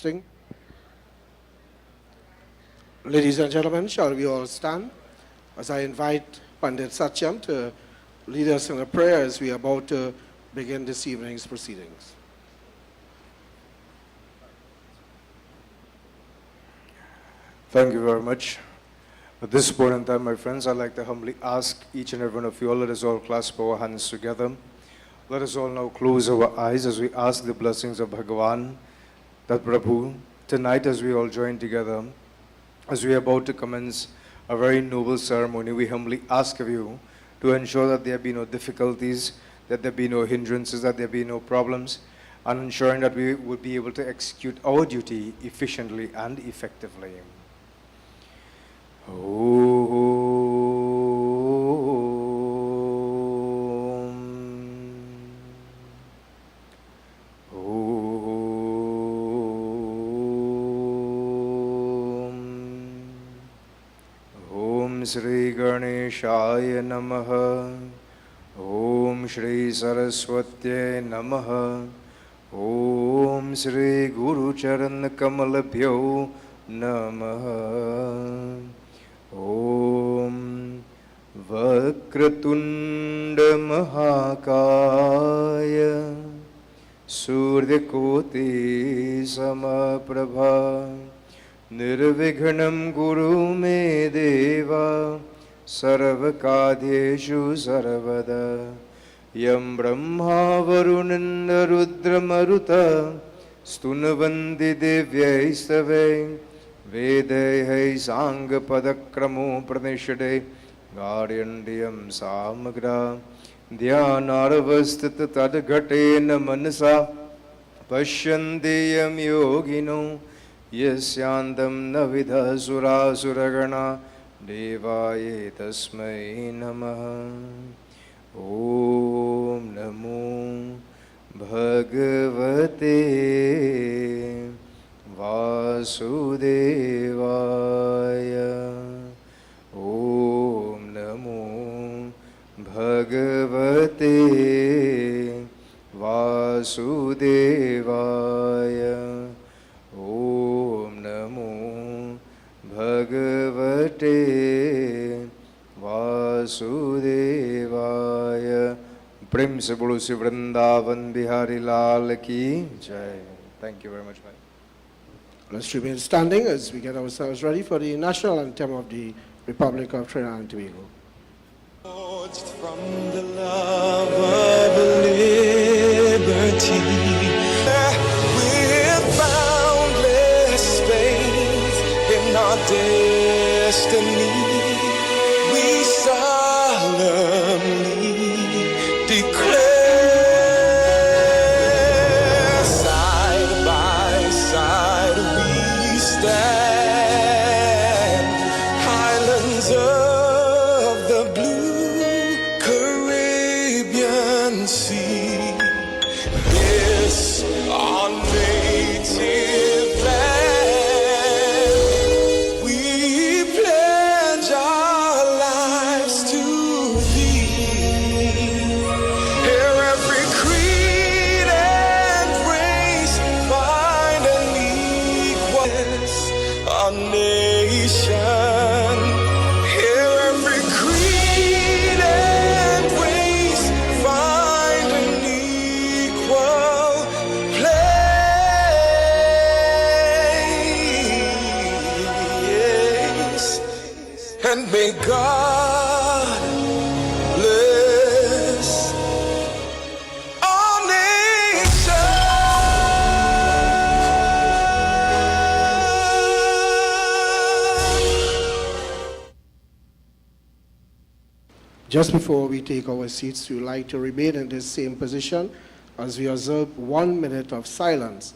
presenting. Ladies and gentlemen, shall we all stand as I invite Pandit Satyam to lead us in a prayer as we are about to begin this evening's proceedings. Thank you very much. At this point in time, my friends, I'd like to humbly ask each and every one of you all, let us all clasp our hands together. Let us all now close our eyes as we ask the blessings of Bhagavan, that Prabhu, tonight as we all join together, as we are about to commence a very noble ceremony, we humbly ask of you to ensure that there be no difficulties, that there be no hindrances, that there be no problems, and ensuring that we will be able to execute our duty efficiently and effectively. Shri Ganeshaya Namaha. Om Shri Saraswatye Namaha. Om Shri Guru Charan Kamalabhyo Namaha. Om Vakratunda Mahakaya Suryakoti Samaprabha Nirvighanam Guru Me Deva Sarvakadyeshu Sarvada Yam Brahma Varunanda Rudra Maruta Stunavandi Devyaistave Vedai Sangha Padakramo Pranishade Garyandiyam Samagra Dhyanarvastita Tadghatena Manasa Pashyandiyam Yogino Yasyandam Navidha Sura Suragana Devaye Tasmai Namaha. Om Namo Bhagavate Vasudevaya. Om Namo Bhagavate Vasudevaya. Om Namo Bhagavate Vasudevaya. Prem se bolo Shri Vrindavan Bihari Lal ki Jai. Thank you very much, man. Let's remain standing as we get ourselves ready for the national anthem of the Republic of Trinidad and Tobago. From the love of liberty, with boundless faith in our destiny, we solemnly declare, side by side we stand, highlands of the blue Caribbean Sea. This our native land, we pledge our lives to thee. Here every creed and race find an equal, our nation. Here every creed and race find an equal place. And may God bless all nations. Just before we take our seats, we would like to remain in this same position as we observe 1 minute of silence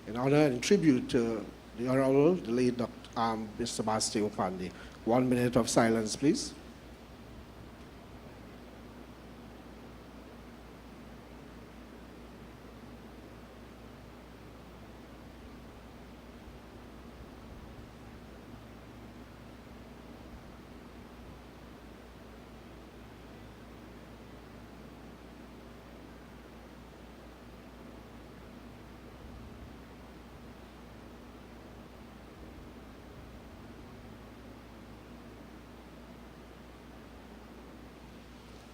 in honor and tribute to the Honorable, the late Mr. Basdeo Panday. 1 minute of silence, please.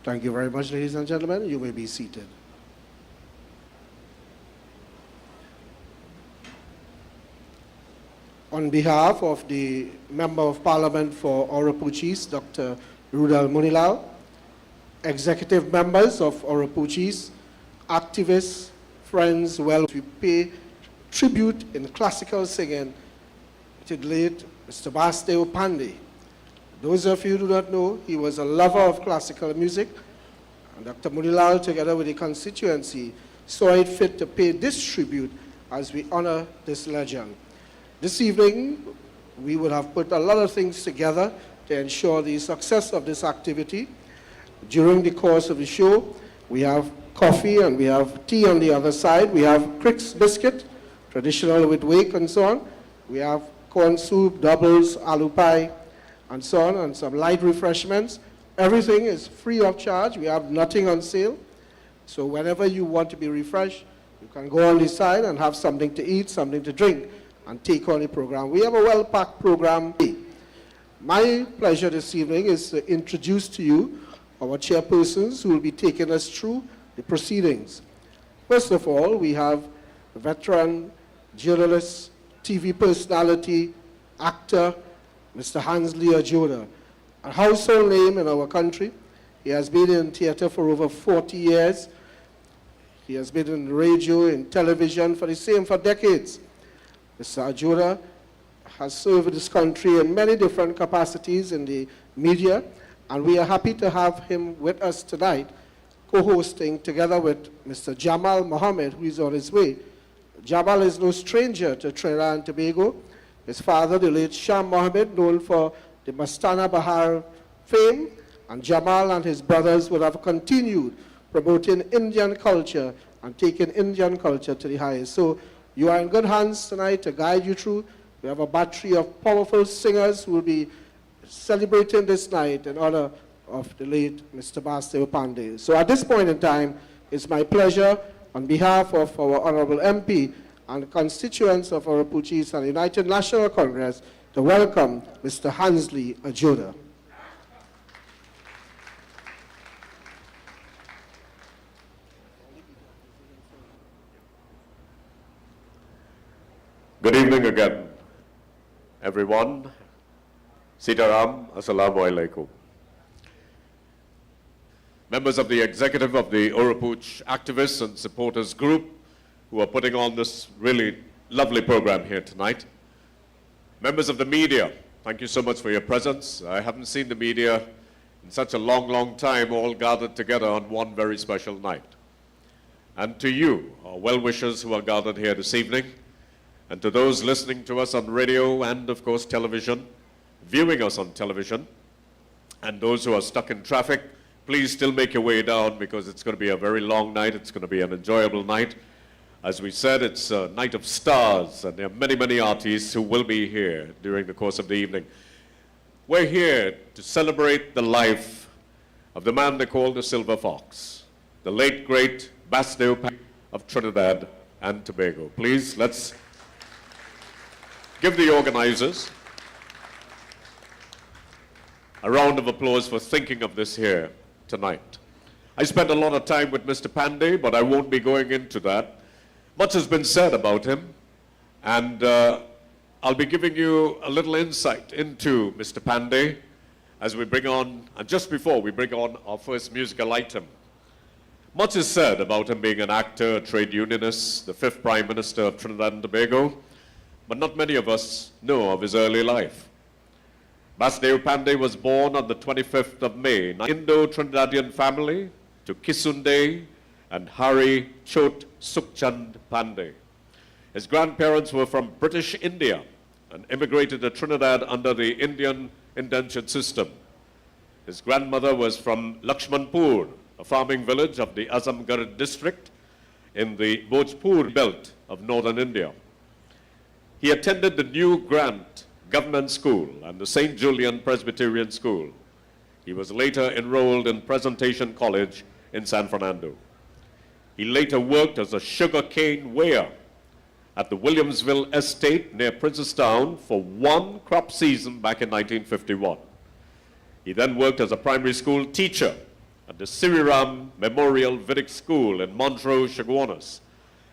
Thank you very much, ladies and gentlemen. You may be seated. On behalf of the Member of Parliament for Oropuchis, Dr. Rudal Moonilal, executive members of Oropuchis, activists, friends, well, we pay tribute in classical singing to the late Mr. Basdeo Panday. Those of you who do not know, he was a lover of classical music, and Dr. Moonilal, together with the constituency, saw it fit to pay this tribute as we honor this legend. This evening, we would have put a lot of things together to ensure the success of this activity. During the course of the show, we have coffee and we have tea on the other side. We have Crick's biscuit, traditional with wake and so on. We have corn soup, doubles, aloo pie, and so on, and some light refreshments. Everything is free of charge. We have nothing on sale. So whenever you want to be refreshed, you can go on the side and have something to eat, something to drink, and take on the program. We have a well-packed program. My pleasure this evening is to introduce to you our chairpersons who will be taking us through the proceedings. First of all, we have a veteran journalist, TV personality, actor, Mr. Hansley Ajoda, a household name in our country. He has been in theater for over 40 years. He has been in radio and television for decades. Mr. Ajoda has served this country in many different capacities in the media, and we are happy to have him with us tonight, co-hosting together with Mr. Jamal Mohammed, who is on his way. Jamal is no stranger to Trinidad and Tobago. His father, the late Sham Mohammed, known for the Mastana Bahar fame, and Jamal and his brothers would have continued promoting Indian culture and taking Indian culture to the highest. So you are in good hands tonight to guide you through. We have a battery of powerful singers who will be celebrating this night in honor of the late Mr. Basdeo Panday. So at this point in time, it's my pleasure, on behalf of our Honorable MP and constituents of Oropuchis and United National Congress, to welcome Mr. Hansley Ajoda. Good evening again, everyone. Sitaram, Assalamu Alaikum. Members of the executive of the Oropuch activists and supporters group who are putting on this really lovely program here tonight. Members of the media, thank you so much for your presence. I haven't seen the media in such a long, long time, all gathered together on one very special night. And to you, our well-wishers who are gathered here this evening, and to those listening to us on radio and, of course, television, viewing us on television, and those who are stuck in traffic, please still make your way down because it's going to be a very long night. It's going to be an enjoyable night. As we said, it's a night of stars, and there are many, many artists who will be here during the course of the evening. We're here to celebrate the life of the man they call the Silver Fox, the late, great Basdeo Panday of Trinidad and Tobago. Please, let's give the organizers a round of applause for thinking of this here tonight. I spent a lot of time with Mr. Panday, but I won't be going into that. Much has been said about him, and I'll be giving you a little insight into Mr. Panday as we bring on, and just before we bring on our first musical item. Much is said about him being an actor, a trade unionist, the 5th Prime Minister of Trinidad and Tobago, but not many of us know of his early life. Basdeo Panday was born on the 25th of May, in an Indo-Trinidadian family to Kisunde and Hari Chot Sukhchand Panday. His grandparents were from British India and immigrated to Trinidad under the Indian indentured system. His grandmother was from Lakshmanpur, a farming village of the Azamgarh district in the Bhojpur belt of northern India. He attended the New Grant Government School and the St. Julian Presbyterian School. He was later enrolled in Presentation College in San Fernando. He later worked as a sugarcane weigher at the Williamsville Estate near Princestown for one crop season back in 1951. He then worked as a primary school teacher at the Siriram Memorial Vedic School in Montrose, Chaguanas,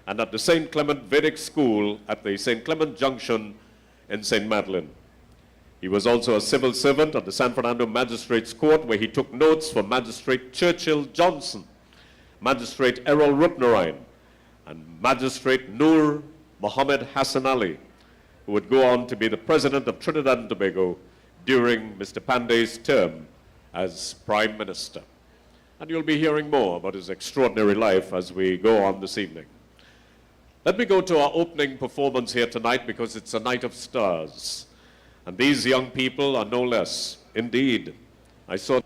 and at the St. Clement Vedic School at the St. Clement Junction in St. Madeleine. He was also a civil servant at the San Fernando Magistrates Court, where he took notes for Magistrate Churchill Johnson, Magistrate Errol Rutnarain, and Magistrate Noor Mohammed Hassan Ali, who would go on to be the President of Trinidad and Tobago during Mr. Panday's term as Prime Minister. And you'll be hearing more about his extraordinary life as we go on this evening. Let me go to our opening performance here tonight, because it's a night of stars. And these young people are no less. Indeed, I saw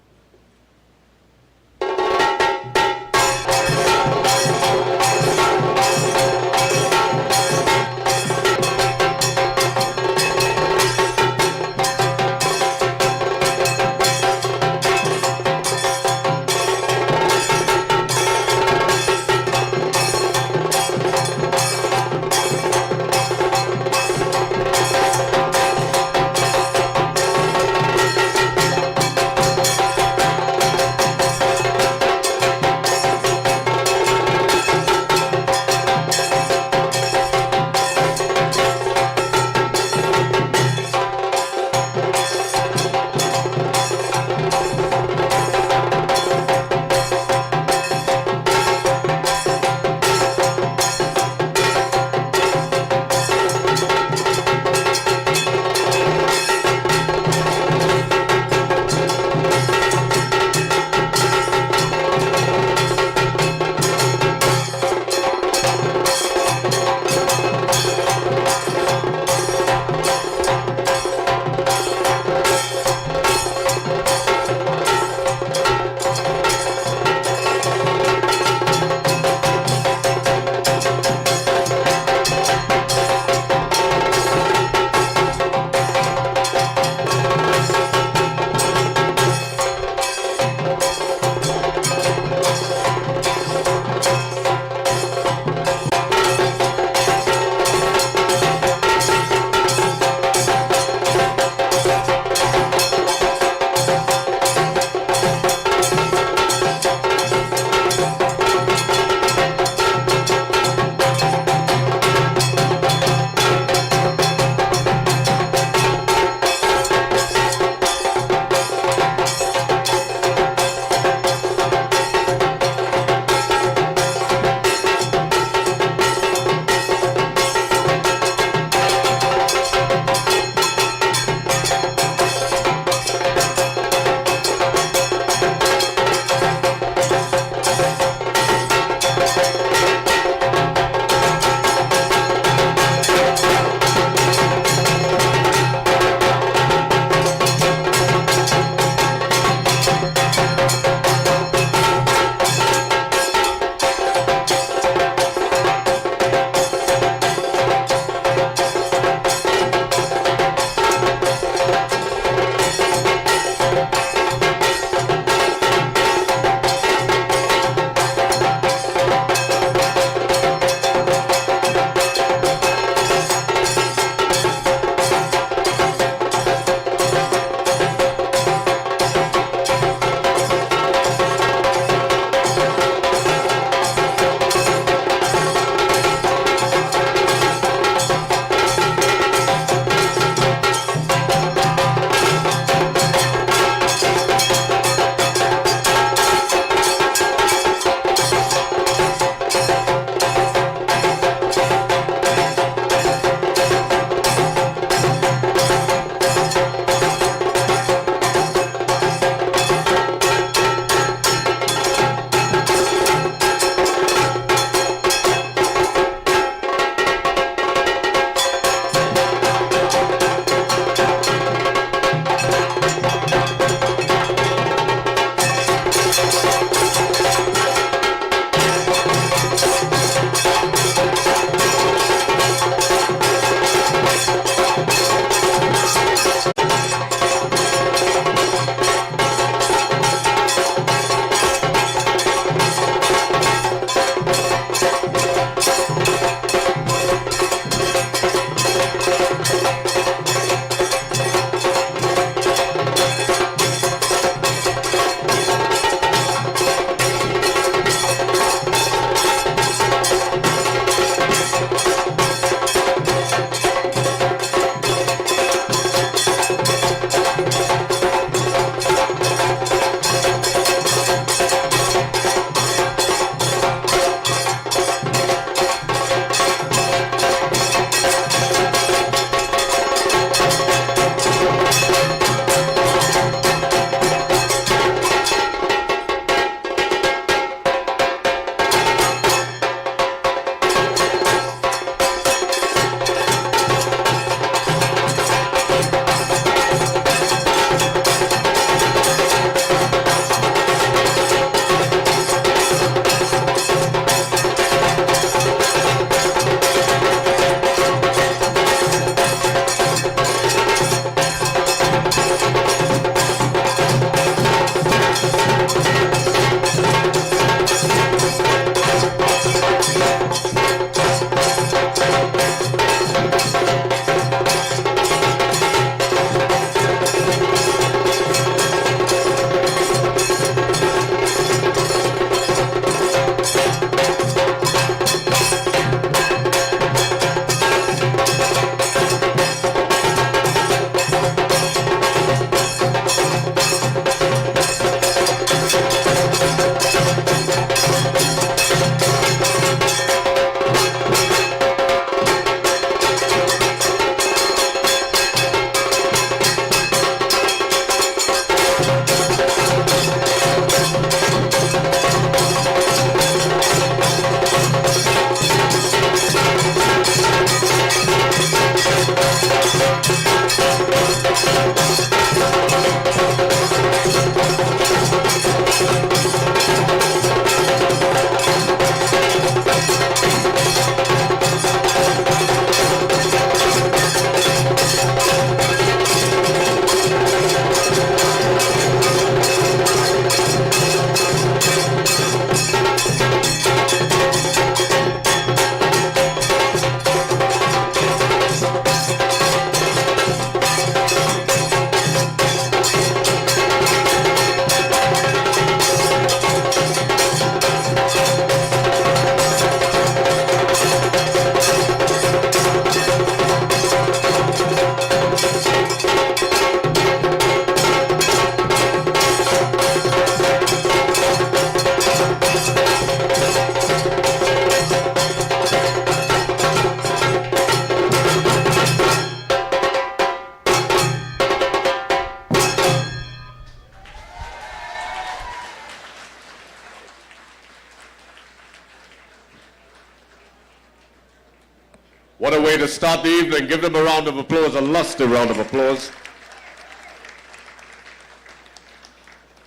What a way to start the evening. Give them a round of applause, a lusty round of applause.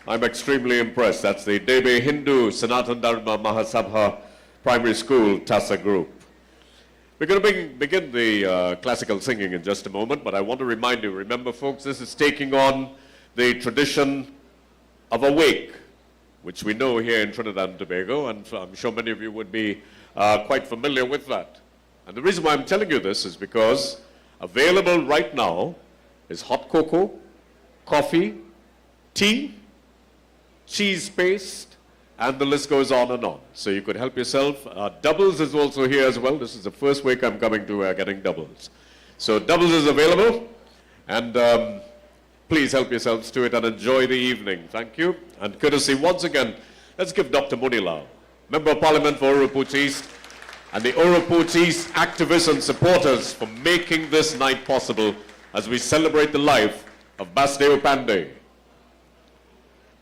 I'm extremely impressed. That's the Debe Hindu Sanatan Dharma Mahasabha Primary School TASA group. We're going to begin the classical singing in just a moment, but I want to remind you, remember folks, this is taking on the tradition of a wake, which we know here in Trinidad and Tobago, and I'm sure many of you would be quite familiar with that. And the reason why I'm telling you this is because available right now is hot cocoa, coffee, tea, cheese paste, and the list goes on and on. So you could help yourself. Doubles is also here as well. This is the first week I'm coming to getting doubles. So doubles is available, and please help yourselves to it and enjoy the evening. Thank you. And courtesy once again, let's give Dr. Moonilal, Member of Parliament for Oruput East, and the Oruput East activists and supporters for making this night possible as we celebrate the life of Basdeo Panday.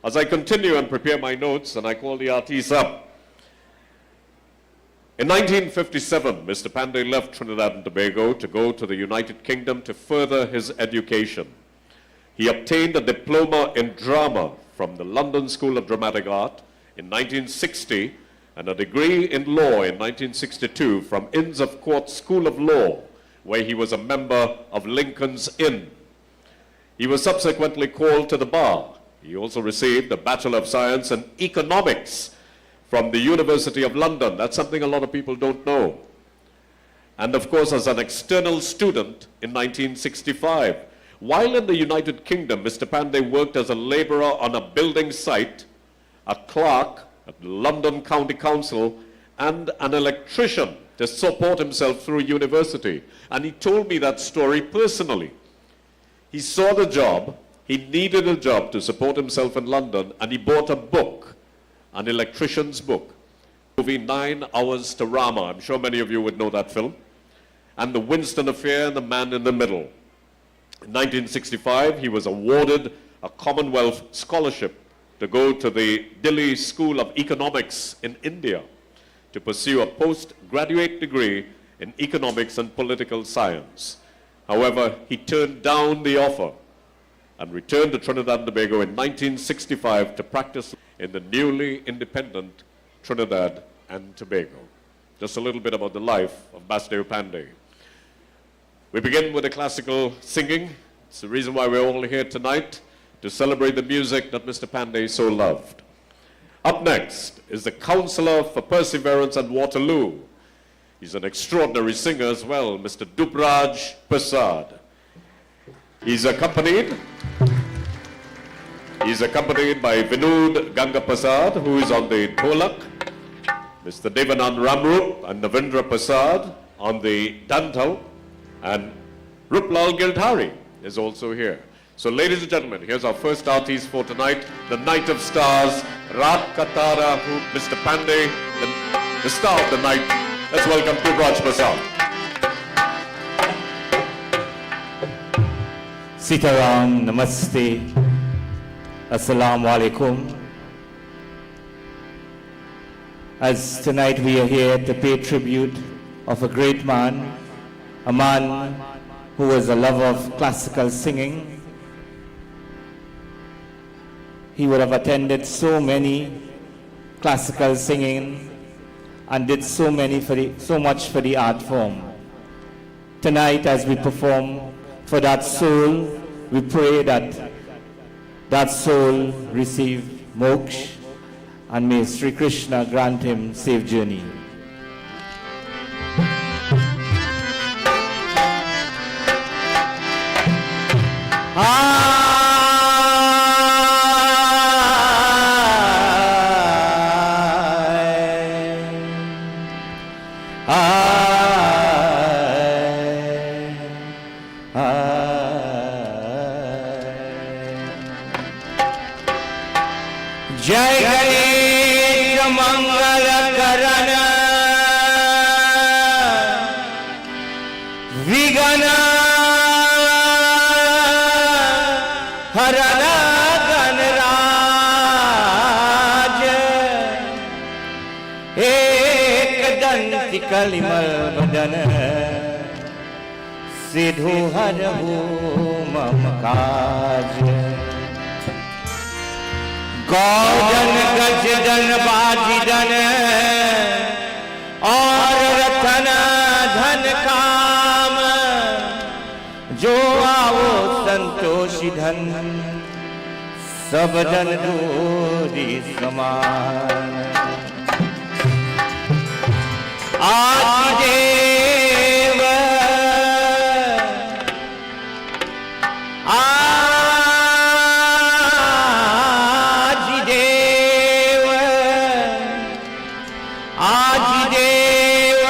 As I continue and prepare my notes and I call the artists up, in 1957, Mr. Panday left Trinidad and Tobago to go to the United Kingdom to further his education. He obtained a diploma in drama from the London School of Dramatic Art in 1960 and a degree in law in 1962 from Inns of Court School of Law, where he was a member of Lincoln's Inn. He was subsequently called to the bar. He also received a Bachelor of Science in Economics from the University of London. That's something a lot of people don't know. And of course, as an external student in 1965. While in the United Kingdom, Mr. Panday worked as a laborer on a building site, a clerk at the London County Council, and an electrician to support himself through university. And he told me that story personally. He saw the job, he needed a job to support himself in London, and he bought a book, an electrician's book. Movie 9 Hours to Rama. I'm sure many of you would know that film. And The Winston Affair and The Man in the Middle. In 1965, he was awarded a Commonwealth scholarship to go to the Delhi School of Economics in India to pursue a postgraduate degree in economics and political science. However, he turned down the offer and returned to Trinidad and Tobago in 1965 to practice in the newly independent Trinidad and Tobago. Just a little bit about the life of Basdeo Panday. We begin with the classical singing. It's the reason why we're all here tonight, to celebrate the music that Mr. Panday so loved. Up next is the Counselor for Perseverance at Waterloo. He's an extraordinary singer as well, Mr. Dubraj Prasad. He's accompanied by Vinud Ganga Prasad, who is on the dholak, Mr. Devanand Ramrup and Navindra Prasad on the dantal, and Ruplal Girdhari is also here. So ladies and gentlemen, here's our first artist for tonight, the Night of Stars, Raat Katara, Mr. Panday, the star of the night. Let's welcome Dubraj Prasad. Sitaram, Namaste, Assalamu Alaikum. As tonight we are here to pay tribute of a great man, a man who was a lover of classical singing. He would have attended so many classical singing and did so much for the art form. Tonight, as we perform for that soul, we pray that that soul receive moksha, and may Sri Krishna grant him safe journey. Jai Ganesh Mangala Karana Vigana Harana Ganraj Ekdanti Kalimal Badana Sindhu हरहु मम काज। गौजन गजदन बाजिदन और रतन धन काम, जो आओ संतोषी धन सब जन दूरी समान। आदिदेव आदिदेव आदिदेव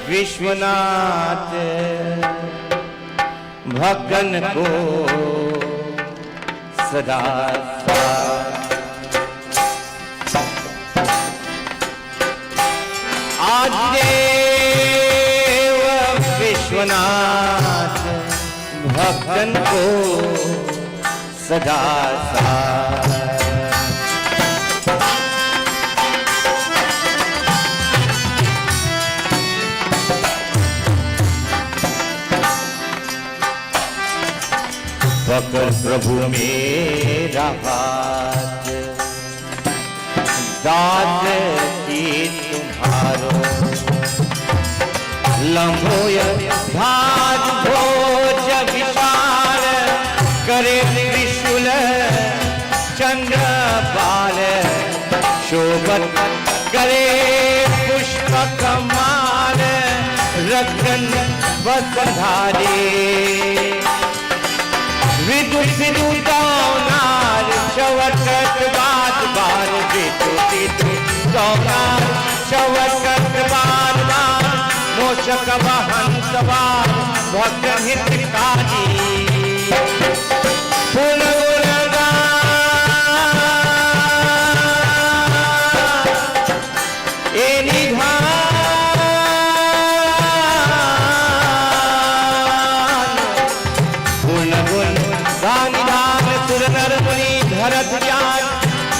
विश्वनाथ भक्तन को सदा साथ। आदिदेव विश्वनाथ भक्तन को सदा साथ। पकड़ प्रभु मेरा हाथ, दास की तुम्हारो, लंबोय भाज भोज विशाल, करे त्रिशूल चंद्र बाल, शोभत करे पुष्प कमाल, रक्षण वसधारे विदुषिदु दौनार, शवकट बार बार विदुषिदु दौनार, शवकट बार बार, मोषक वाहन सवार, भक्त हितकारी पुन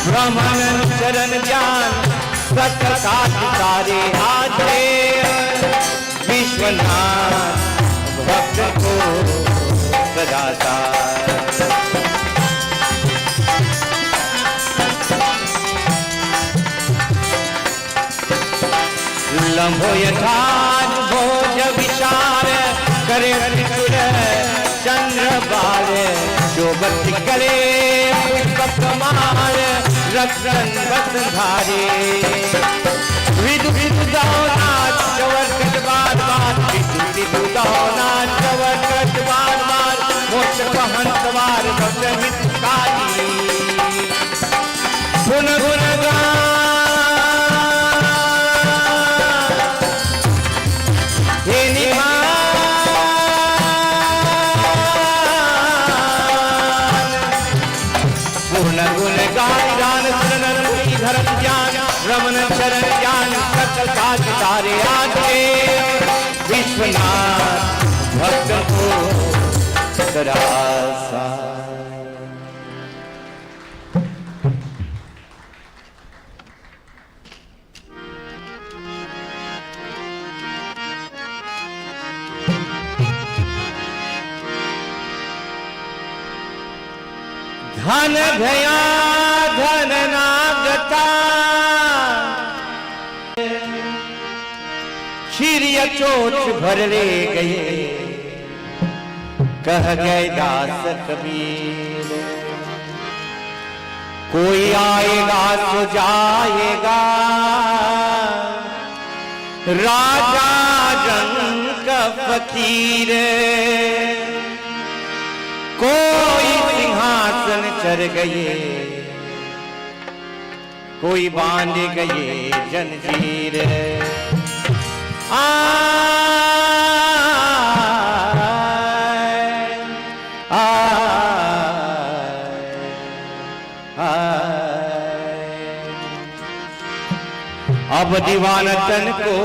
ब्रह्मन चरण ज्ञान सकल काज सारे आजे। विश्वनाथ भक्त को सदा साथ। लंबो यथाज भोज विचार, करे त्रिशूल चंद्र बाल, शोभत करे पुष्प कमाल, रक्षण वसधारे विदु विदु दौनाथ, शवकट बार बार, विदु विदु दौनाथ, शवकट बार बार, मोक्ष वाहन सवार, भक्त हितकारी गुण गुण हे निहान, पूर्ण गुण गान धर्म ज्ञान, रमन चरण ज्ञान, सकल काज सारे आजे। विश्वनाथ भक्त को सदा साथ। धन भया धन नागता, क्षीरिय चोच भर ले गए, कह गए दास कबीर। कोई आएगा तो जाएगा, राजा रंग का फकीर। कोई सिंहासन चढ़ गए, कोई बांध गए जंजीर। अब दीवानतन को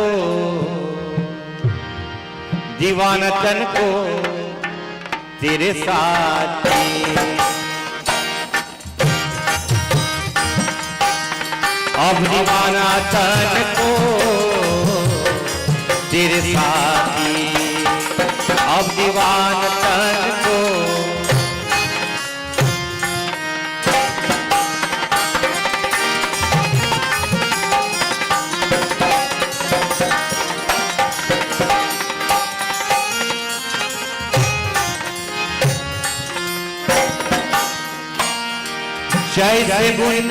तेरे साथी, अब दीवाना तन को तेरे साथी, अब जैसे बुन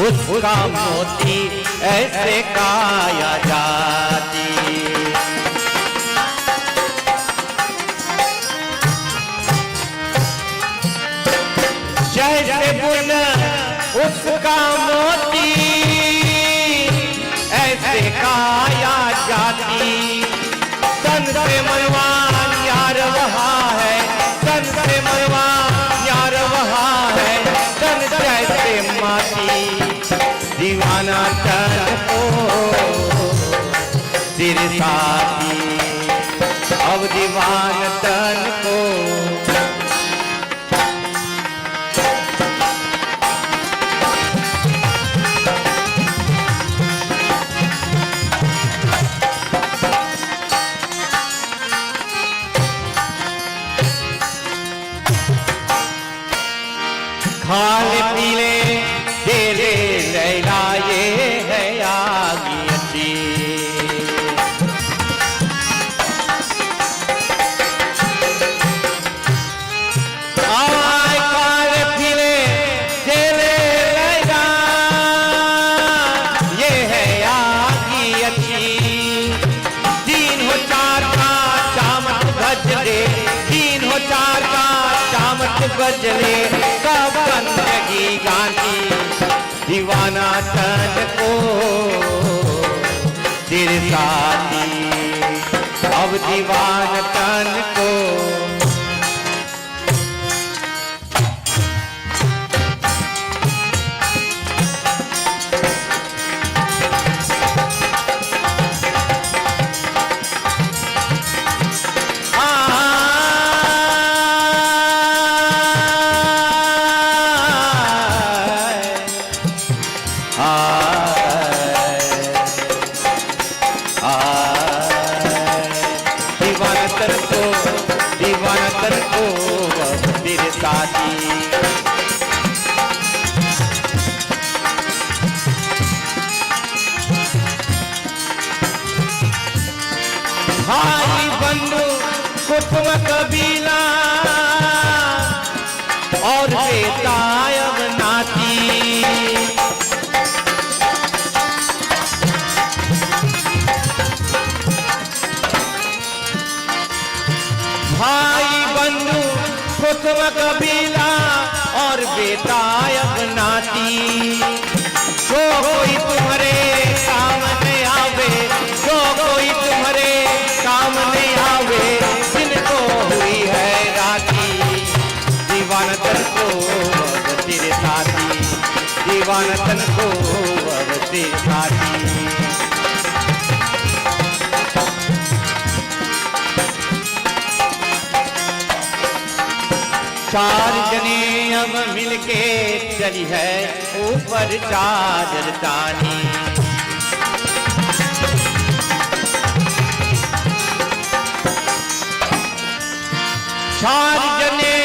उसका मोती ऐसे काया जाती। जैसे बुन उसका मोती ऐसे काया जाती। तन से मनवा यार वहा है, तन से मनवा यार वहा है, तन जैसे माटी। दीवाना तन को तिरसाती, अब दीवान तन को। खाले पीले तेरे लैला ये है आगी अच्छी। आय खाले पीले तेरे लैला ये है आगी अच्छी। तीन हो चार का चामच गजरे, तीन हो चार का चामच गजरे, बंदगी गांधी। दीवाना तन को तिरसाती, अब दीवान तन को। भाई बंधु कुटुंब कबीला और बेतायब नाती। भाई बंधु कुटुंब कबीला और बेतायब नाती। जो कोई तुम्हारे सामने आवे, जो कोई तुम्हारे सामने आवे, जिनको हुई है राती। दीवान तन को अब तेरे साथी, दीवान तन को अब तेरे साथी। चार जने अब मिलके चली है ऊपर चादर तानी। चार जने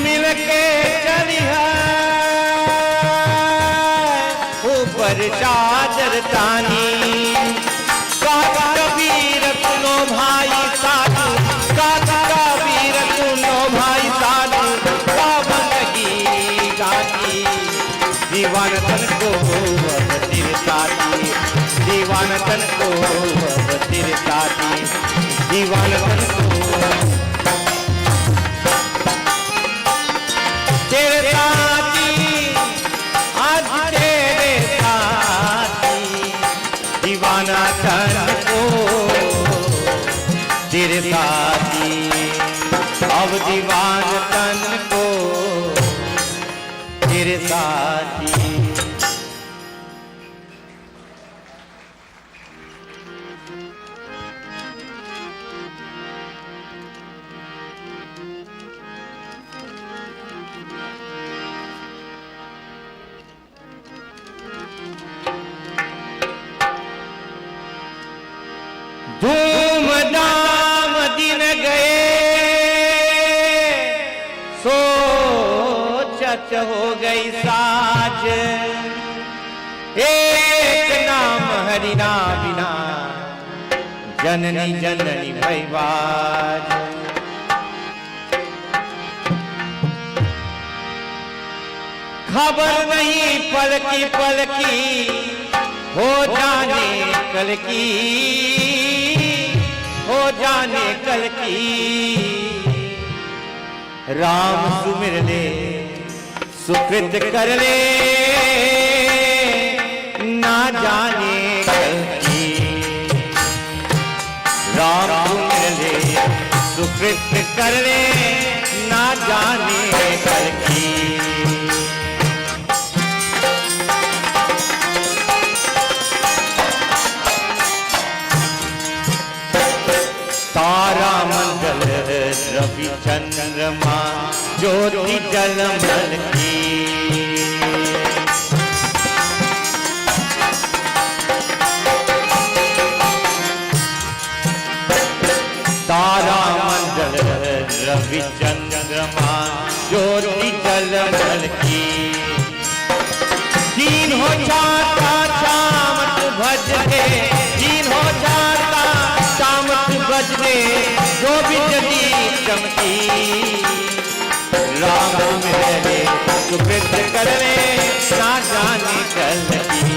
मिलके चली है ऊपर चादर तानी। काका कबीर सुनो भाई साधु, काका कबीर सुनो भाई साधु, बंदगी गाती। दीवान तन को अब तेरे साथी, दीवान तन को अब तेरे साथी, दीवान तन को तेरे साथी, आज तेरे साथी। दीवाना तन को तेरे साथी, अब दीवान तन को तेरे साथी। धूमधाम दिन गए सोचत हो गई साज। एक नाम हरिना बिना जननी जननी भैवाज। खबर नहीं पल की हो जाने कल की, हो जाने कल की। राम सुमिर ले सुकृत कर ले, ना जाने कल की। राम सुमिर ले सुकृत कर ले, ना जाने कल की। तारा मंडल रवि चंद्रमा ज्योति जलमल की। तारा मंडल रवि चंद्रमा ज्योति जलमल की। दीन हो जाता शामत भजने, दीन हो जाता शामत भजने, जो भी जदी चमकी। राम मेरे सुकृत कर ले, ना जाने कल की।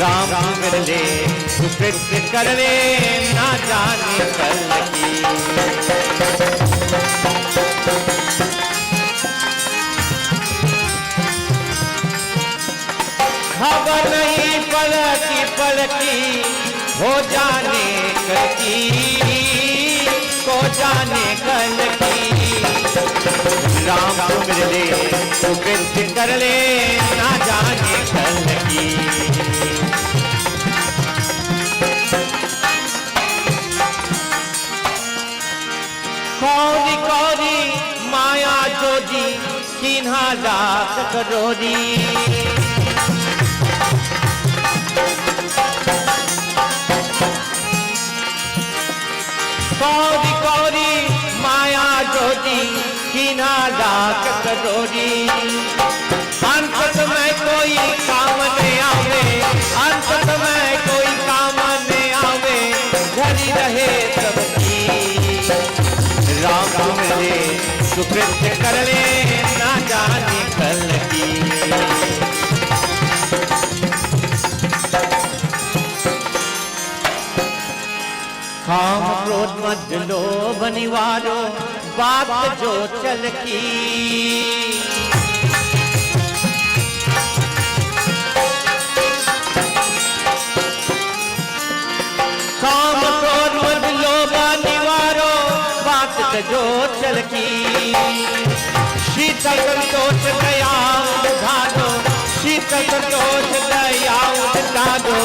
राम मेरे सुकृत कर ले, ना जाने कल की। खबर नहीं पल की हो जाने कल की, हो जाने कल की। राम मेरे ले सुकृत कर ले, ना जाने कल की। कौरी कौरी माया जोड़ी किन्हा लाख करोड़ी। कौरी कौरी माया जोड़ी किन्हा लाख करोड़ी। अंत में कोई काम नहीं आवे, अंत में कोई काम नहीं आवे, घड़ी रहे सबकी। राम मेरे सुकृत कर ले, ना जाने कल की। काम क्रोध मद लोभ निवारो, बात जो चल की। काम क्रोध मद लोभ निवारो, बात जो चल की। शीतल संतोष दया उधारो, शीतल संतोष दया उधारो,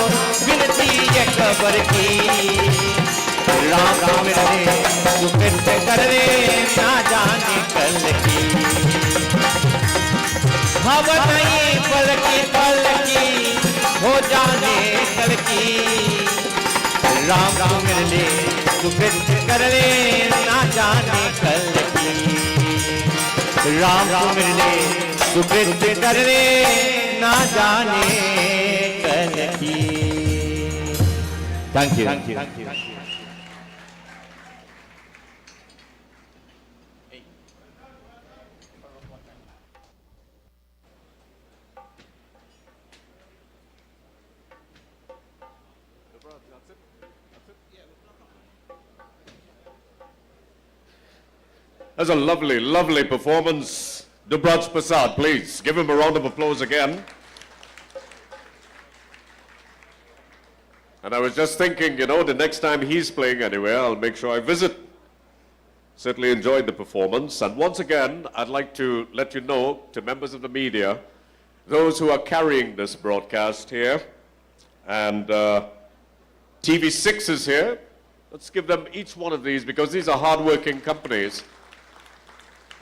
विनती ये खबर की। राम मेरे सुकृत कर ले, ना जाने कल की। खबर नहीं पल की हो जाने कल की। राम मेरे सुकृत कर ले, ना जाने कल की। राम मेरे सुकृत कर ले, ना जाने कल की। Thank you. That's a lovely, lovely performance. Dubraj Prasad, please give him a round of applause again. And I was just thinking, you know, the next time he's playing anywhere, I'll make sure I visit. Certainly enjoyed the performance. And once again, I'd like to let you know, to members of the media, those who are carrying this broadcast here, and TV6 is here. Let's give them each one of these, because these are hard-working companies.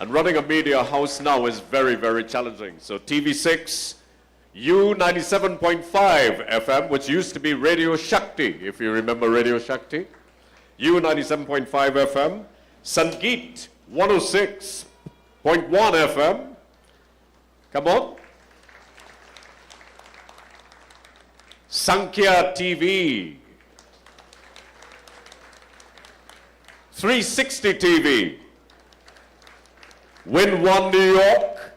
And running a media house now is very, very challenging. So TV6, U97.5 FM, which used to be Radio Shakti, if you remember Radio Shakti. U97.5 FM, Sangeet 106.1 FM. Come on. Sankhya TV. 360 TV. Win One New York.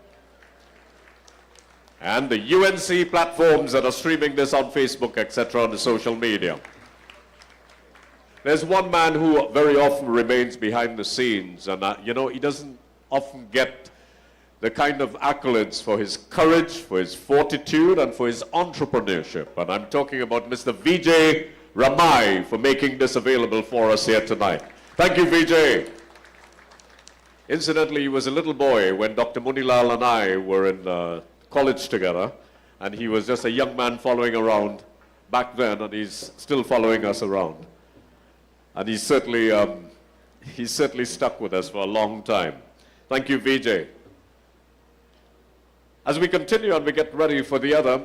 and the UNC platforms that are streaming this on Facebook, etc., on the social media. There's one man who very often remains behind the scenes, and he doesn't often get the kind of accolades for his courage, for his fortitude, and for his entrepreneurship. And I'm talking about Mr. Vijay Ramai for making this available for us here tonight. Thank you, Vijay. Incidentally, he was a little boy when Dr. Moonilal and I were in college together, and he was just a young man following around back then, and he's still following us around. And he's certainly stuck with us for a long time. Thank you, Vijay. As we continue and we get ready for the other,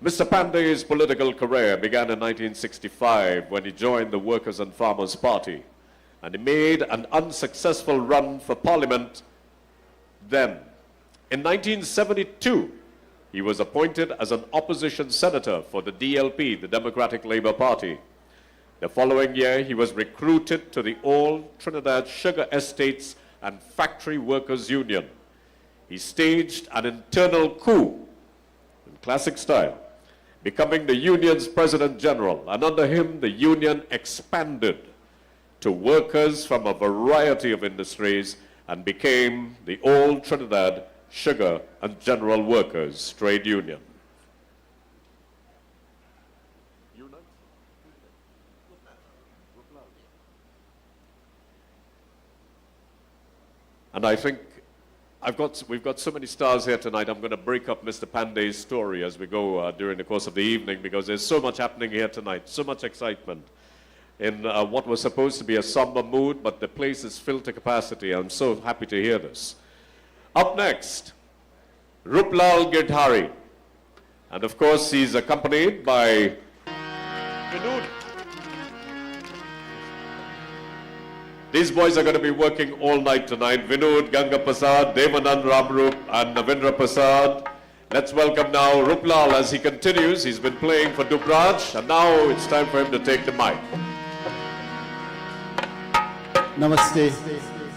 Mr. Panday's political career began in 1965 when he joined the Workers' and Farmers' Party, and he made an unsuccessful run for Parliament then. In 1972, he was appointed as an opposition senator for the DLP, the Democratic Labour Party. The following year, he was recruited to the All Trinidad Sugar Estates and Factory Workers Union. He staged an internal coup in classic style, becoming the union's president general, and under him, the union expanded to workers from a variety of industries and became the All Trinidad Sugar and General Workers Trade Union. And I think we've got so many stars here tonight, I'm going to break up Mr. Panday's story as we go during the course of the evening, because there's so much happening here tonight, so much excitement in what was supposed to be a somber mood, but the place is filled to capacity. I'm so happy to hear this. Up next, Ruplal Girdhari. And of course, he's accompanied by Vinod. These boys are going to be working all night tonight. Vinod, Ganga Prasad, Devanand Ramrup, and Navindra Prasad. Let's welcome now Ruplal as he continues. He's been playing for Dubraj, and now it's time for him to take the mic. Namaste.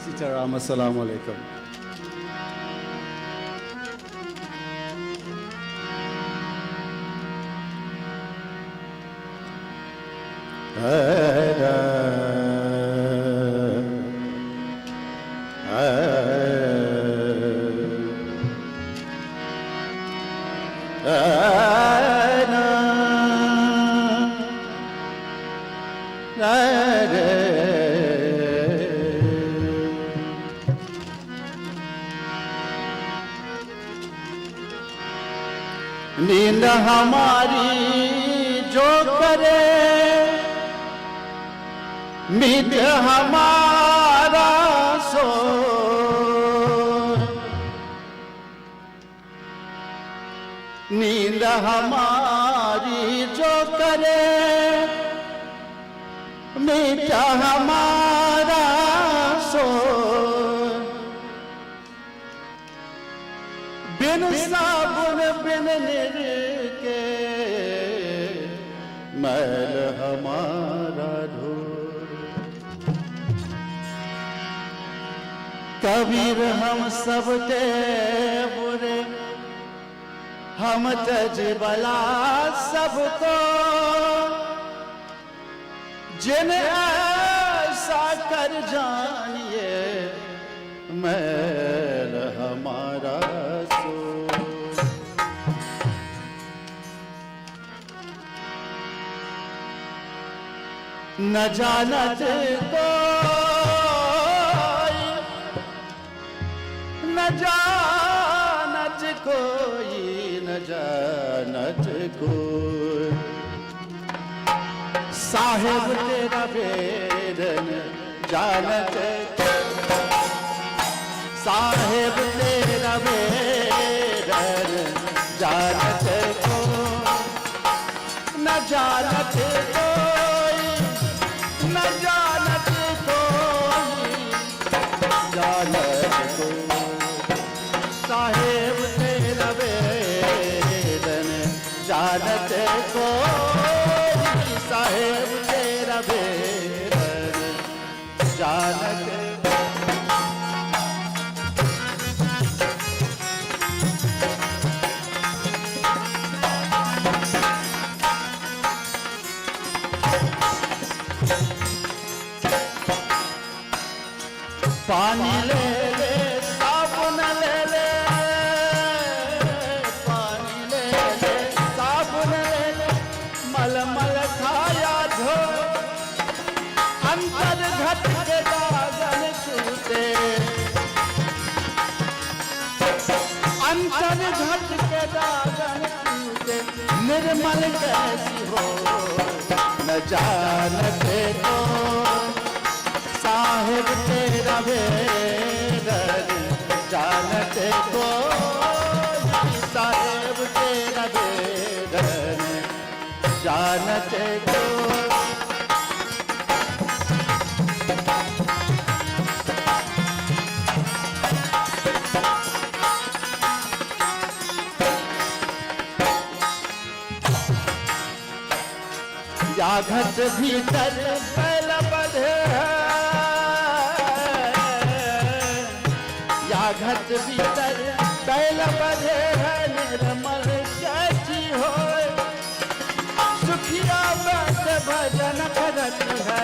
Sitaram. Assalamu alaikum. नींद हमारी जो करे मीत हमारा सो नींद हमारी जो करे मीत हमारा सो बिन साबुन बिन निर के मैल हमारा धूल कबीर हम सब ते बुरे हम तज बला सबको जिन ऐसा कर जानिए मैल हमारा सो न जानत कोई न जानत कोई न जानत कोई साहिब तेरा बेदन जानत साहिब तेरा बेदन जानत को न जानत कोई न जानत कोई जानत को साहिब तेरा बेदन जानत को साहिब तेरा बेदन जानत अंतर घट के दागन टूटे निर्मल कैसी हो न जानते तो साहिब तेरा वेदन जानते तो साहिब तेरा वेदन जानते तो या घट भीतर बैल बंधे या घट भीतर बैल बंधे है निर्मल कैसी हो सुखिया बैठ भजन करत है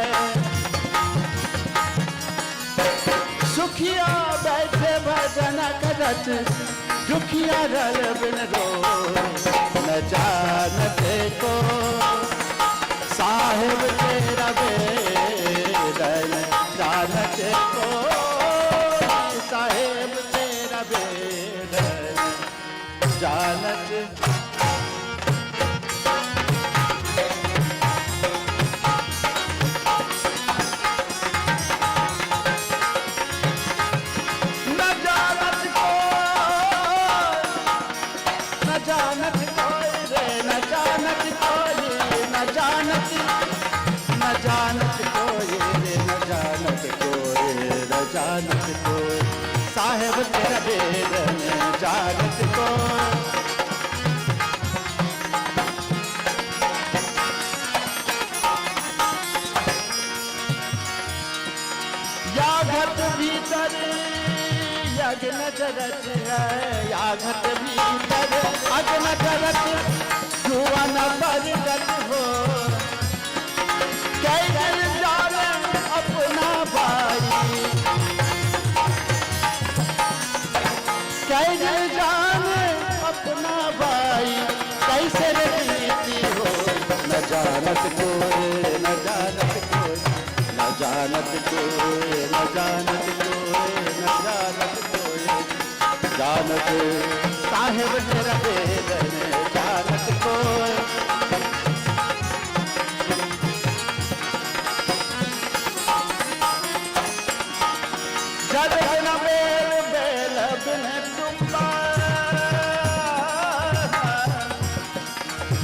सुखिया बैठे भजन करत दुखिया रल बिन रो न जानते को साहिब तेरा वेदन जानते को साहिब तेरा वेदन जानते न जानत को न जानत कोई रे न जानत कोई न जानत न जानत कोई रे न जानत कोई न जानत कोई साहिब तेरा वेदन जानत कोई या घट भीतर यज्ञ जरत है या घट भीतर अग्न जरत जुआन बरगत हो कैसे जाने अपना भाई कैसे जाने अपना भाई कैसे रीति हो न जानत कोई न जानत कोई न जानत कोई न जानत कोई न जानत कोई जानत साहिब तेरा वेदन जानत कोई जद बिन बेल बेल बिन तुम्बा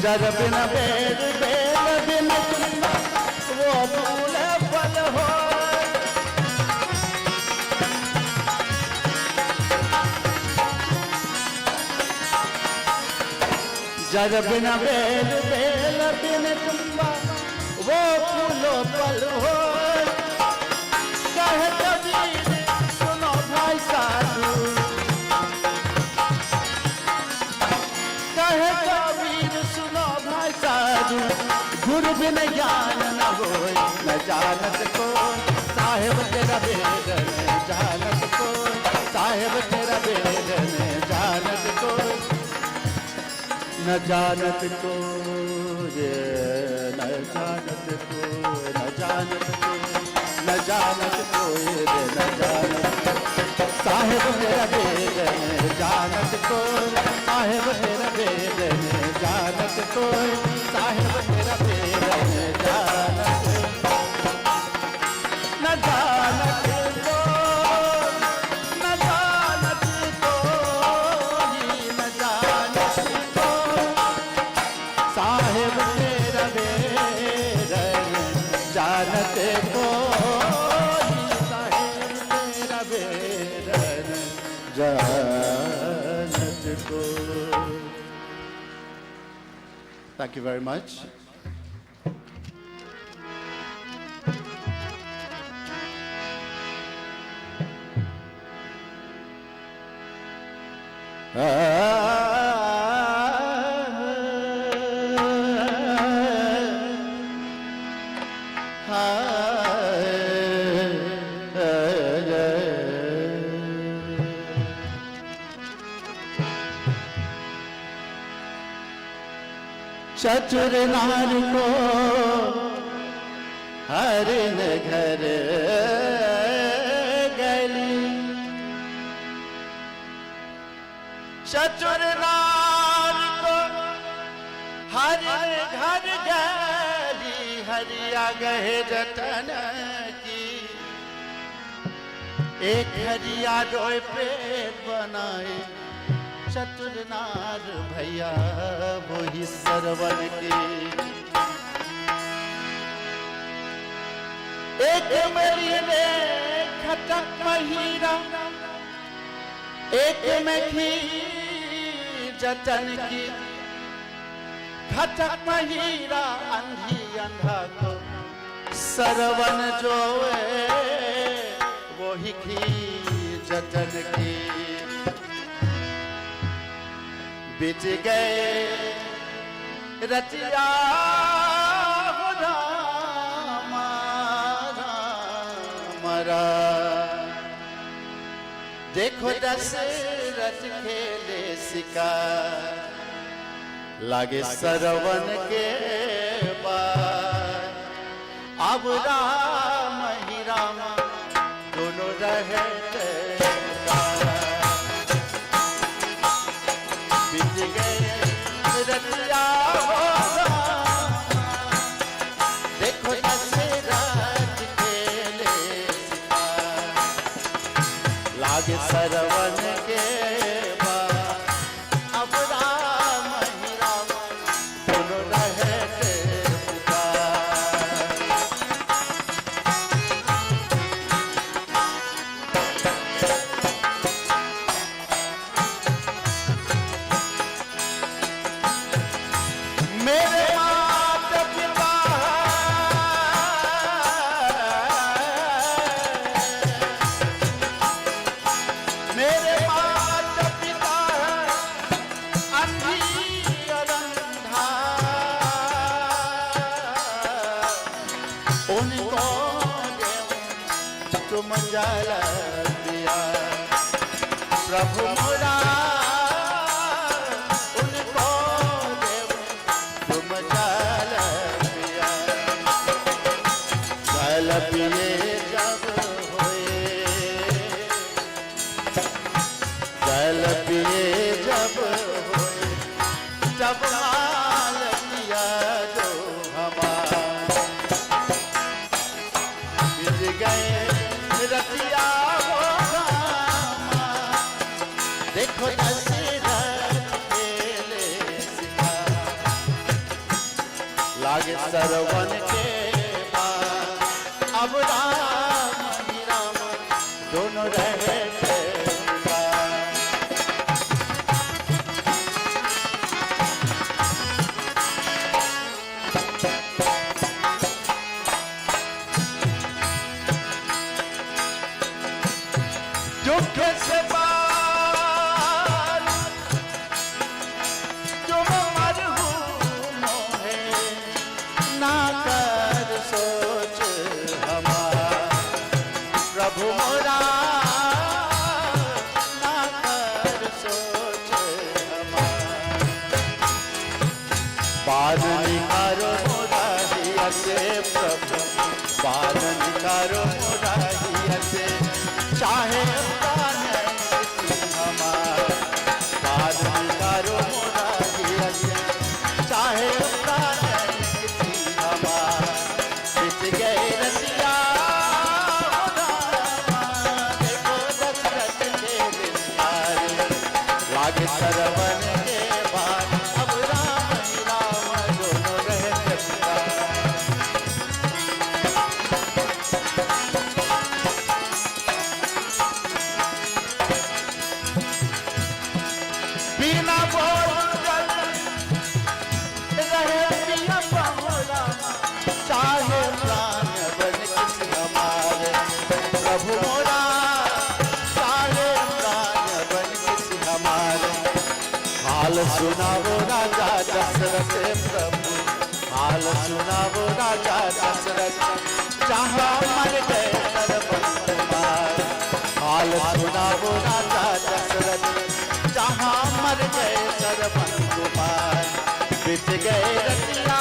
जद बिन बेल बेल बिन तुम्बा वो फूल फल हो जद बिन बेल बेल बिन तुम्बा वो फूलो फल हो कहे कबीर सुनो भाई साधु कहे कबीर सुनो भाई साधु गुरु बिन ज्ञान न होय न जानत को साहिब तेरा वेदन जानत को साहिब तेरा वेदन जानत को न जानत को ये न जानत को न जानत को न जानत को ये न जानत साहिब तेरा वेदन जानत को साहिब तेरा वेदन जानत को साहिब तेरा वेदन जानत न जानत को न जानत को न जानत को साहिब तेरा वेदन जानत को साहिब तेरा वेदन जानत को Thank you very much. चतुर नार को हरिन घर गली चतुर नार को हर घर गली हरिया गए जतन की एक हरिया रोए पेट बनाए चतुर नार भैया वही सरवन की एक मेरी ने खटक महिरा एक में घी जतन की खटक महिरा अंधी अंधा को सरवन जोए वही घी जतन की बिच गए रतिया हो रामा रामरा देखो दशरथ खेले शिकार लागे सरवन के बाद अब राम ही राम दोनों रहे बीत गए रतिया हो देखो दशरथ खेले शिकार लागे सरवन के बाद अब राम ही राम दोनों रहे मेरे माता पिता मेरे माता पिता अंधी और अंधा उनको तुम जल दिया प्रभु मोरा उनको तुम जल पिया जल पिए जब होए जल पिए जब होए जब माल किया जो हमारा बीत गए रतिया हो रामा देखो दशरथ खेले शिकार लागे सरवन के बाद अब राम ही राम दोनों रहे दुख से पार तुम मरहूम है ना कर सोच हमारा प्रभु मोरा ना कर सोच हमारा बाद निकारो मोरा हिया से प्रभु बाद निकारो मोरा हिया से चाहे प्राण किसी हमारा बाद निकारो मोरा हिया से चाहे प्राण किसी हमारा बीत गए रतिया हो रामा देखो दशरथ खेले शिकार लागे सरवन के बाद अब राम ही राम दोनों रहे शिकार बिना बोल रहे पिया बहुरा चाहे प्राण बन किसी हमारे प्रभु मोरा चाहे प्राण बन किसी हमारे हाल सुनावो राजा दशरथ प्रभु हाल सुनावो राजा दशरथ जहाँ मर गए सरवन कुमार हाल सुनावो राजा दशरथ जहाँ मर गए सरवन कुमार बीत गए रतिया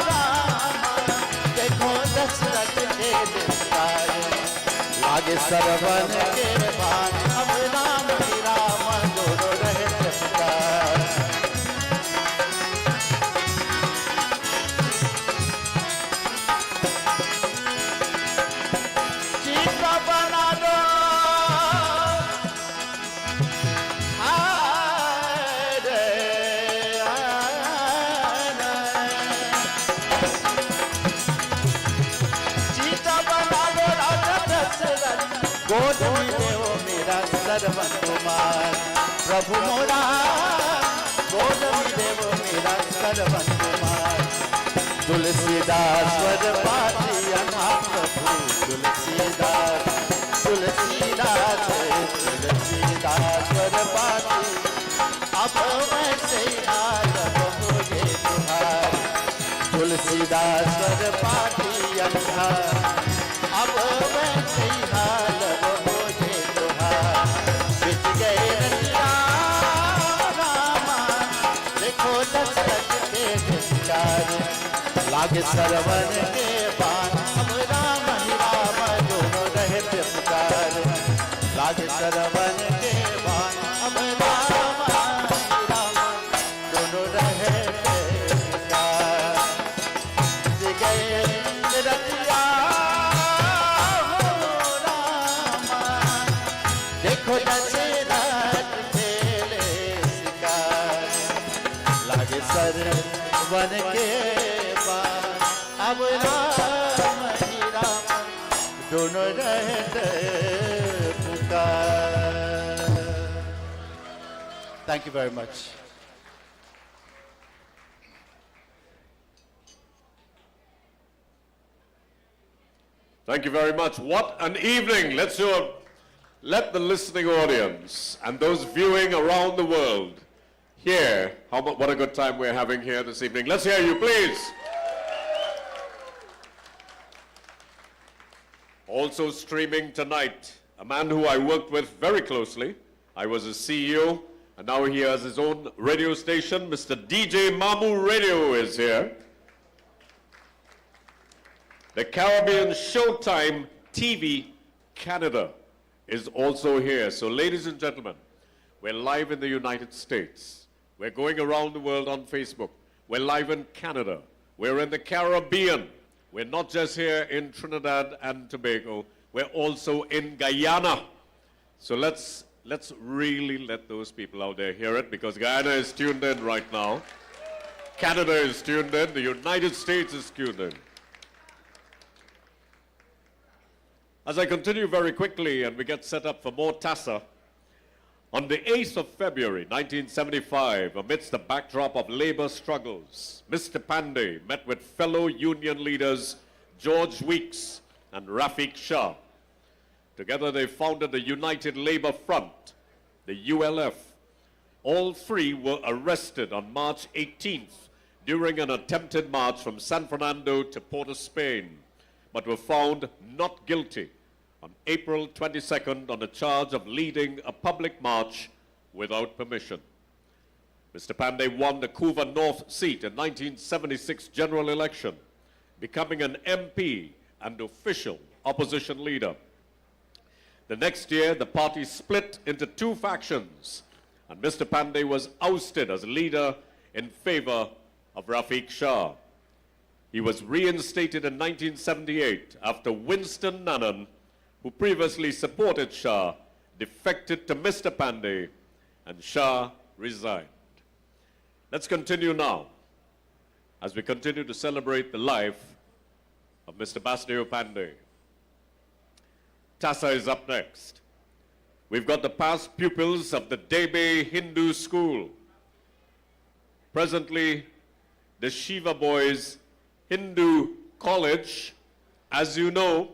रामा देखो दशरथ खेले शिकार लागे सरवन के बाद अब राम ही राम दोनों रहे गोद में देव मेरा सर्वन कुमार प्रभु मोरा गोद में देव मेरा सर्वन कुमार तुलसीदास स्वर पातिया प्रभु तुलसीदास तुलसीदास तुलसीदास स्वर पाती अब वैसे हाल मुझे तुम्हार तुलसीदास स्वर पाती अंधार अब वैसे हाल मुझे तुम्हार बिच गए रंगा रामा देखो दशरथ के विचार लागे सरवन के बाण अब राम ही राम दोनों रहते पुकार लागे सरवन के बाण अब राम ही राम दोनों रहते पुकार गए रतिया हो रामा देखो दशरथ खेले शिकार लागे सरवन के अब राम ही राम दोनों रहते पुकार. Thank you very much. Thank you very much. What an evening. Let the listening audience and those viewing around the world hear what a good time we're having here this evening. Let's hear you, please. Also streaming tonight, a man who I worked with very closely. I was his CEO, and now he has his own radio station. Mr. DJ Mamu Radio is here. The Caribbean Showtime TV Canada is also here. So ladies and gentlemen, we're live in the United States. We're going around the world on Facebook. We're live in Canada. We're in the Caribbean. We're not just here in Trinidad and Tobago. We're also in Guyana. So let's really let those people out there hear it, because Guyana is tuned in right now. Canada is tuned in. The United States is tuned in. As I continue very quickly and we get set up for more TASA, on the 8th of February 1975, amidst the backdrop of labor struggles, Mr. Panday met with fellow union leaders George Weeks and Rafiq Shah. Together they founded the United Labour Front, the ULF. All three were arrested on March 18th during an attempted march from San Fernando to Port of Spain, but were found not guilty on April 22nd on the charge of leading a public march without permission. Mr. Panday won the Couva North seat in 1976 general election, becoming an MP and official opposition leader. The next year, the party split into two factions, and Mr. Panday was ousted as leader in favor of Rafiq Shah. He was reinstated in 1978 after Winston Nanan, who previously supported Shah, defected to Mr. Panday, and Shah resigned. Let's continue now as we continue to celebrate the life of Mr. Basdeo Panday. TASA is up next. We've got the past pupils of the Debe Hindu School. Presently, the Shiva Boys Hindu College, as you know,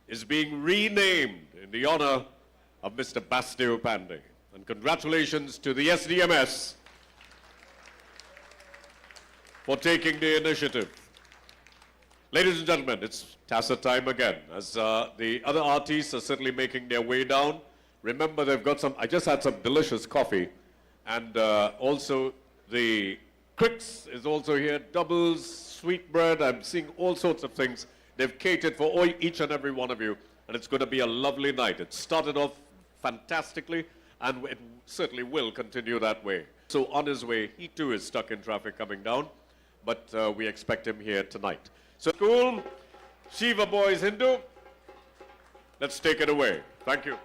is being renamed in the honor of Mr. Basdeo Panday. And congratulations to the SDMS for taking the initiative. Ladies and gentlemen, it's TASA time again, as the other artists are certainly making their way down. Remember, they've got I just had some delicious coffee, and also the Cricks is also here, doubles, sweetbread. I'm seeing all sorts of things. They've catered for each and every one of you, and it's going to be a lovely night. It started off fantastically, and it certainly will continue that way. So on his way, he too is stuck in traffic coming down, but we expect him here tonight. So school, Shiva Boys Hindu, let's take it away. Thank you.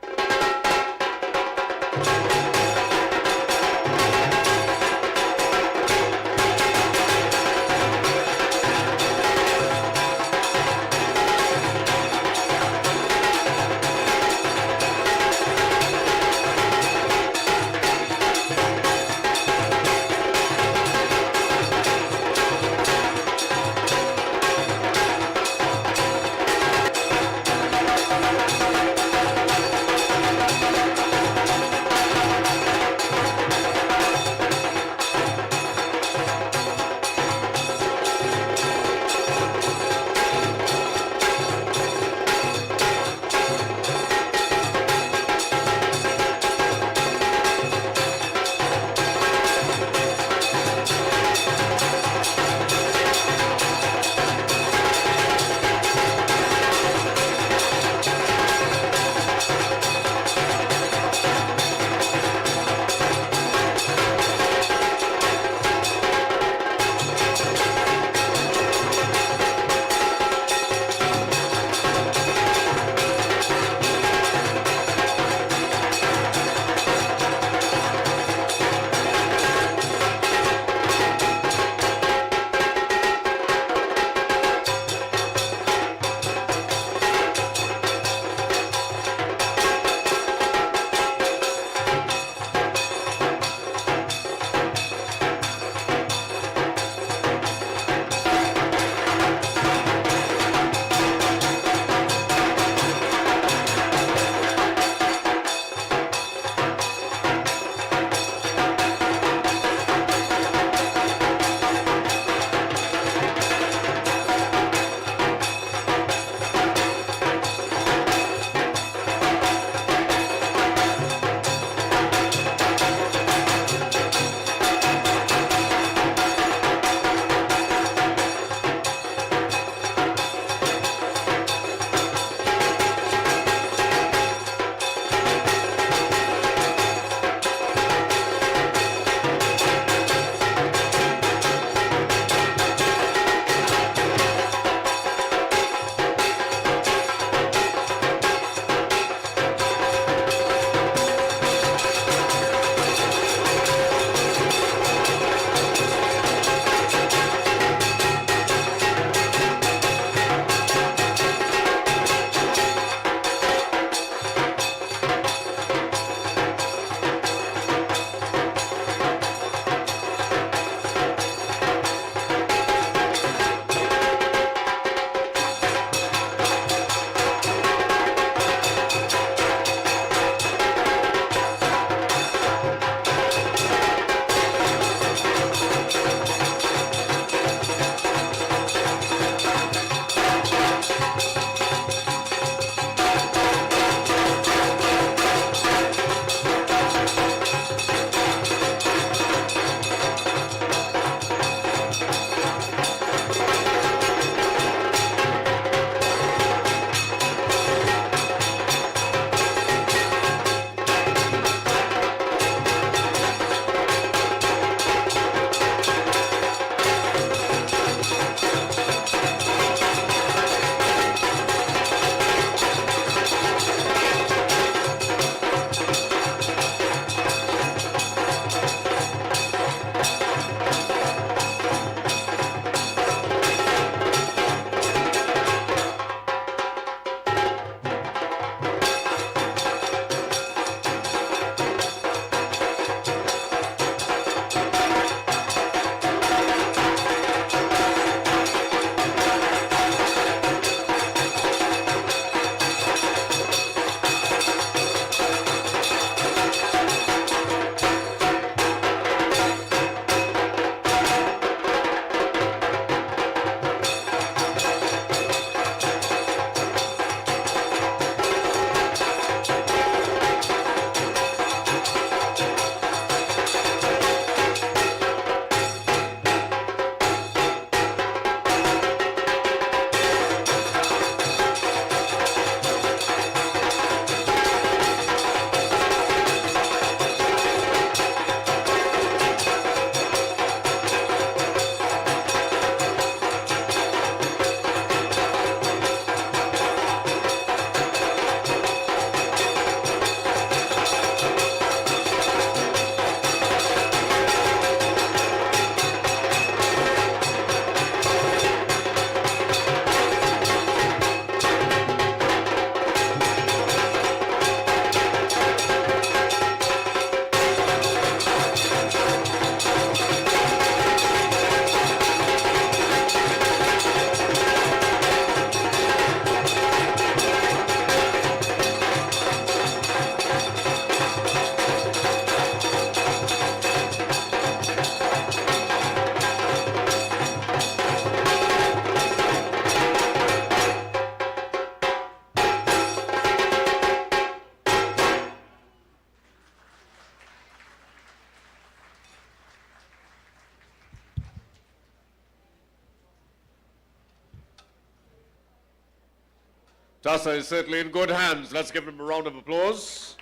Tassa is certainly in good hands. Let's give him a round of applause.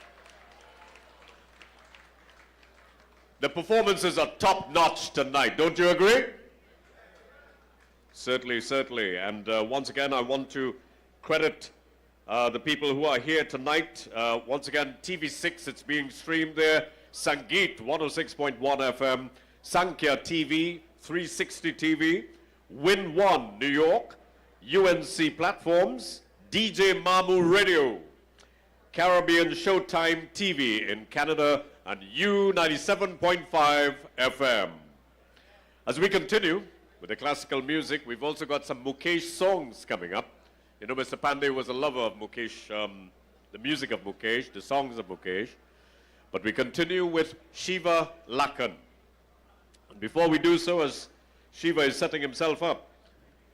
The performances are top-notch tonight, don't you agree? Certainly, certainly. And once again, I want to credit the people who are here tonight. Once again, TV6, it's being streamed there. Sangeet, 106.1 FM. Sankhya TV, 360 TV. Win One, New York. UNC Platforms. DJ Mamu Radio. Caribbean Showtime TV in Canada. And U97.5 FM. As we continue with the classical music, we've also got some Mukesh songs coming up. You know, Mr. Panday was a lover of Mukesh, the music of Mukesh, the songs of Mukesh. But we continue with Shiva Lakan. And before we do so, as Shiva is setting himself up,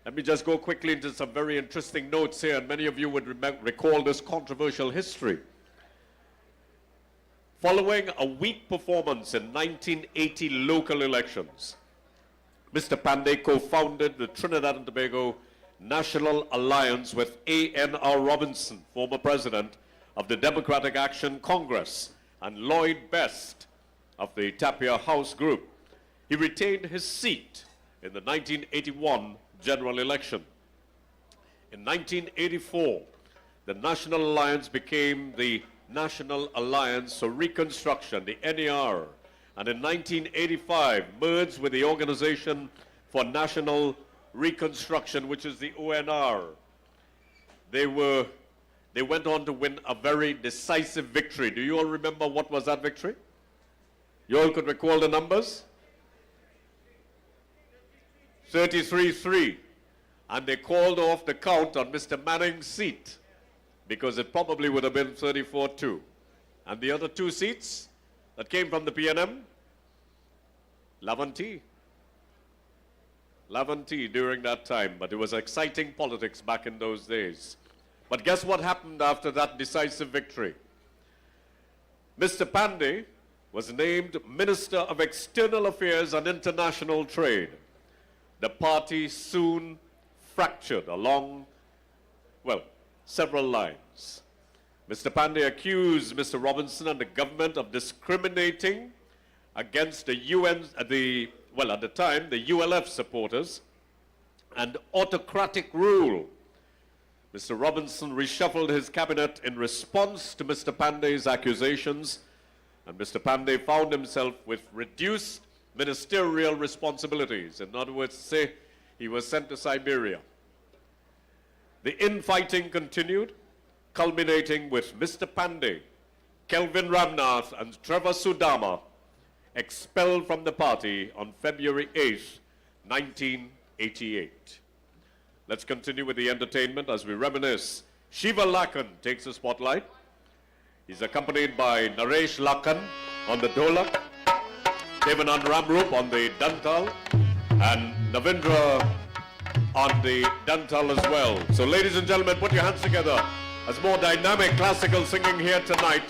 let me just go quickly into some very interesting notes here, and many of you would recall this controversial history. Following a weak performance in 1980 local elections, Mr. Panday co-founded the Trinidad and Tobago National Alliance with A.N.R. Robinson, former president of the Democratic Action Congress, and Lloyd Best of the Tapia House Group. He retained his seat in the 1981 general election. In 1984, the National Alliance became the National Alliance for Reconstruction, the NAR, and in 1985 merged with the Organization for National Reconstruction, which is the ONR. They went on to win a very decisive victory. Do you all remember what was that victory? You all could recall the numbers? 33-3. And they called off the count on Mr. Manning's seat, because it probably would have been 34-2. And the other two seats that came from the PNM, Lavanti during that time. But it was exciting politics back in those days. But guess what happened after that decisive victory? Mr. Panday was named Minister of External Affairs and International Trade. The party soon fractured along, well, several lines. Mr. Panday accused Mr. Robinson and the government of discriminating against the at the time, the ULF supporters, and autocratic rule. Mr. Robinson reshuffled his cabinet in response to Mr. Panday's accusations, and Mr. Panday found himself with reduced ministerial responsibilities. In other words, say he was sent to Siberia. The infighting continued, culminating with Mr. Panday, Kelvin Ramnath, and Trevor Sudama expelled from the party on February 8, 1988. Let's continue with the entertainment as we reminisce. Shiva Lakan takes the spotlight. He's accompanied by Naresh Lakan on the dholak, Devanand Ramrup on the dantal, and Navindra on the dantal as well. So ladies and gentlemen, put your hands together as more dynamic classical singing here tonight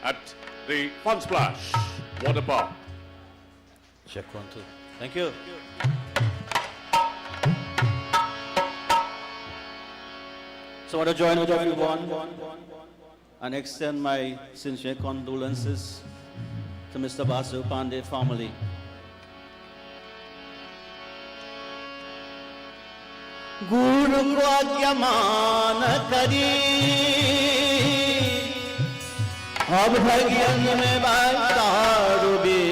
at the Fun Splash Water Park. Check 1, 2. Thank you. So I want to join with everyone and extend my sincere condolences to Mr. Basdeo Panday family. गुरु को आज्ञा मान करी अब भगयन में बारूबे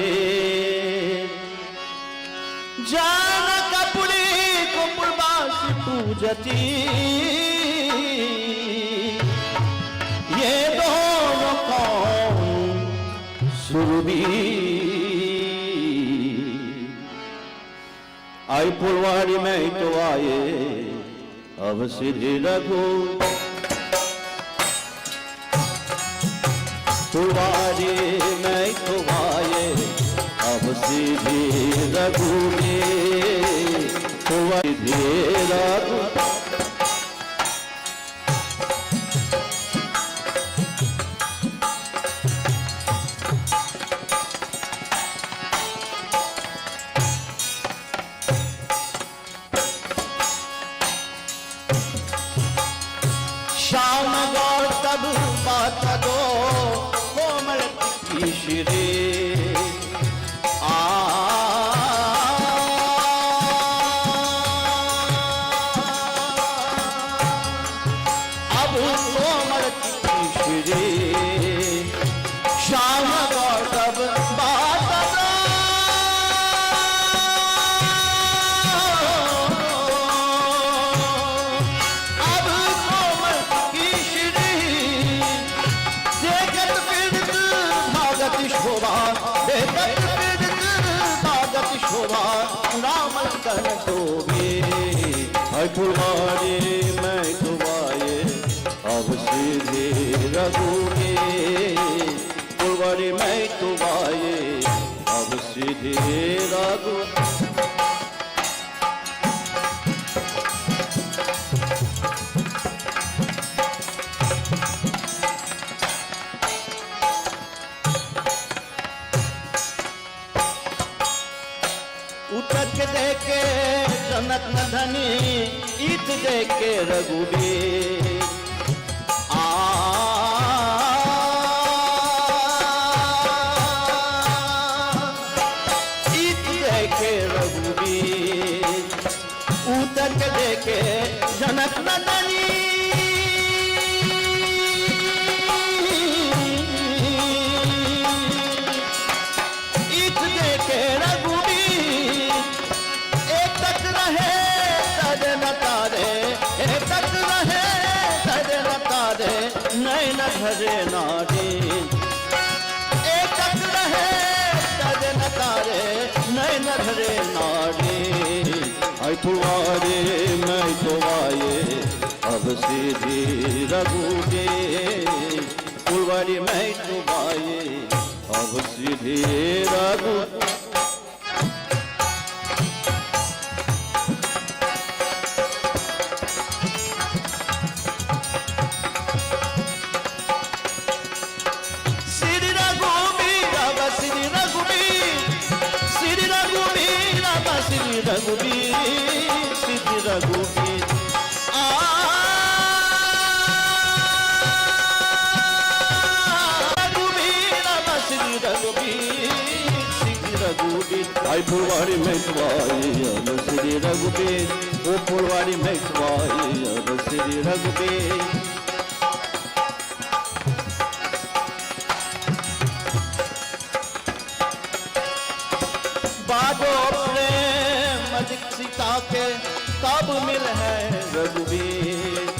जान कपुरी को पुरबासी पूजती ये दोनों कौन सुरबी आई फुलवाड़ी में तो आए अब श्री रघु फुलवाड़ी में तो आए अब श्री रघु फुलवाड़ी रघु लगन डोबे हाय फुलवारी मैं दुआए अब सीधे रघुबे फुलवारी मैं दुआए अब सीधे रघु उतक देके जनक न धनी ईत देके रघुबीर ईत देके रघुबीर उतक देके जनक न धनी ईत देके रघुबीर एकत रहे सजन तारे एकत रहे सजन तारे नैन धरे नारी एकत रहे सजन तारे नैन धरे नारी आई फुलवारी मैं दुआए अब सीधी रघुबे फुलवारी मैं दुआए अब सीधी रघु रघुबीर सिद्धि रघुबीर रघुबीर श्री रघुबीर सिद्धि रघुबीर आई फुलवारी में दुआई अब श्री रघुबीर वो फुलवारी में दुआई अब श्री रघुबीर बाबो प्रेम दीक्षिता के कब मिल है रघुबीर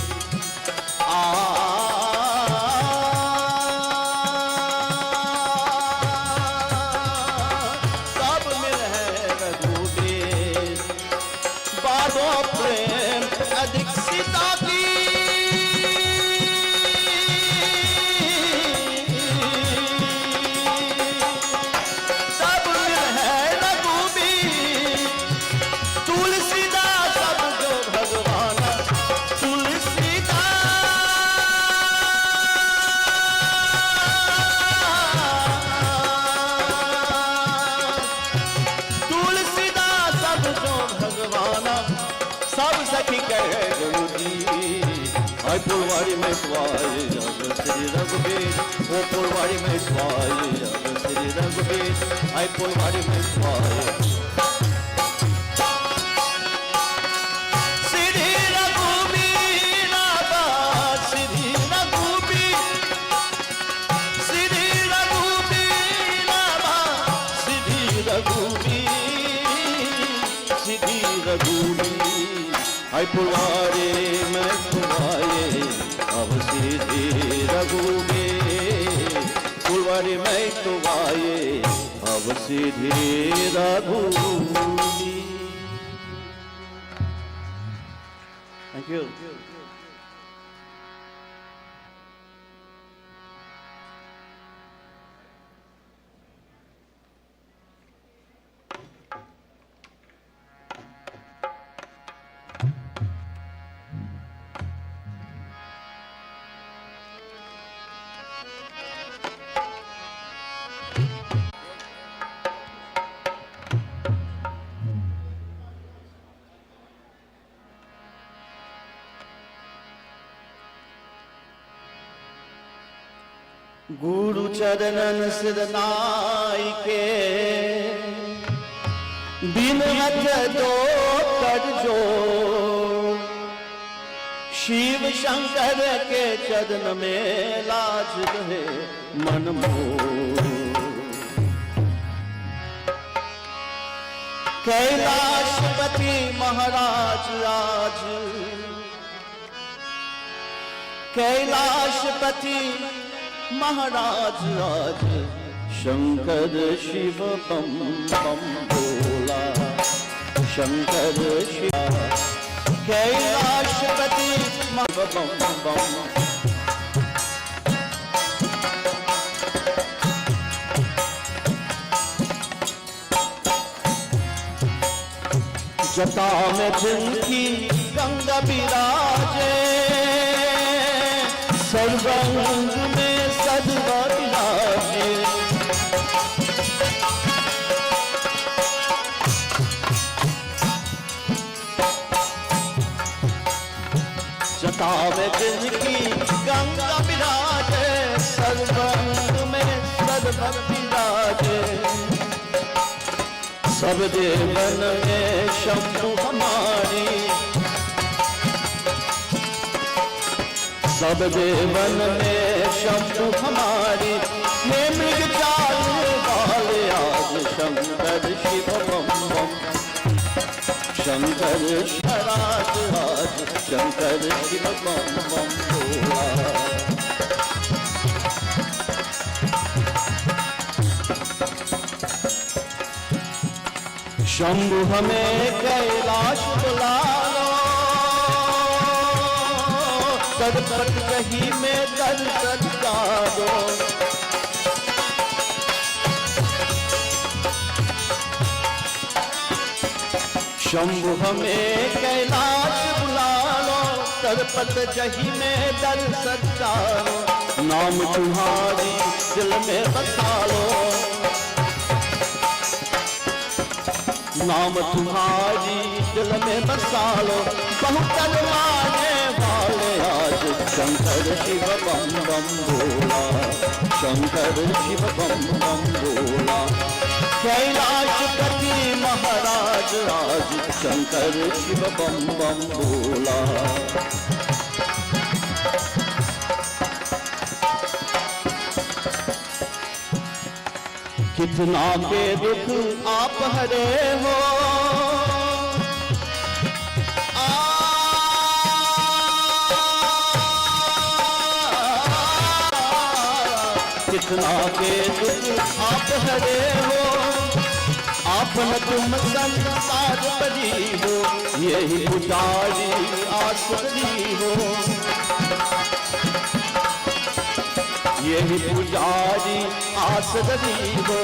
कब मिल है रघुबीर बाबो प्रेम दीक्षिता की आई फुलवारी में स्वाए अब श्री रघुबीर वो फुलवारी में स्वाए अब श्री रघुबीर आई फुलवारी में स्वाए श्री रघुबीर आबाद श्री रघुबीर श्री रघुबीर आबाद श्री रघुबीर श्री रघुबीर आई फुलवारी में फुलवाए अब सीधी रघुबे फुलवारी में फुलवाए अब सीधी रघुबे थैंक यू गुरु चरणन सिरनाई के बिन हथ दो कर जो शिव शंकर के चरण में लाज रहे मन मोह कैलाशपति महाराज आज कैलाशपति महाराज राज शंकर शिव बम बम बोला शंकर शिव कैलाशपति बम बम जटा में जिनकी गंगा विराजे सर्वांग में सदा विराजे जटा में जिनकी गंगा विराजे सर्वांग में सदा विराजे सब देवन में शंभु हमारी सब देवन में शंभु हमारी हे मृग चाल वाले आज शंकर शिव बम बम शंकर शराज आज शंकर शिव बम बम बोला शंभु हमें कैलाश बुला लो तड़पट कहीं में दर्शन दो शंभु हमें कैलाश बुला लो तड़पट जही में दर्शन दो नाम तुम्हारी दिल में बसा लो नाम तुम्हारी दिल में बसा लो बहुत माने वाले आज शंकर शिव बम बम बोला शंकर शिव बम बम बोला कैलाशपति महाराज आज शंकर शिव बम बम बोला कितना के दुख आप हरे हो कितना के दुख आप हरे हो आपन तुम संसार परी हो यही पुजारी आसरी हो यही पुजारी आसरी हो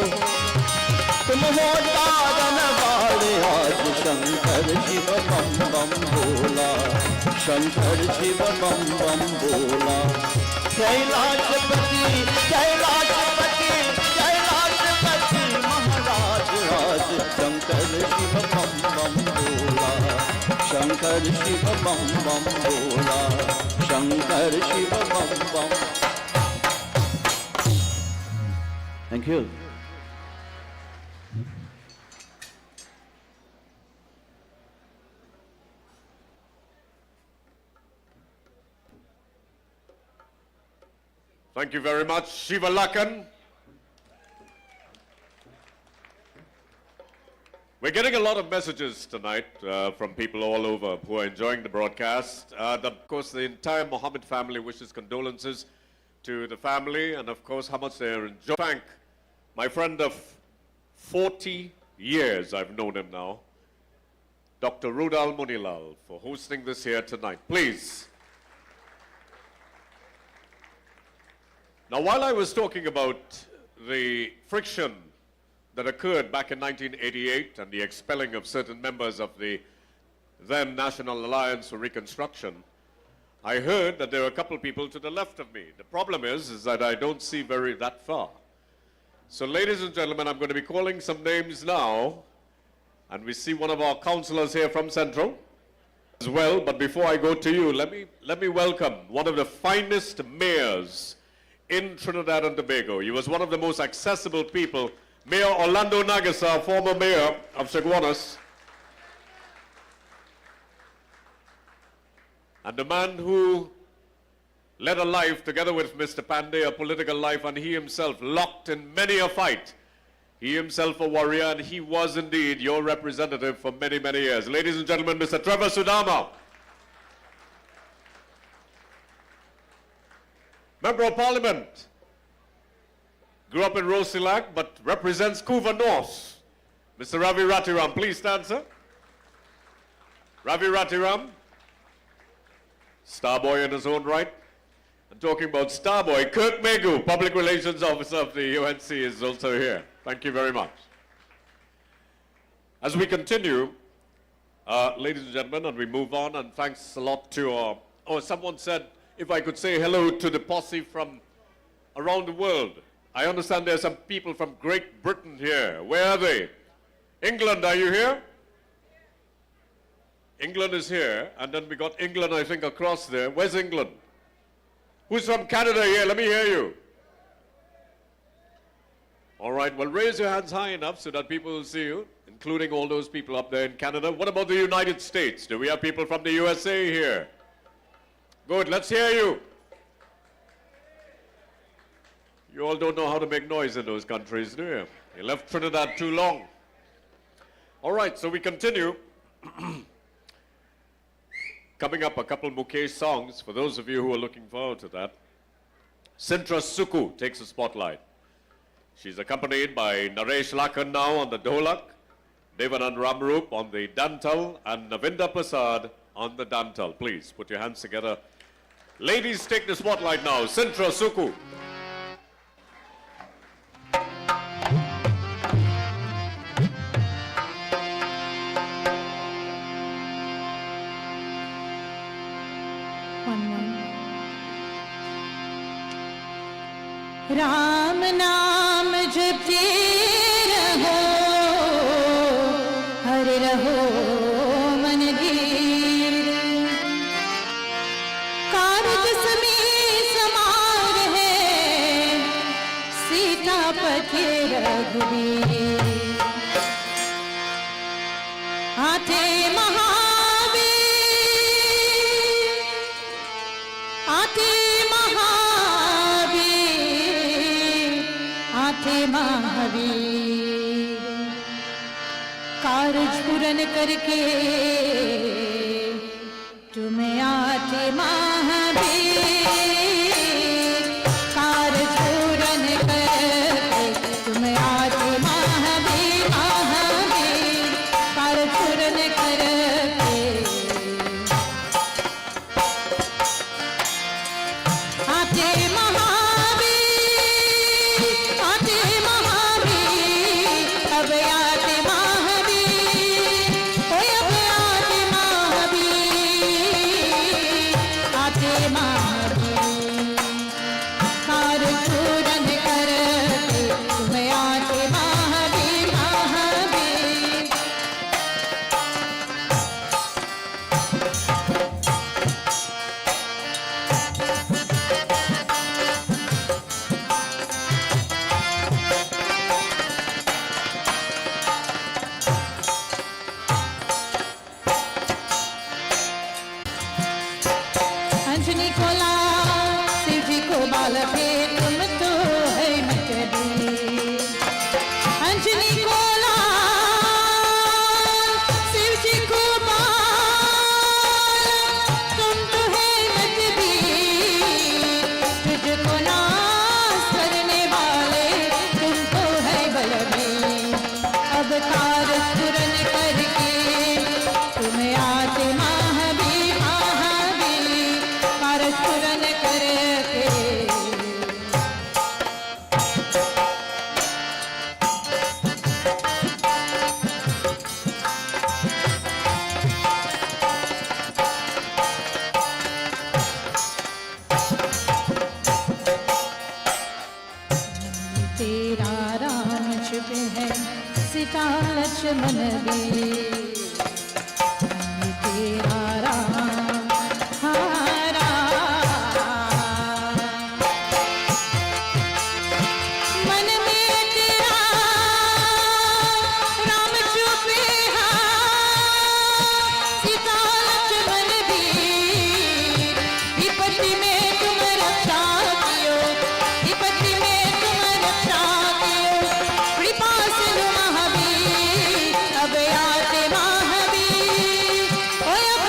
तुम हो तारन वाले आज शंकर शिव बम बम बोला शंकर शिव बम बम बोला कैलाशपति कैलाशपति कैलाशपति महाराज आज शंकर शिव बम बम बोला शंकर शिव बम बम बोला शंकर शिव बम बम Thank you. Thank you very much, Shiva Lakan. We're getting a lot of messages tonight from people all over who are enjoying the broadcast. Of course, the entire Mohammed family wishes condolences to the family, and of course, how much they're enjoying. Thank my friend of 40 years, I've known him now, Dr. Moonilal, for hosting this here tonight. Please. Now, while I was talking about the friction that occurred back in 1988 and the expelling of certain members of the then National Alliance for Reconstruction, I heard that there were a couple people to the left of me. The problem is that I don't see that far. So, ladies and gentlemen, I'm going to be calling some names now, and we see one of our councillors here from Central as well. But before I go to you, let me welcome one of the finest mayors in Trinidad and Tobago. He was one of the most accessible people, Mayor Orlando Nagasa, former mayor of Chaguanas, and the man who led a life together with Mr. Panday, a political life, and he himself locked in many a fight. He himself a warrior, and he was indeed your representative for many, many years. Ladies and gentlemen, Mr. Trevor Sudama. Member of Parliament. Grew up in Rosilac, but represents Couva North. Mr. Ravi Ratiram, please stand, sir. Ravi Ratiram, Starboy in his own right. And talking about Starboy, Kirk Megu, Public Relations Officer of the UNC, is also here. Thank you very much. As we continue, ladies and gentlemen, and we move on, and thanks a lot to someone said if I could say hello to the posse from around the world. I understand there are some people from Great Britain here. Where are they? England, are you here? England is here, and then we got England, I think, across there. Where's England? Who's from Canada here? Let me hear you. All right, well, raise your hands high enough so that people will see you, including all those people up there in Canada. What about the United States? Do we have people from the USA here? Good, let's hear you. You all don't know how to make noise in those countries, do you? You left Trinidad too long. All right, so we continue. Coming up, a couple Mukesh songs, for those of you who are looking forward to that. Sintra Suku takes the spotlight. She's accompanied by Naresh Lakhan now on the dholak, Devanand Ramrup on the dantal, and Navinda Prasad on the dantal. Please, put your hands together. Ladies, take the spotlight now. Sintra Suku. Ram नाम जपते रहो, हरे रहो मन धीर, कारज समीर समार है, सीतापति रघुवीर, आते महावीर, आते महावीर, कारज पूरन करके तुम्हें आते महावीर, कारज पूरन करके तुम्हें आते महावीर, महावीर, कारज पूरन करके आते लक्ष्मण भी तेरा राम हारा मन में तेरा राम छुपे सीता लक्ष्मण भी विपत्ति में तुम रक्षा कियो विपत्ति में तुम रक्षा कियो कृपा सिंधु महावीर अब आते महावीर ओए अब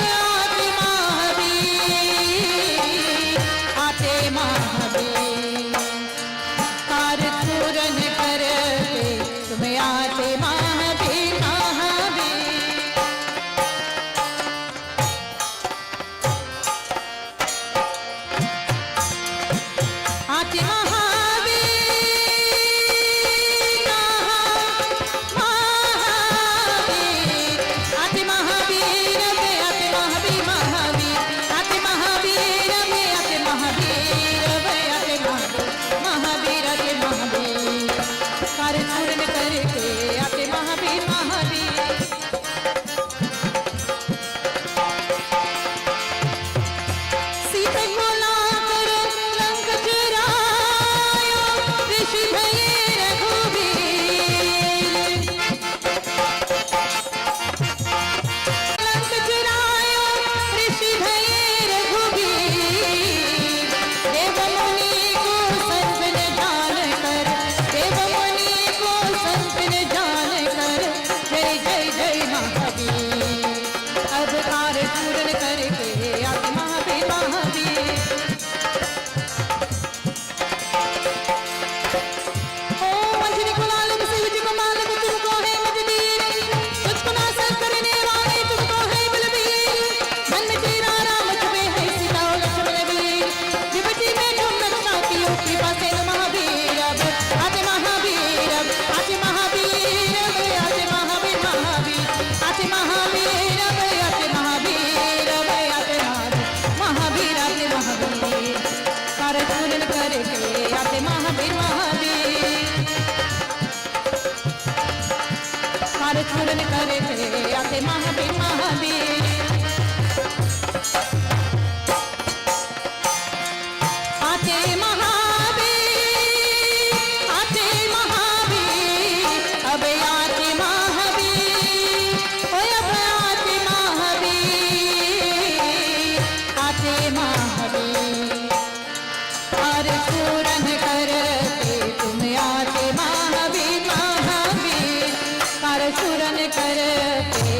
बन करके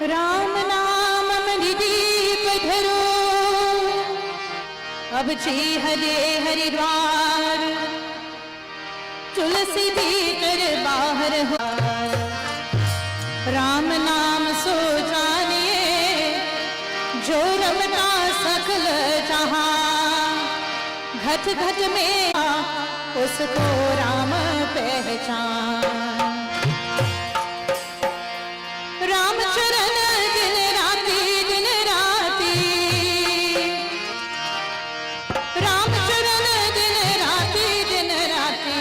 राम नाम मन दीप धरो अब छी हरे हरिद्वार तुलसी भीतर बाहर हो राम नाम सो जानिए जो रमता सकल जहां घट घट में उसको राम पहचान राम चरण दिन राती राम चरण दिन राती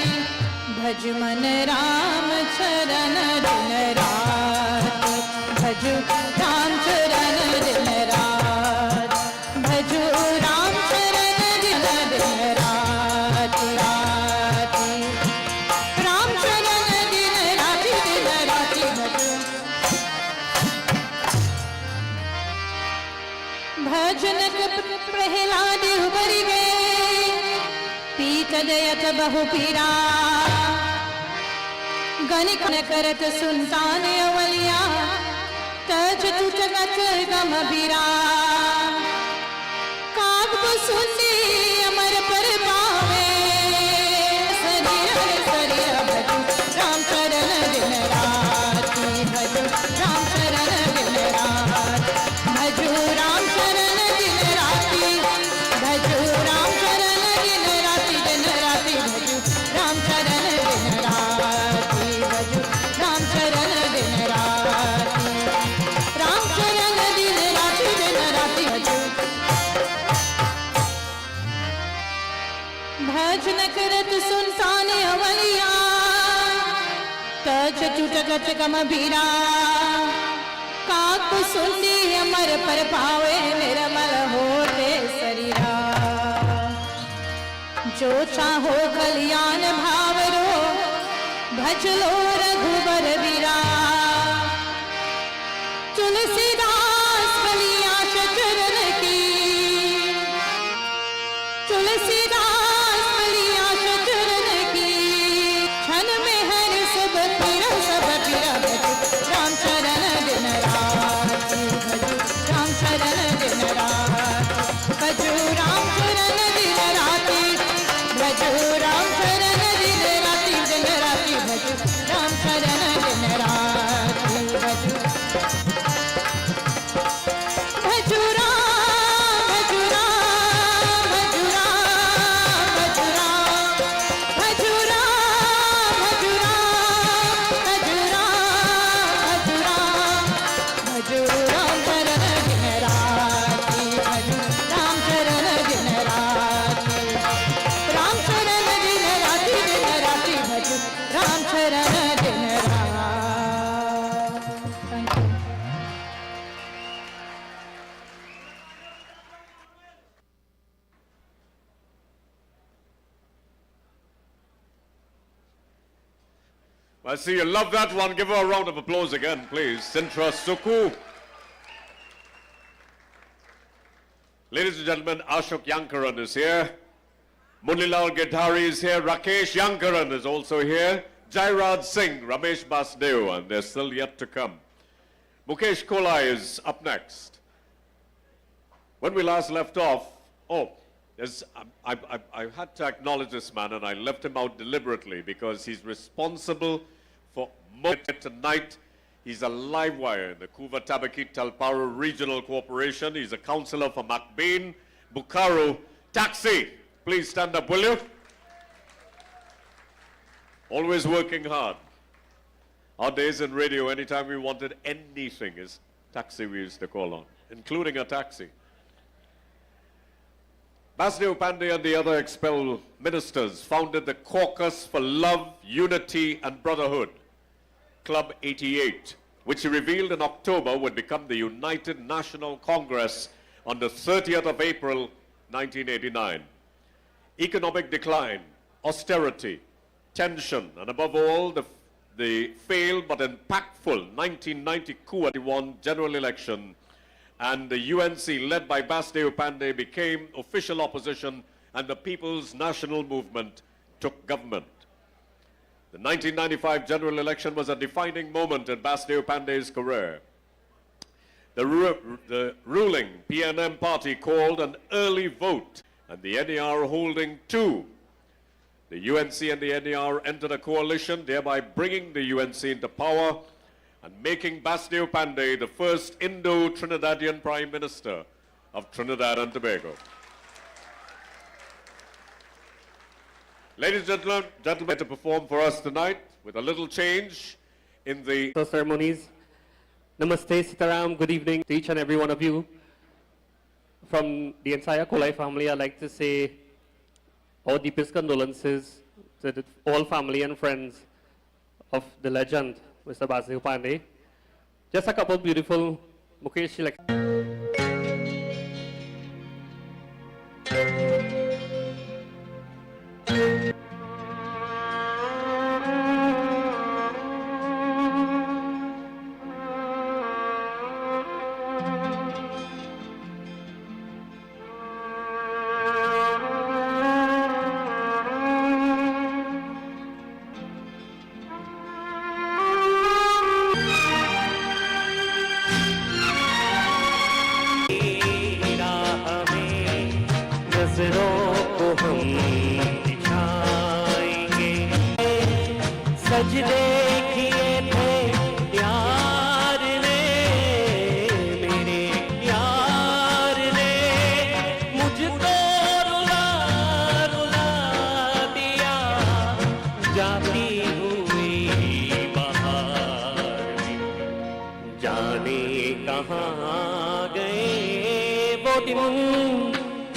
भज मन राम चरण दिन राती भज राम चरण दिन रात भज राम चरण दिन राती राम चरण दिन राती भजन प्रहलाद उबरी गए पीत दयत बहु पीरा गणिक न करत सुनसान अवलिया तज टूट गत गम बीरा काग सुनी अमर पर पावे शरीर शरीर भजु राम चरण दिन राती भजु राम चरण दिन रात भजु राम चरण दिन राती भजु राम चरण दिन राती भजु राम चरण दिन राती भजु राम चरण दिन राती राम चरण दिन राती भजु भजन करत सुनसान अवलिया तज टूटगत गम बीरा काक सुनी अमर पर पावे निर्मल होते शरीरा जो चाहो कल्याण भावरो भजलो रघुबर बीरा तुलसीदास कलिया चरण की तुलसीदास कलिया चरण की क्षण में हर सब पीरा भजु राम चरण दिन राती भजु राम चरण दिन राती भजु राम चरण दिन राती भजु राम चरण दिन राती भजु राम चरण दिन राती भजु भजु राम भजु राम भजु राम भजु राम भजु राम भजु राम भजु राम भजु राम चरण दिन राती भजु राम चरण दिन राती राम चरण दिन राती भजु राम चरण दिन रात I see you love that one. Give her a round of applause again, please. Sintra Suku. Ladies and gentlemen, Ashok Yankaran is here. Moonilal Gidhari is here. Rakesh Yankaran is also here. Jairaj Singh, Ramesh Basdeo, and they're still yet to come. Mukesh Kolai is up next. When we last left off, I had to acknowledge this man, and I left him out deliberately because he's responsible for tonight. He's a live wire in the Kuva Tabaki Talparo Regional Corporation. He's a councillor for Macbean, Bukaro, Taxi. Please stand up, will you? Always working hard. Our days in radio, anytime we wanted anything, is Taxi we used to call on, including a taxi. Basdeo Panday and the other expelled ministers founded the Caucus for Love, Unity and Brotherhood, Club 88, which he revealed in October would become the United National Congress on the 30th of April, 1989. Economic decline, austerity, tension, and above all, the failed but impactful 1990 coup at the won general election, and the UNC, led by Basdeo Panday, became official opposition, and the People's National Movement took government. The 1995 general election was a defining moment in Basdeo Panday's career. The ruling PNM party called an early vote, and the NER holding 2. The UNC and the NER entered a coalition, thereby bringing the UNC into power and making Basdeo Panday the first Indo-Trinidadian Prime Minister of Trinidad and Tobago. Ladies and gentlemen, to perform for us tonight with a little change in the ceremonies. Namaste, Sitaram, good evening to each and every one of you. From the entire Kolai family, I'd like to say our deepest condolences to all family and friends of the legend, Mr. Basdeo Panday. Just a couple beautiful Mukesh selections. सजदे किए थे यार ने, मेरे यार ने मुझको रुला रुला दिया, जाती हुई बहार में जाने कहाँ गए वो दिन,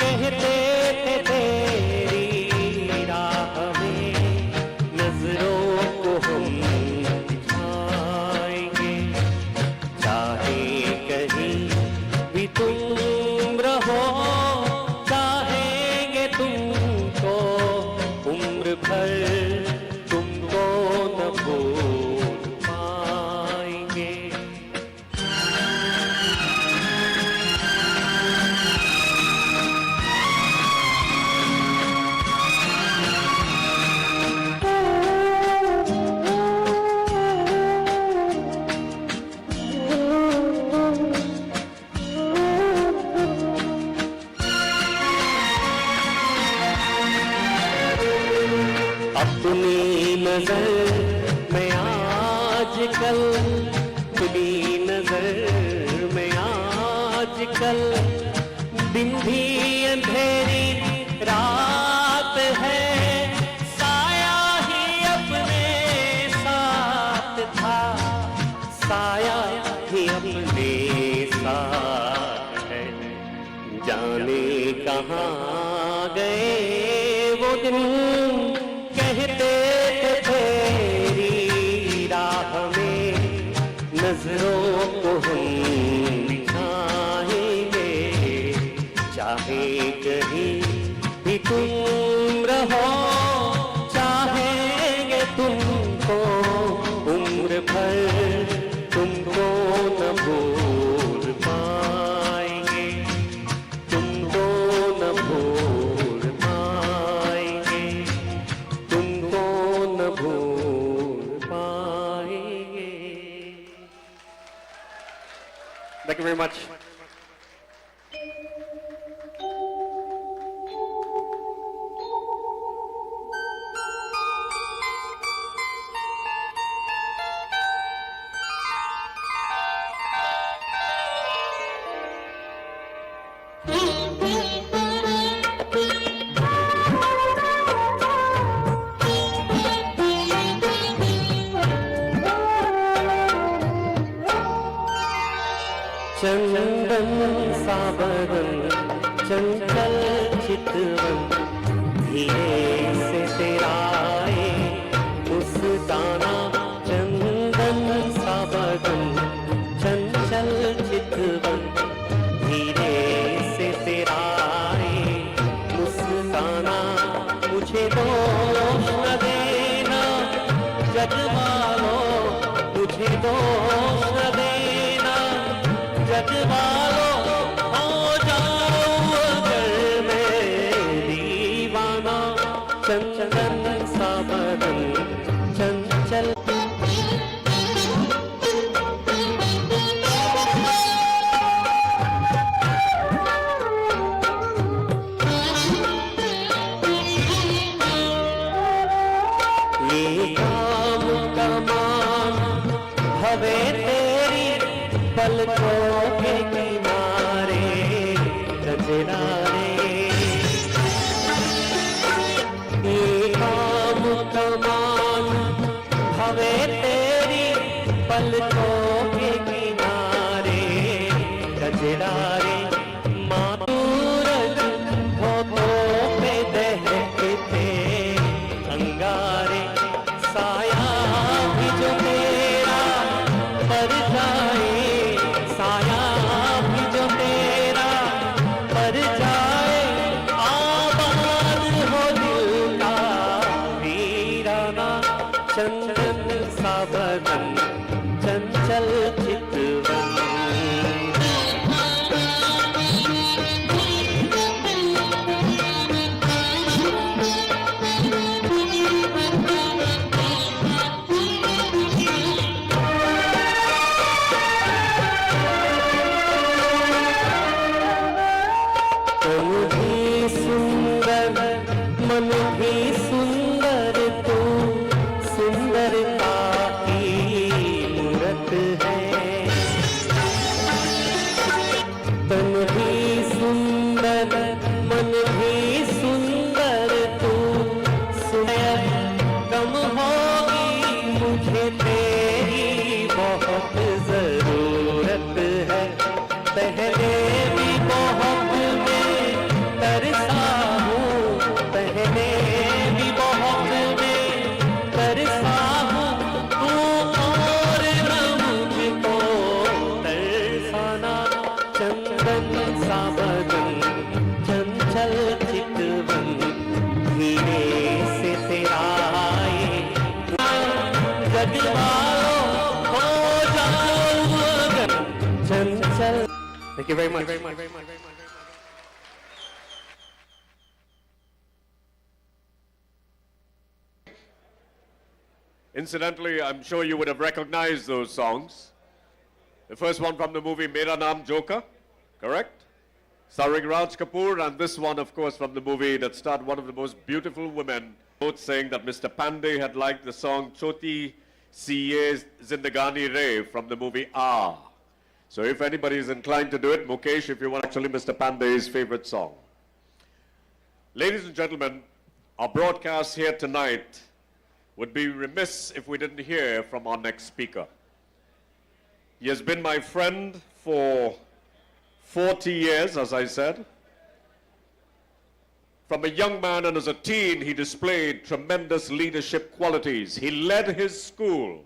कहते थे तेरी राह में नजरों को हम दिखाएंगे, चाहे कहीं भी तुम रहो, चाहेंगे तुमको उम्र भर, तुमको न भूल पाएंगे। अपनी नजर में आजकल, खुली नजर में आजकल, दिन भी अंधेरी रात है, साया ही अपने साथ था, साया ही अपने साथ है, जाने कहाँ गए वो दिन, कहते थे तेरी राह में नजरों को हम दिखाएंगे, चाहे कहीं भी तुम रहो, चाहेंगे तुमको उम्र भर, तुमको न भूल पाएंगे, तुमको न भूल पाएंगे, तुमको न भूल पाएंगे। Thank you very much. चंदन सा बदन चंचल चितवन, धीरे से तेरा मुस्काना, चंदन सा बदन चितवन धीरे से तेरा आए मुस्काना मुझे दोष न देना जग वालों मुझे दोष न देना जग वालों हो जाओ अगर मैं दीवाना चंचल सा बदन चंचल ये काम कमान हवे तेरी पलकों के किनारे गजरा रे ये काम कमान हवे तेरी पलकों के किनारे गजरा रे मातूरज होठों पे दहकते अंगारे साया भी जो तेरा पर जाए साया भी जो तेरा पर जाए आबाद हो दिल का वीराना चंचल सा बदन चंचल चितवन तन भी सुंदर मन भी सुंदर तू सुंदरता की मूरत है तन भी सुंदर मन भी सुंदर तू सुंदर कम होगी मुझे तेरी बहुत जरूरत है पहले भी बहुत में तरसा हूँ पहले भी बहुत में तरसा हूँ तू और न मुझको तरसाना चंदन सा बदन चंचल चितवन धीरे से तेरा आए जग वालों हो जाओ अगर चंचल Thank you very much. Incidentally, I'm sure you would have recognized those songs. The first one from the movie Mera Naam Joker, correct? Starring Raj Kapoor, and this one, of course, from the movie that starred one of the most beautiful women, both saying that Mr. Panday had liked the song Choti Siye Zindagani Re from the movie Ah. So if anybody is inclined to do it, Mukesh, if you want actually Mr. Panday's favorite song. Ladies and gentlemen, our broadcast here tonight would be remiss if we didn't hear from our next speaker. He has been my friend for 40 years, as I said. From a young man and as a teen, he displayed tremendous leadership qualities. He led his school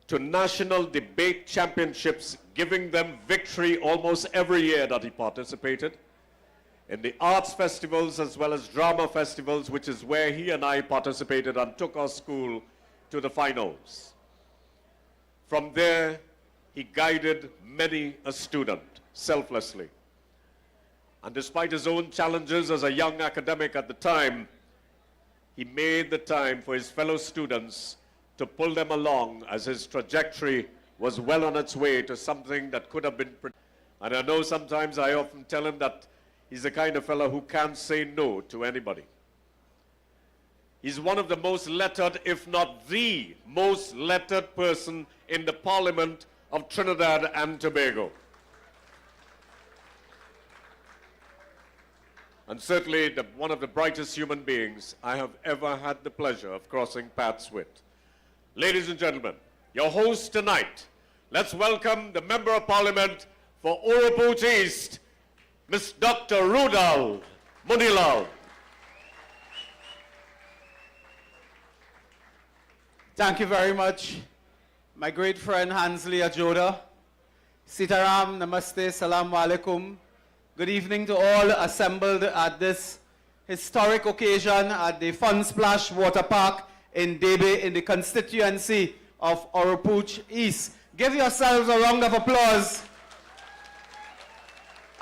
to national debate championships, giving them victory almost every year that he participated. In the arts festivals as well as drama festivals, which is where he and I participated and took our school to the finals. From there, he guided many a student selflessly. And despite his own challenges as a young academic at the time, he made the time for his fellow students to pull them along as his trajectory was well on its way to something that could have been. And I know sometimes I often tell him that he's the kind of fellow who can't say no to anybody. He's one of the most lettered, if not the most lettered person in the Parliament of Trinidad and Tobago. And certainly one of the brightest human beings I have ever had the pleasure of crossing paths with. Ladies and gentlemen, your host tonight, let's welcome the Member of Parliament for Uruput East, Ms. Dr. Rudal Moonilal. Thank you very much, my great friend Hansley Ajoda, Sitaram, Namaste, Salam Alaikum. Good evening to all assembled at this historic occasion at the Fun Splash Water Park in Debe in the constituency of Oropouche East. Give yourselves a round of applause.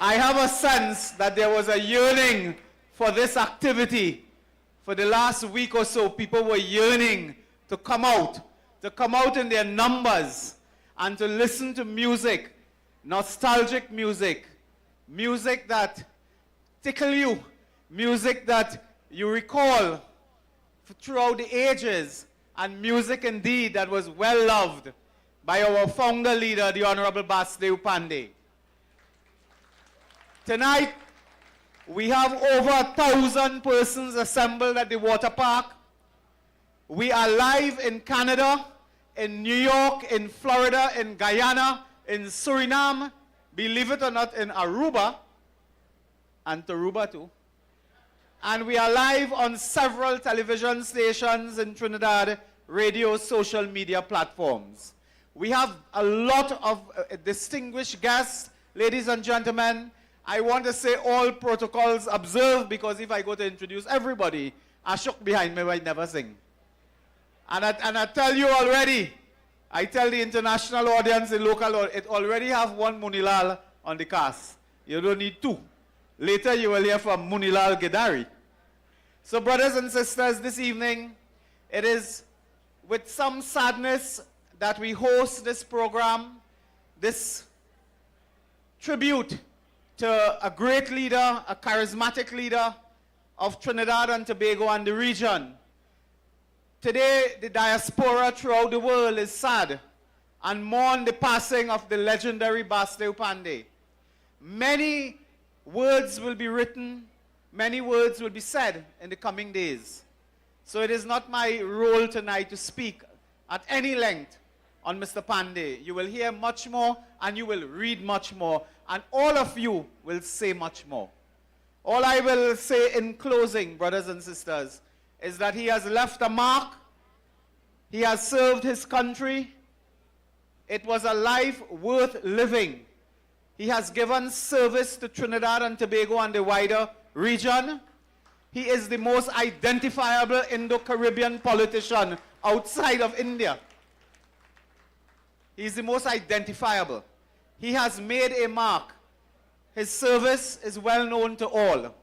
I have a sense that there was a yearning for this activity. For the last week or so, people were yearning to come out in their numbers and to listen to music, nostalgic music, music that tickle you, music that you recall throughout the ages, and music indeed that was well loved by our founder leader, the Honorable Basdeo Panday. Tonight, we have over 1,000 persons assembled at the water park. We are live in Canada, in New York, in Florida, in Guyana, in Suriname, believe it or not, in Aruba, and Taruba too. And we are live on several television stations in Trinidad, radio, social media platforms. We have a lot of distinguished guests, ladies and gentlemen. I want to say all protocols observed, because if I go to introduce everybody, Ashok behind me might never sing. And I tell you already, I tell the international audience, the local, it already have one Moonilal on the cast. You don't need two. Later you will hear from Moonilal Gedari. So brothers and sisters, this evening, it is with some sadness that we host this program, this tribute to a great leader, a charismatic leader of Trinidad and Tobago and the region. Today, the diaspora throughout the world is sad and mourn the passing of the legendary Basdeo Panday. Many words will be written, many words will be said in the coming days. So it is not my role tonight to speak at any length on Mr. Panday. You will hear much more and you will read much more, and all of you will say much more. All I will say in closing, brothers and sisters, is that he has left a mark. He has served his country. It was a life worth living. He has given service to Trinidad and Tobago and the wider region. He is the most identifiable Indo-Caribbean politician outside of India. He is the most identifiable. He has made a mark. His service is well known to all.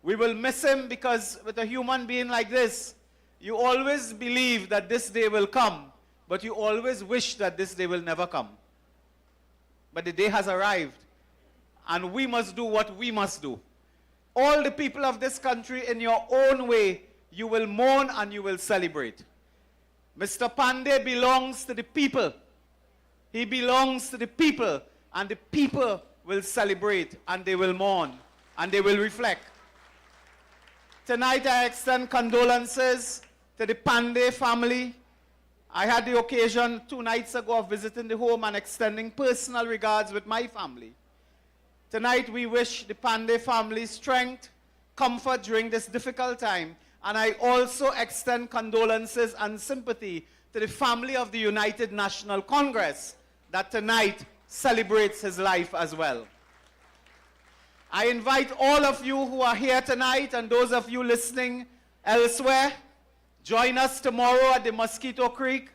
We will miss him because with a human being like this, you always believe that this day will come, but you always wish that this day will never come. But the day has arrived, and we must do what we must do. All the people of this country, in your own way, you will mourn and you will celebrate. Mr. Panday belongs to the people. He belongs to the people, and the people will celebrate, and they will mourn, and they will reflect. Tonight I extend condolences to the Panday family. I had the occasion 2 nights ago of visiting the home and extending personal regards with my family. Tonight we wish the Panday family strength, comfort during this difficult time, and I also extend condolences and sympathy to the family of the United National Congress that tonight celebrates his life as well. I invite all of you who are here tonight and those of you listening elsewhere, join us tomorrow at the Mosquito Creek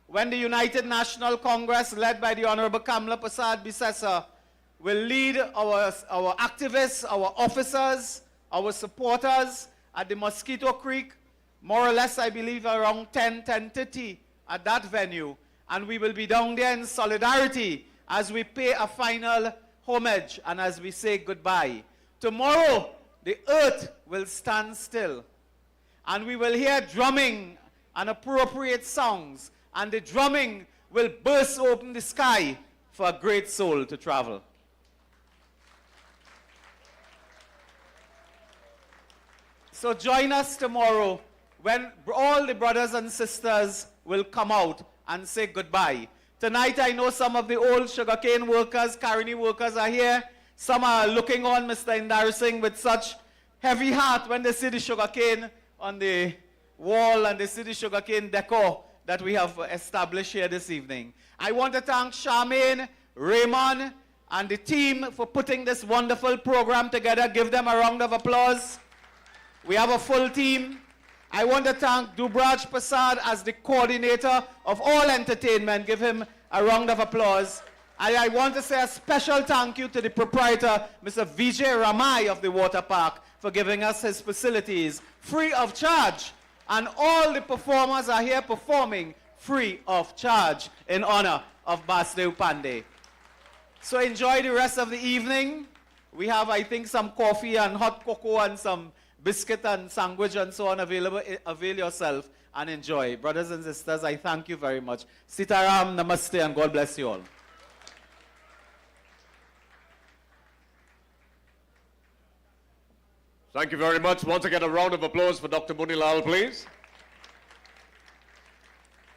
when the United National Congress, led by the Honorable Kamla Prasad Bisesa, will lead our activists, our officers, our supporters at the Mosquito Creek, more or less I believe around 10:30 at that venue. And we will be down there in solidarity as we pay a final homage and as we say goodbye. Tomorrow, the earth will stand still. And we will hear drumming and appropriate songs. And the drumming will burst open the sky for a great soul to travel. So join us tomorrow when all the brothers and sisters will come out and say goodbye. Tonight I know some of the old sugarcane workers, Caroni workers are here. Some are looking on Mr. Indar Singh with such heavy heart when they see the sugarcane on the wall and they see the sugarcane decor that we have established here this evening. I want to thank Charmaine Raymond, and the team for putting this wonderful program together. Give them a round of applause. We have a full team. I want to thank Dubraj Prasad as the coordinator of all entertainment. Give him a round of applause. And I want to say a special thank you to the proprietor, Mr. Vijay Ramai of the water park, for giving us his facilities free of charge. And all the performers are here performing free of charge in honor of Basdeo Panday. So enjoy the rest of the evening. We have, I think, some coffee and hot cocoa and some biscuit and sandwich and so on available. Avail yourself and enjoy. Brothers and sisters, I thank you very much. Sitaram, namaste, and God bless you all. Thank you very much. Once again, a round of applause for Dr. Moonilal, please.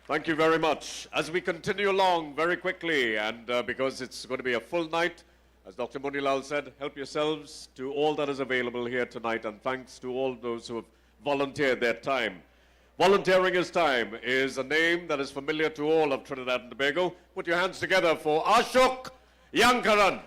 Thank you very much. As we continue along very quickly, and because it's going to be a full night, as Dr. Moonilal said, help yourselves to all that is available here tonight, and thanks to all those who have volunteered their time. Volunteering his time is a name that is familiar to all of Trinidad and Tobago. Put your hands together for Ashok Yankaran.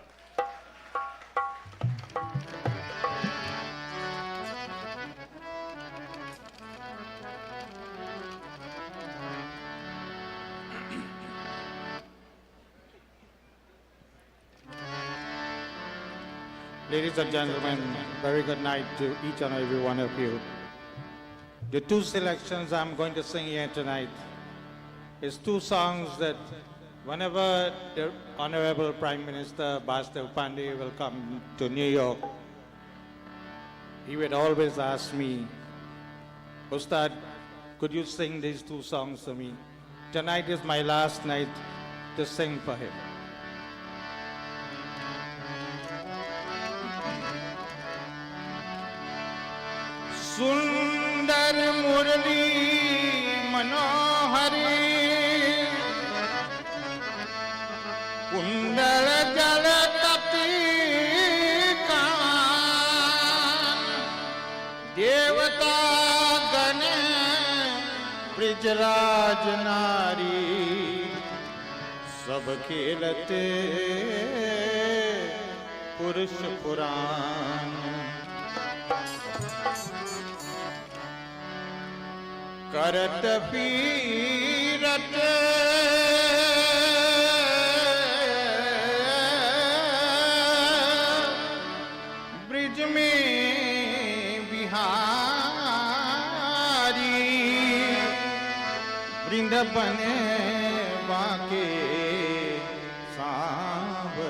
Ladies and gentlemen, very good night to each and every one of you. The two selections I'm going to sing here tonight is two songs that whenever the Honorable Prime Minister Basdeo Panday will come to New York, he would always ask me, Ustad, could you sing these two songs for me? Tonight is my last night to sing for him. सुंदर मुरली मनोहरी कुंडल जल तपी कान देवता गण ब्रिजराज नारी सब खेलते पुरुष पुराण करत पीरत ब्रिज में बिहारी वृंदावन बाके सांवरिया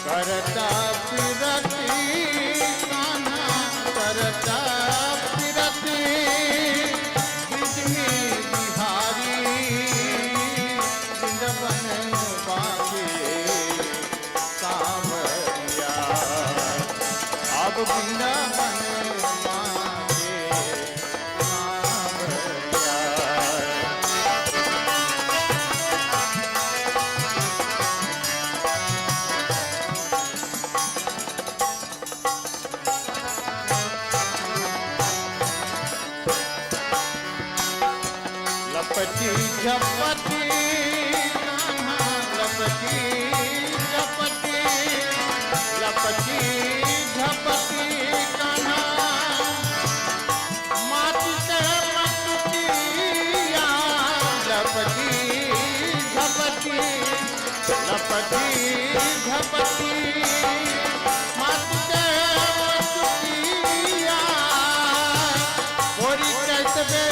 करता पीरत कान्हा करता लपटी झपटी कान्हा लपटी झपटी लपटी झपटी कान्हा माटी से मटुकिया लपटी झपटी लपटी झपटी माटी से मटुकिया गोरी कैसे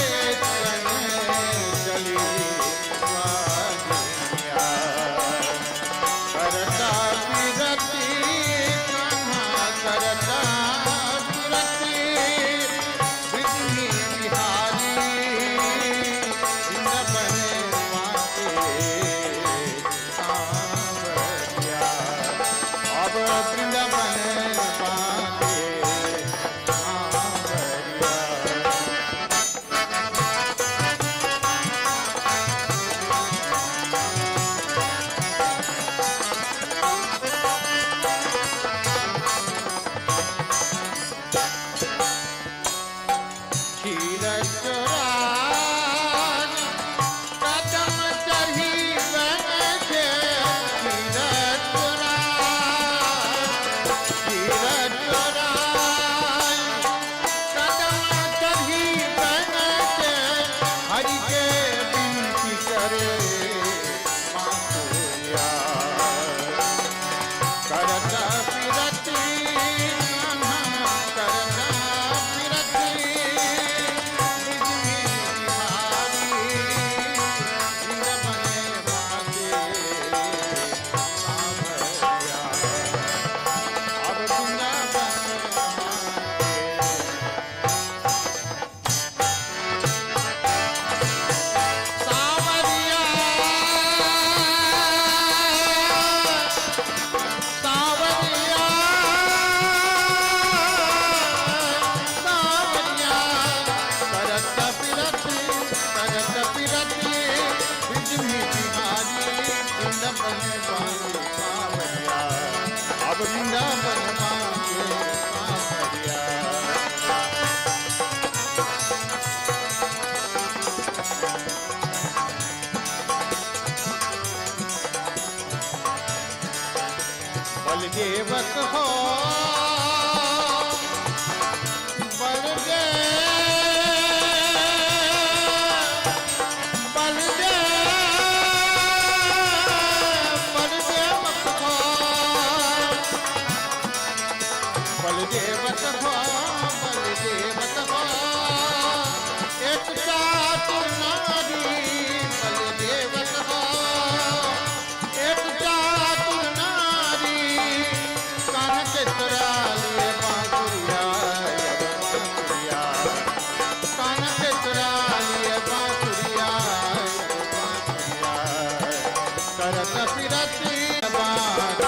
बलदेवक हो बलदेवक हो एक चातुर नारी बलदेवक हो एक चातुर नारी कान के चुरा लिए बांसुरिया बांसुरिया कान के चुरा लिए बांसुरिया बांसुरिया करत फिरती बात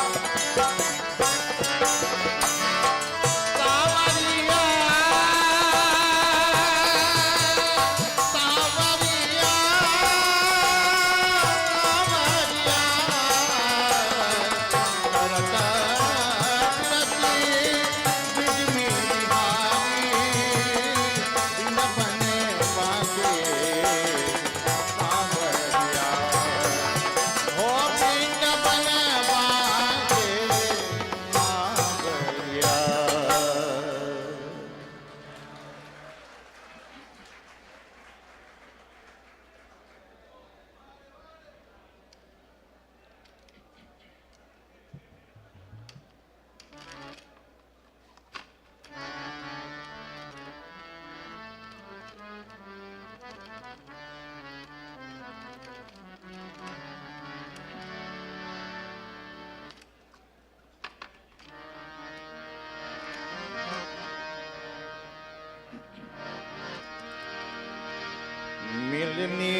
मिलनी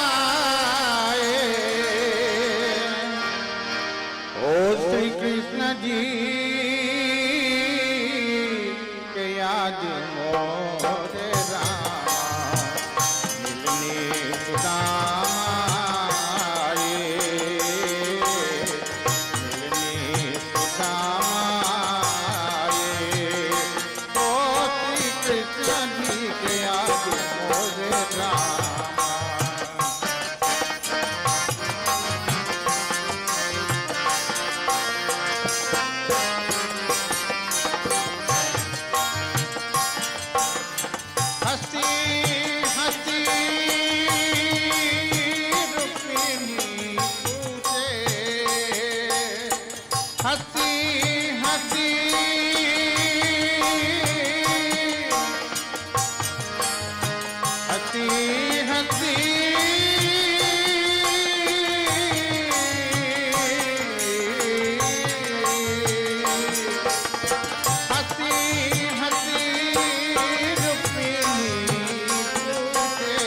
सुदामाए ओ श्री कृष्ण जी के याद मोरे राम मिलनी सुदामाए मिलनी सुदामाए ओ श्री कृष्ण जी के याद मोरे राम हंसी हंसी रुक्मिणी पूछे हंसी हंसी हंसी हंसी हंसी हंसी रुक्मिणी पूछे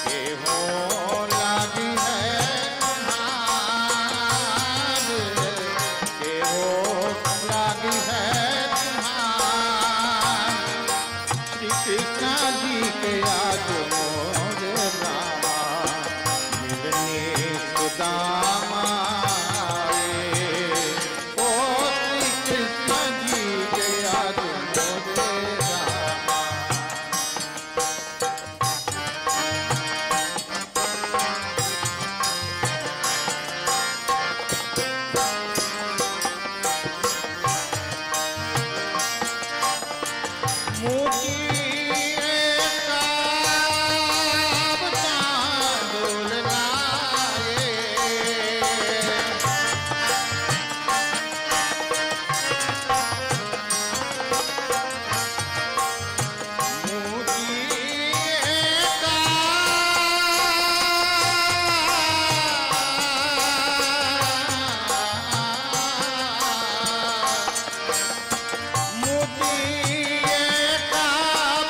के हो लागी है तुम्हार के हो लागी है तुम्हार श्री कृष्ण जी के याद मोरे रामा मिलनी सुदामा ओ श्री कृष्ण जी के याद मोरे रामा मोती काब चांदुल लाए मोती मोती काब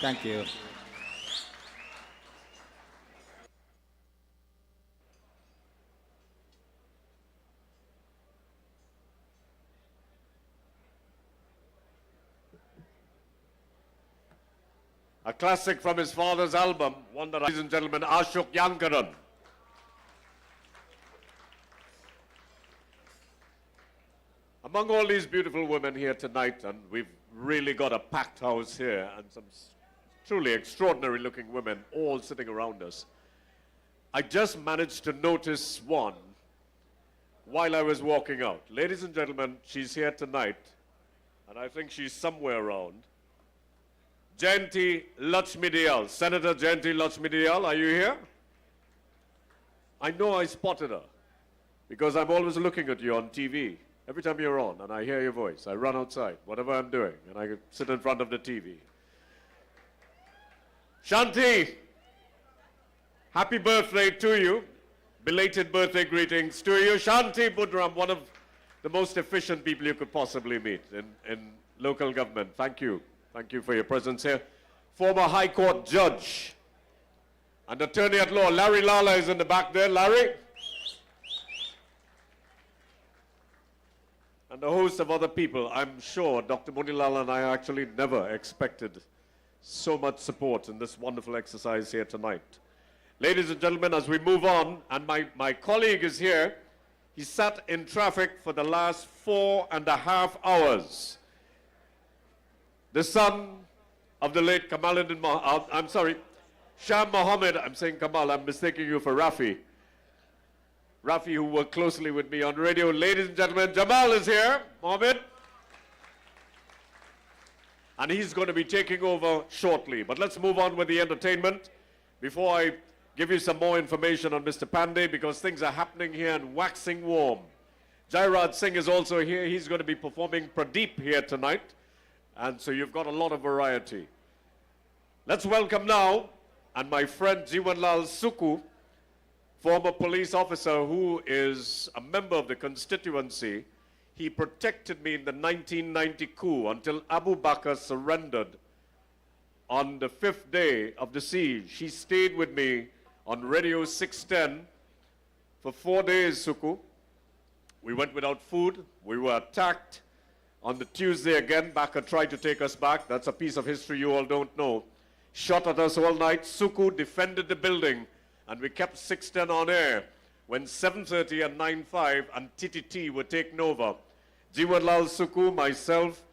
Thank you. A classic from his father's album, one that, ladies and gentlemen, Ashok Yankaran. Among all these beautiful women here tonight, and we've really got a packed house here, and some truly extraordinary looking women all sitting around us, I just managed to notice one while I was walking out. Ladies and gentlemen, she's here tonight, and I think she's somewhere around. Jayanti Lakshmidiyal. Senator Jayanti Lakshmidiyal, are you here? I know I spotted her because I'm always looking at you on TV. Every time you're on and I hear your voice, I run outside, whatever I'm doing, and I sit in front of the TV. Shanti, happy birthday to you. Belated birthday greetings to you. Shanti Budram, one of the most efficient people you could possibly meet in local government. Thank you. Thank you for your presence here. Former High Court judge and attorney at law, Larry Lala is in the back there. Larry? And a host of other people. I'm sure Dr. Moonilal and I actually never expected so much support in this wonderful exercise here tonight. Ladies and gentlemen, as we move on, and my colleague is here, he sat in traffic for the last 4.5 hours. The son of the late Kamaluddin, Shah Mohammed, I'm saying Kamal, I'm mistaking you for Rafi. Rafi, who worked closely with me on radio. Ladies and gentlemen, Jamal is here, Mohammed. And he's going to be taking over shortly. But let's move on with the entertainment before I give you some more information on Mr. Panday, because things are happening here and waxing warm. Jairaj Singh is also here. He's going to be performing Pradeep here tonight. And so you've got a lot of variety. Let's welcome now, and my friend Jiwanlal Suku, former police officer who is a member of the constituency. He protected me in the 1990 coup until Abu Bakr surrendered on the 5th day of the siege. He stayed with me on Radio 610 for 4 days, Suku. We went without food. We were attacked. On the Tuesday again, Bakr tried to take us back. That's a piece of history you all don't know. Shot at us all night. Suku defended the building, and we kept 610 on air when 7:30 and 9:05 and TTT were taken over. Jiwanlal Suku, myself,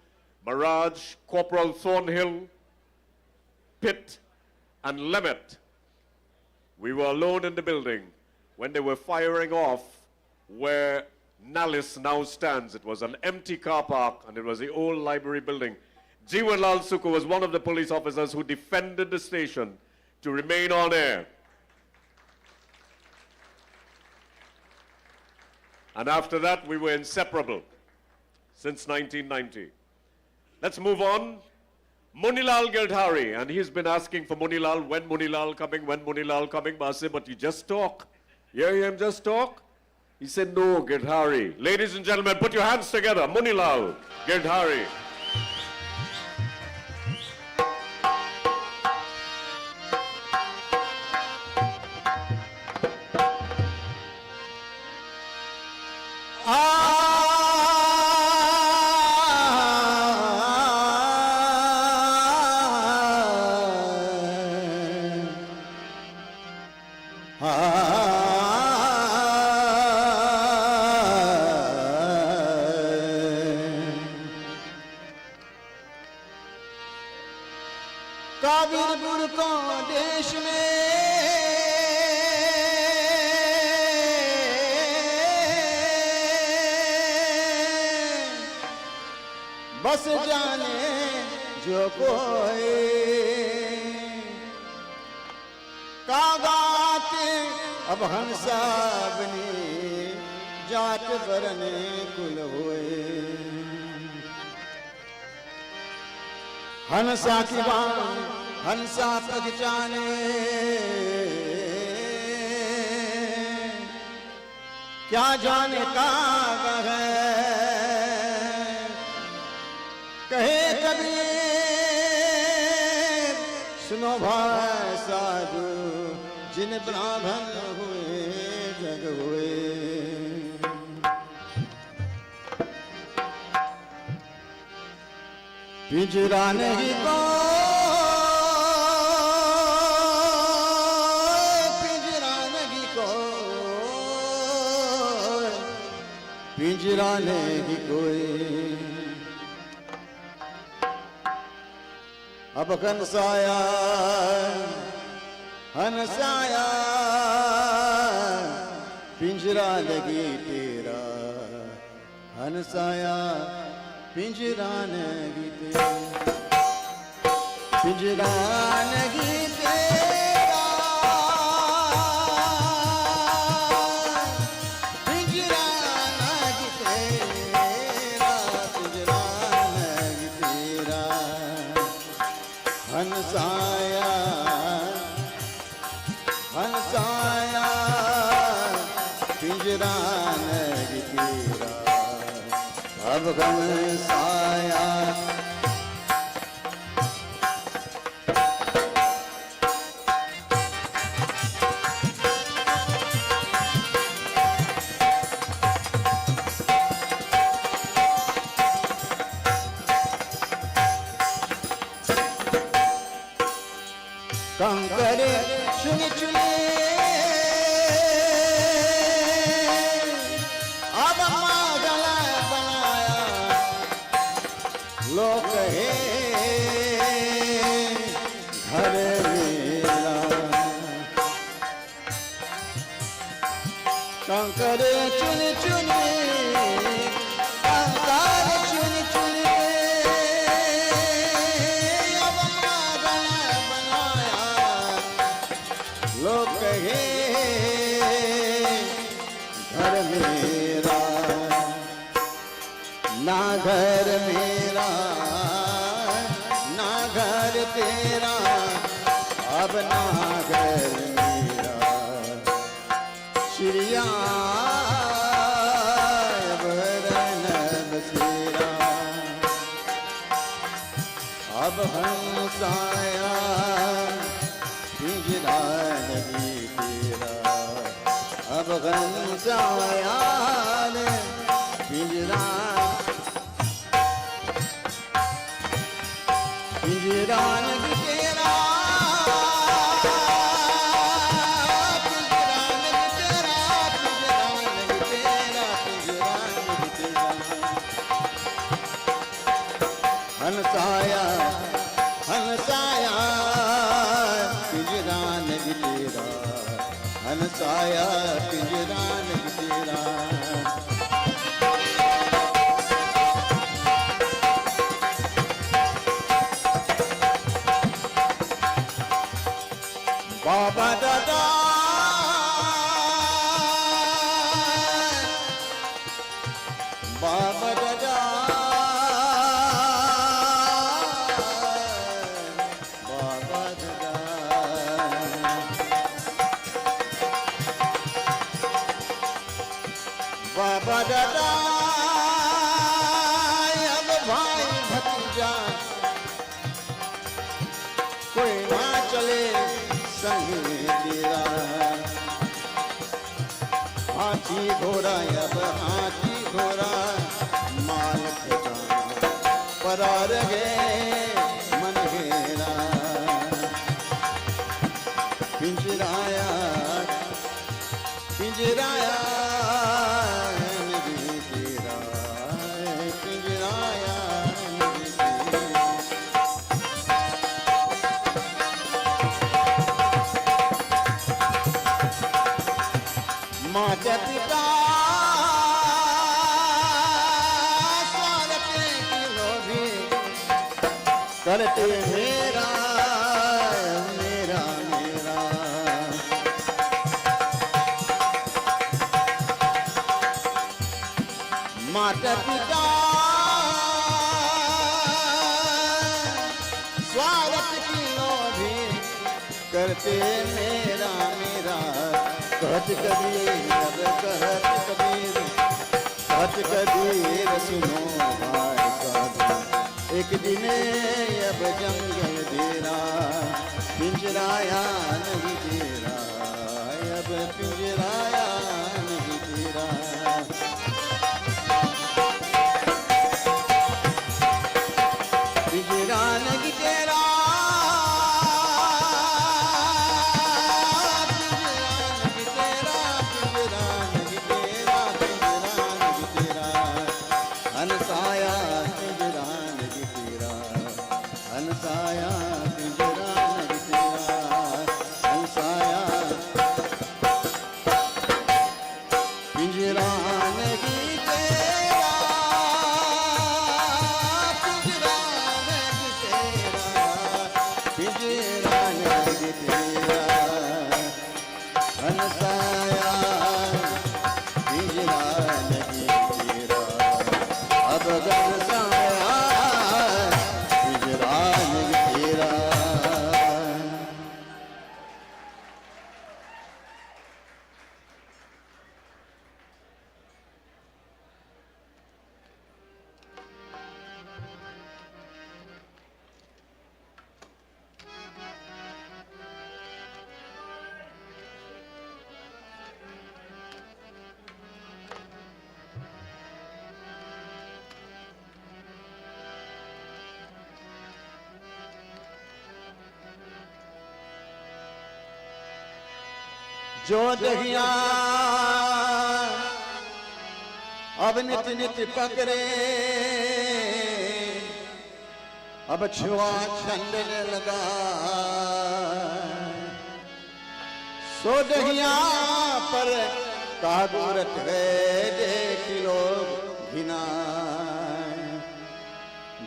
Maraj, Corporal Thornhill, Pitt, and Lemet. We were alone in the building when they were firing off where Nalis now stands. It was an empty car park, and it was the old library building. Jiwanlal Sukhu was one of the police officers who defended the station to remain on air. And after that, we were inseparable since 1990. Let's move on. Moonilal Girdhari, and he's been asking for Moonilal, when Moonilal coming, but I say, but you just talk. You hear him just talk? He said, no, Girdhari. Ladies and gentlemen, put your hands together. Moonilal Girdhari. काबिल गुड़ को देश में बस जाने जो कोई कागाते अब हंसा बनी जात बरने कुल हुए हंसा की बाण हंसा पहचाने क्या जाने कहाँ है कहे कभी सुनो भाई साधु जिन ब्राह्मण हुए जग हुए पिंजरा नहीं को पिंजरा नहीं को पिंजरा नहीं कोई अब हंसाया हंसाया पिंजरा लगी तेरा हंसाया पिंजरा लगी तेरा पिंजरा लगी तेरा पिंजरा लगी तेरा पिंजरा लगी तेरा हंसाया हंसाया पिंजरा लगी तेरा अब हंसाया कंकरे चुने चुने अब मागला बनाया लोग कहे घर मेरा कंकरे चुने चुने कंकर चुने चुने अब मागला लोग कहे घर मेरा ना घर मेरा ना घर तेरा अब ना घर मेरा श्रिया भरन बसेरा अब हंसाया पिंजरा लगी तेरा अब हंसाया पिंजरा पिंजरा लगी तेरा पिंजरा लगी तेरा पिंजरा लगी तेरा पिंजरा लगी तेरा हंसाया हंसाया पिंजरा लगी तेरा हंसाया पिंजरा लगी तेरा बाबा दादा बाबा दादा बाबा दादा अब भाई भतीजा कोई ना चले संगे तेरा हाथी घोड़ा अब हाथी घोड़ा माल खजाना परार गए मन घेरा पिंजराया पिंजराया नदी तेरा पिंजराया नदी तेरा माता पिता स्वागत की लोभी करते मेरा मेरा मेरा माता पिता स्वागत की लोभी करते मेरा मेरा कहत कबीर अब कहत कबीर कहत कबीर सुनो भाई साधु एक दिन अब जंगल तेरा पिंजराया नहीं तेरा अब पिंजराया नहीं तेरा पिंजरा नहीं तेरा हंसाया पिंजरा नहीं तेरा हंसाया पिंजरा नहीं तेरा हंसाया पिंजरा नहीं तेरा पिंजरा नहीं तेरा पिंजरा नहीं तेरा हंसाया पिंजरा नहीं तेरा अब गरसाया पिंजरा नहीं तेरा जो दहिया अब नित नित पकड़े अब छुआ छंदने लगा सो दहिया पर कागूरत है देख लोग घिना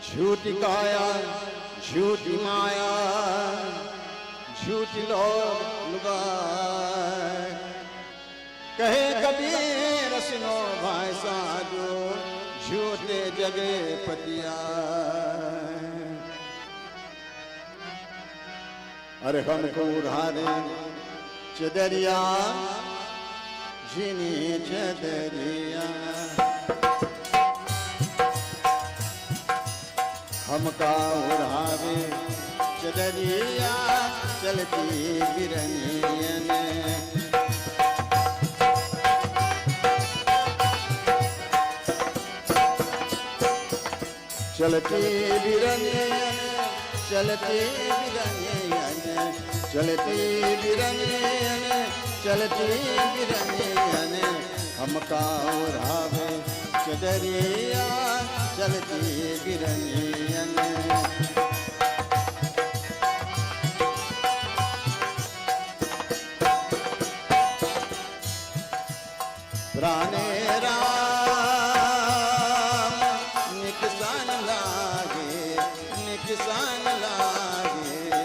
झूठी काया झूठी माया झूठी लोग लुगाए कहे कबीर सुनो भाई साधु झूठे जगे पतिया अरे हमको उड़ारे चदरिया झिनी चदरिया हमका उड़ावे चदरिया चलती बिरनियन चलती बिरनियन चलती बिरनियन चलती बिरनियन चलती बिरनियन हमका उड़ावे चदरिया चलती बिरनियन प्राणे राम निकसान लागे निकसान लागे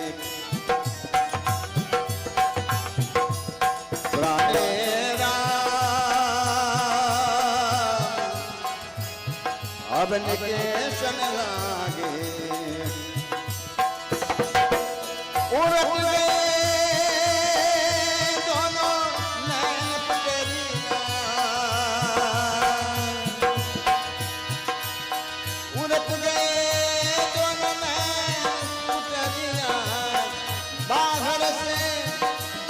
प्राणे राम अब निकेशन लागे उड़त गए दोनों नैन पुतरिया उड़त गए दोनों नैन पुतरिया बाहर से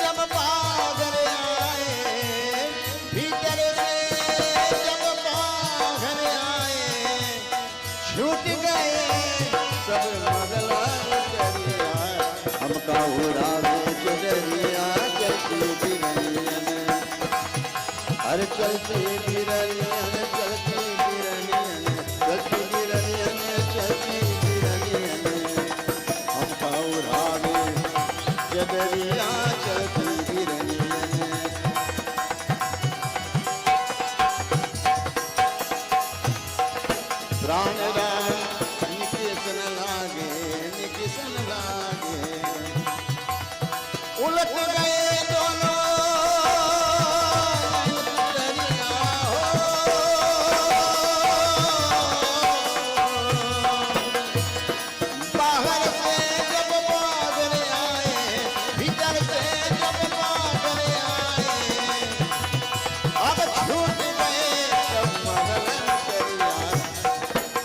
जब बाहर आए भीतर से जब बाहर आए छूट गए सब मगला करिया हमका उड़ावे चुनरिया चलती बिरनियन हर चलती बिरनियन चलती बिरनियन चलती बिरनियन चलती बिरनियन हमका उड़ावे चुनरिया चलती बिरनियन प्राण राम निकेशन लागे निकेशन लागे उलट गए दोनों पुतरिया हो बाहर से जब बाहर आए भीतर से जब बाहर आए अब छूट गए सब मगन करिया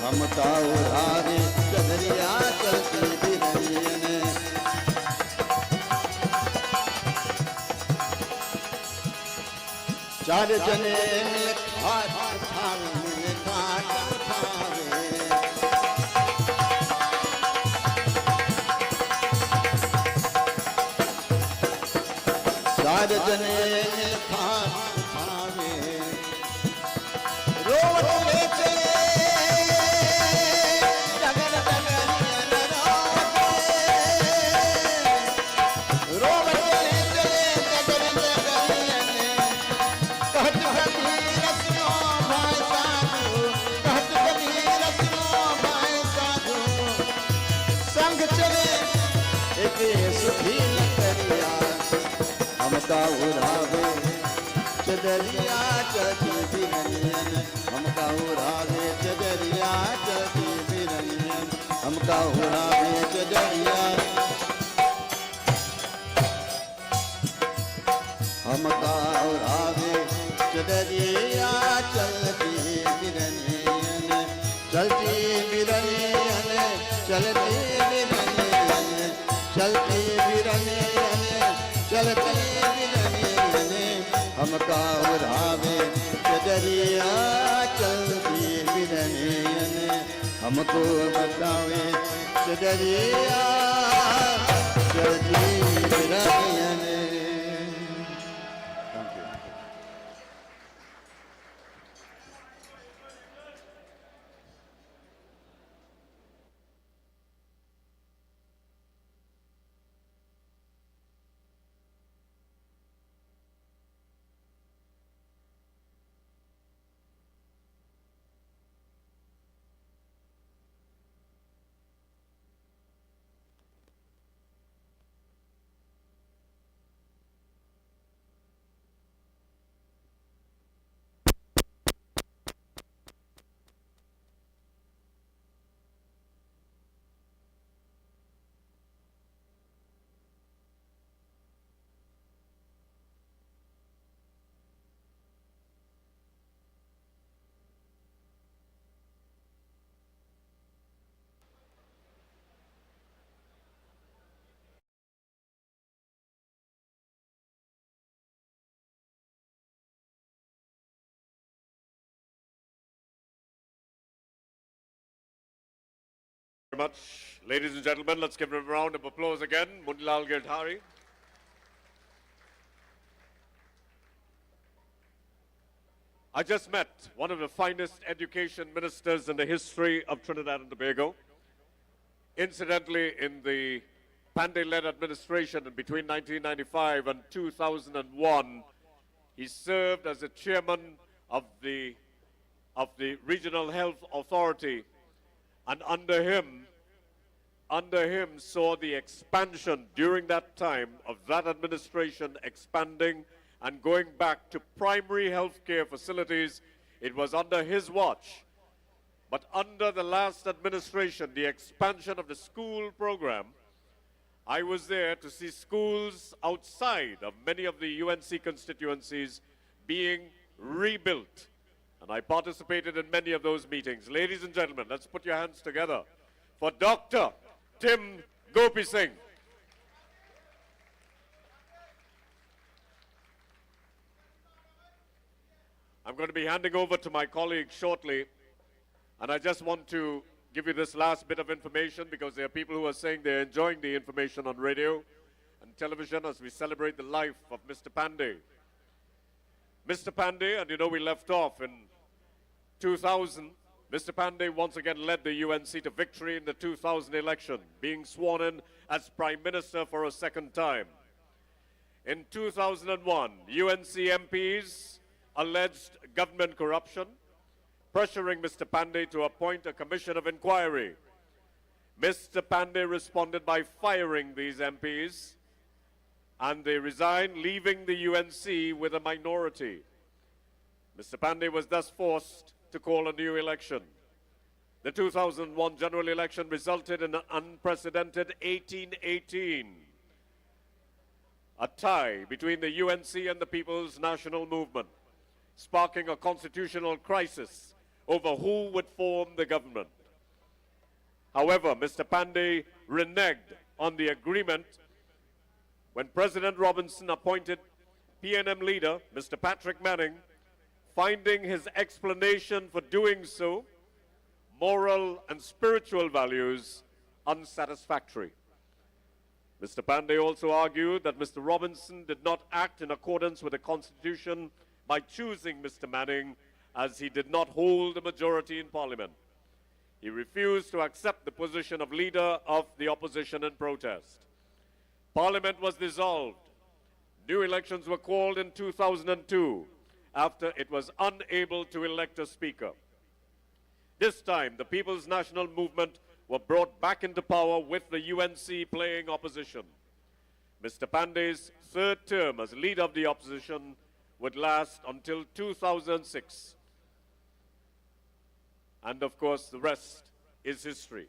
हमका उड़ावे चदरिया चलती बिरनियन चार जने मिल खाट उठावे खाट उठावे चार जने मिल खाट उठावे रोवत ले चले डगर डगरियन रोवत ले चले डगर डगरियन कहत कबीर सुनो भाई साधु कहत कबीर सुनो भाई साधु संग चले एक सुखी लकड़िया हमका उड़ावे चदरिया चलती बिरनियन हमका उड़ावे चदरिया चलती बिरनियन हमका उड़ावे चदरिया हमका उड़ावे चदरिया चलती बिरनियन चलती बिरनियन चलती बिरनियन चलती बिरनियन चलती बिरनियन हमका उड़ावे चदरिया चलती बिरनियन हमको बतावे चदरिया चलती बिरनियन Very much. Ladies and gentlemen, let's give him a round of applause again. Moonilal Girdhari. I just met one of the finest education ministers in the history of Trinidad and Tobago. Incidentally, in the Panday-led administration between 1995 and 2001, he served as the chairman of the Regional Health Authority, and under him saw the expansion during that time of that administration expanding and going back to primary health care facilities. It was under his watch But under the last administration, the expansion of the school program, I was there to see schools outside of many of the UNC constituencies being rebuilt. And I participated in many of those meetings. Ladies and gentlemen, let's put your hands together for Dr. Tim Gopi Singh. I'm going to be handing over to my colleague shortly, and I just want to give you this last bit of information because there are people who are saying they're enjoying the information on radio and television as we celebrate the life of Mr. Panday. Mr. Panday, and you know we left off in 2000, Mr. Panday once again led the UNC to victory in the 2000 election, being sworn in as Prime Minister for a second time. In 2001, UNC MPs alleged government corruption, pressuring Mr. Panday to appoint a commission of inquiry. Mr. Panday responded by firing these MPs, and they resigned, leaving the UNC with a minority. Mr. Panday was thus forced to call a new election. The 2001 general election resulted in an unprecedented 18-18, a tie between the UNC and the People's National Movement, sparking a constitutional crisis over who would form the government. However, Mr. Panday reneged on the agreement when President Robinson appointed PNM leader, Mr. Patrick Manning, finding his explanation for doing so, moral and spiritual values, unsatisfactory. Mr. Panday also argued that Mr. Robinson did not act in accordance with the Constitution by choosing Mr. Manning, as he did not hold a majority in Parliament. He refused to accept the position of leader of the opposition in protest. Parliament was dissolved. New elections were called in 2002 after it was unable to elect a speaker. This time, the People's National Movement were brought back into power with the UNC playing opposition. Mr. Panday's third term as leader of the opposition would last until 2006. And of course, the rest is history.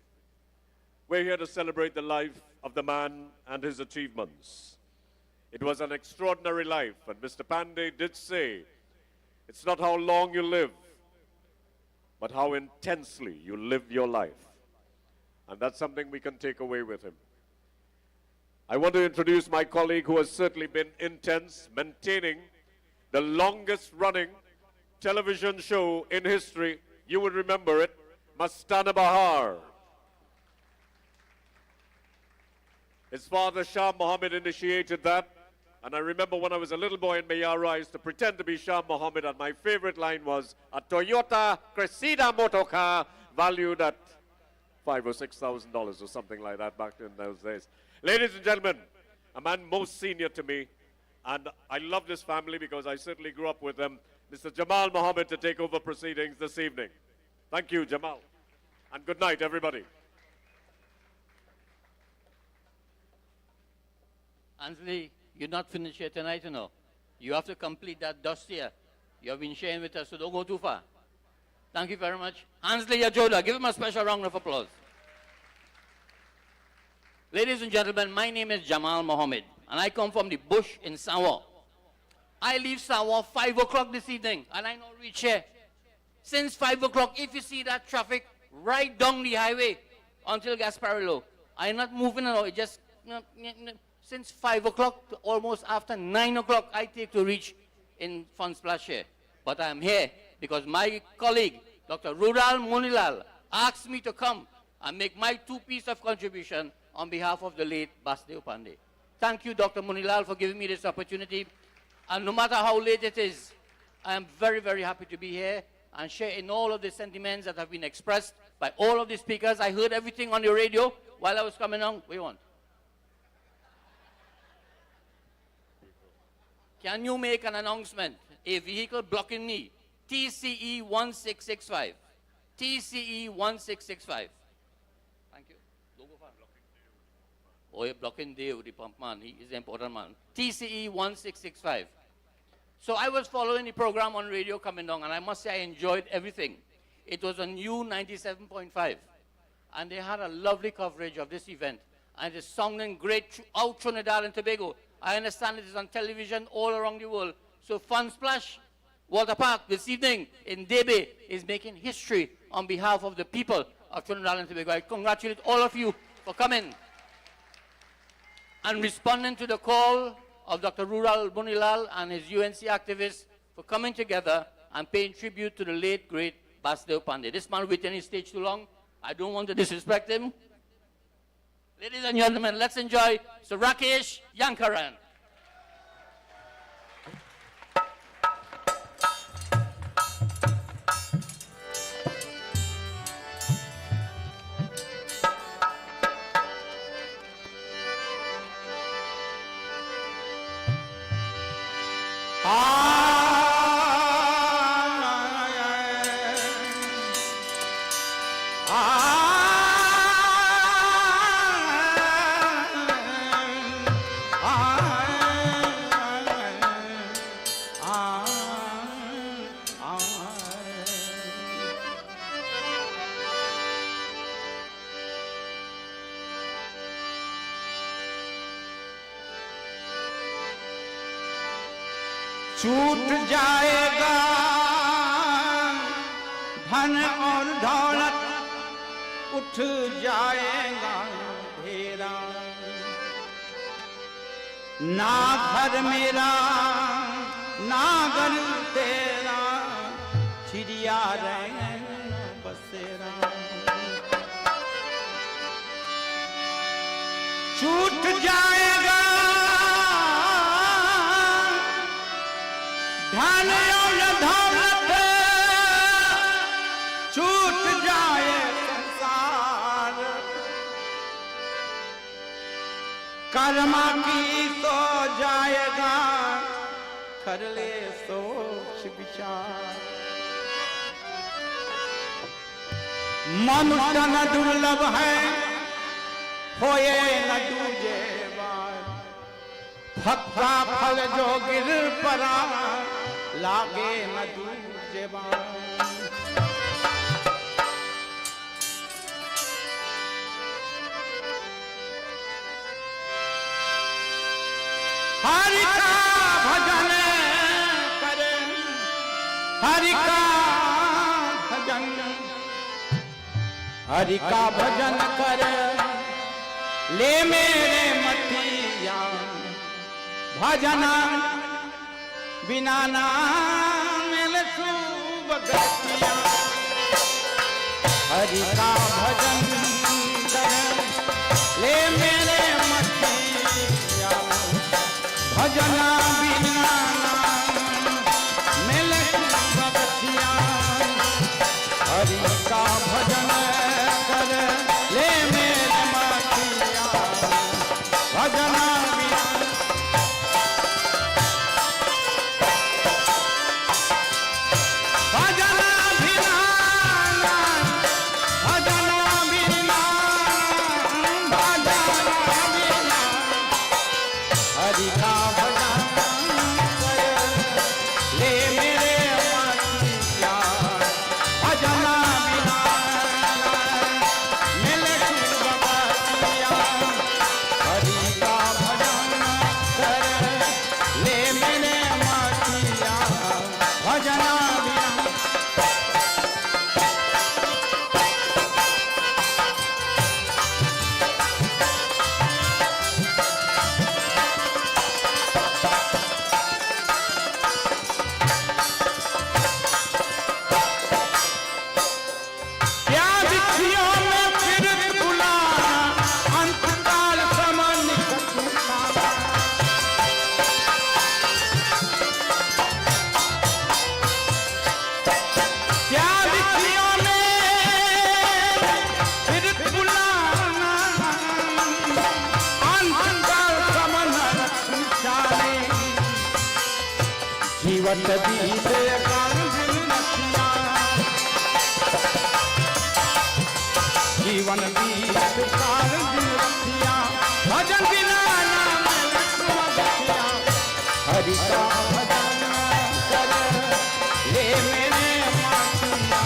We're here to celebrate the life of the man and his achievements. It was an extraordinary life, and Mr. Panday did say, it's not how long you live, but how intensely you live your life. And that's something we can take away with him. I want to introduce my colleague who has certainly been intense, maintaining the longest running television show in history. You would remember it, Mastana Bahar. His father, Shah Mohammed, initiated that. And I remember when I was a little boy in Mayara, I used to pretend to be Shah Mohammed, and my favorite line was, a Toyota Cressida motor car valued at $5,000 or $6,000 or something like that back in those days. Ladies and gentlemen, a man most senior to me, and I love this family because I certainly grew up with them, Mr. Jamal Mohammed, to take over proceedings this evening. Thank you, Jamal. And good night, everybody. Ansley, you're not finished here tonight, you know. You have to complete that dossier you have been sharing with us, so don't go too far. Thank you very much. Ansley Yajoda, give him a special round of applause. Ladies and gentlemen, my name is Jamal Mohammed, and I come from the bush in Sawa. I leave Sawa 5 o'clock this evening, and I now reach here. Since 5 o'clock, if you see that traffic right down the highway until Gasparillo, I'm not moving at all. It just, since 5 o'clock to almost after 9 o'clock, I take to reach in Fun Splash here. But I'm here because my colleague, Dr. Rudal Moonilal, asked me to come and make my 2 pieces of contribution on behalf of the late Basdeo Panday. Thank you, Dr. Moonilal, for giving me this opportunity. And no matter how late it is, I am very, very happy to be here and share in all of the sentiments that have been expressed by all of the speakers. I heard everything on the radio while I was coming on. What do you want? Can you make an announcement? A vehicle blocking me. TCE 1665. TCE 1665. Thank you. Oh, you're blocking Dave, the pump man. He is the important man. TCE 1665. So I was following the program on radio coming down, and I must say I enjoyed everything. It was on U97.5. And they had a lovely coverage of this event. And it's sounding great throughout Trinidad and Tobago. I understand it is on television all around the world. So Fun Splash Water Park this evening in Debe is making history on behalf of the people of Trinidad and Tobago. I congratulate all of you for coming and responding to the call of Dr. Rural Moonilal and his UNC activists for coming together and paying tribute to the late, great Basdeo Panday. This man waited on his stage too long. I don't want to disrespect him. Ladies and gentlemen, let's enjoy Sir Rakesh Yankaran. छूट जाएगा धन और दौलत, उठ जाएगा अंधेरा, ना घर मेरा ना घर तेरा, चिड़िया रहे बसेरा। छूट जाएगा धन और दौलत, छूट जाए संसार, कर्मा की सो जाएगा, कर ले सोच विचार। मनुष्य न दुर्लभ है, होए न दूजे बार, भक्ता फल जो गिर पड़ा, लागे न दूजे बार। हरि का भजन करे, हरि का भजन, हरि का भजन करे, ले मेरे मतिया, भजना बिना नाम शुभ गतिया। हरि का भजन कर ले मेरे मतिया, भजना बिना नाम शुभ गतिया। हरि का भजन कर ले मेरे मतिया, भजना जीवन बीत जीवन बीत भजन बिना हरि का भजन कर ले मेरे मातिया,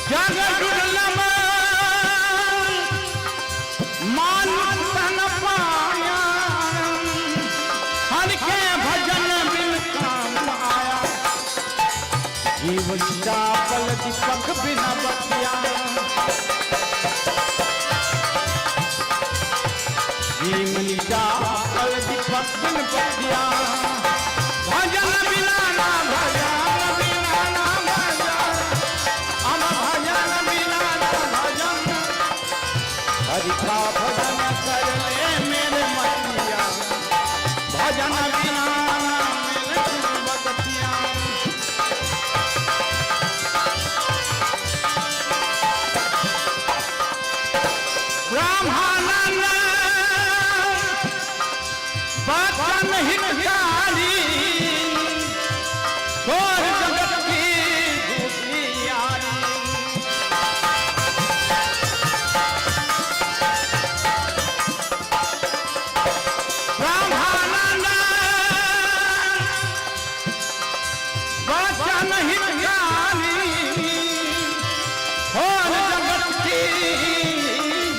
जग दुर्लभ मानुष तन पाया, हर के भजन बिन काम आया। जीवन चापल दीपक बिना बतिया, जीवन चापल दीपक बिन बतिया। भजन बिना ना भजन बिना ना भजन, हम भजन बिना ना भजन। हरि का भजन कर ले मेरे मतिया, भजन बिना ना मेरे बतिया। ब्रह्मानंद बचन हितकारी, घोर जगत की दूसरी यारी। ब्रह्मानंद बचन हितकारी, घोर जगत की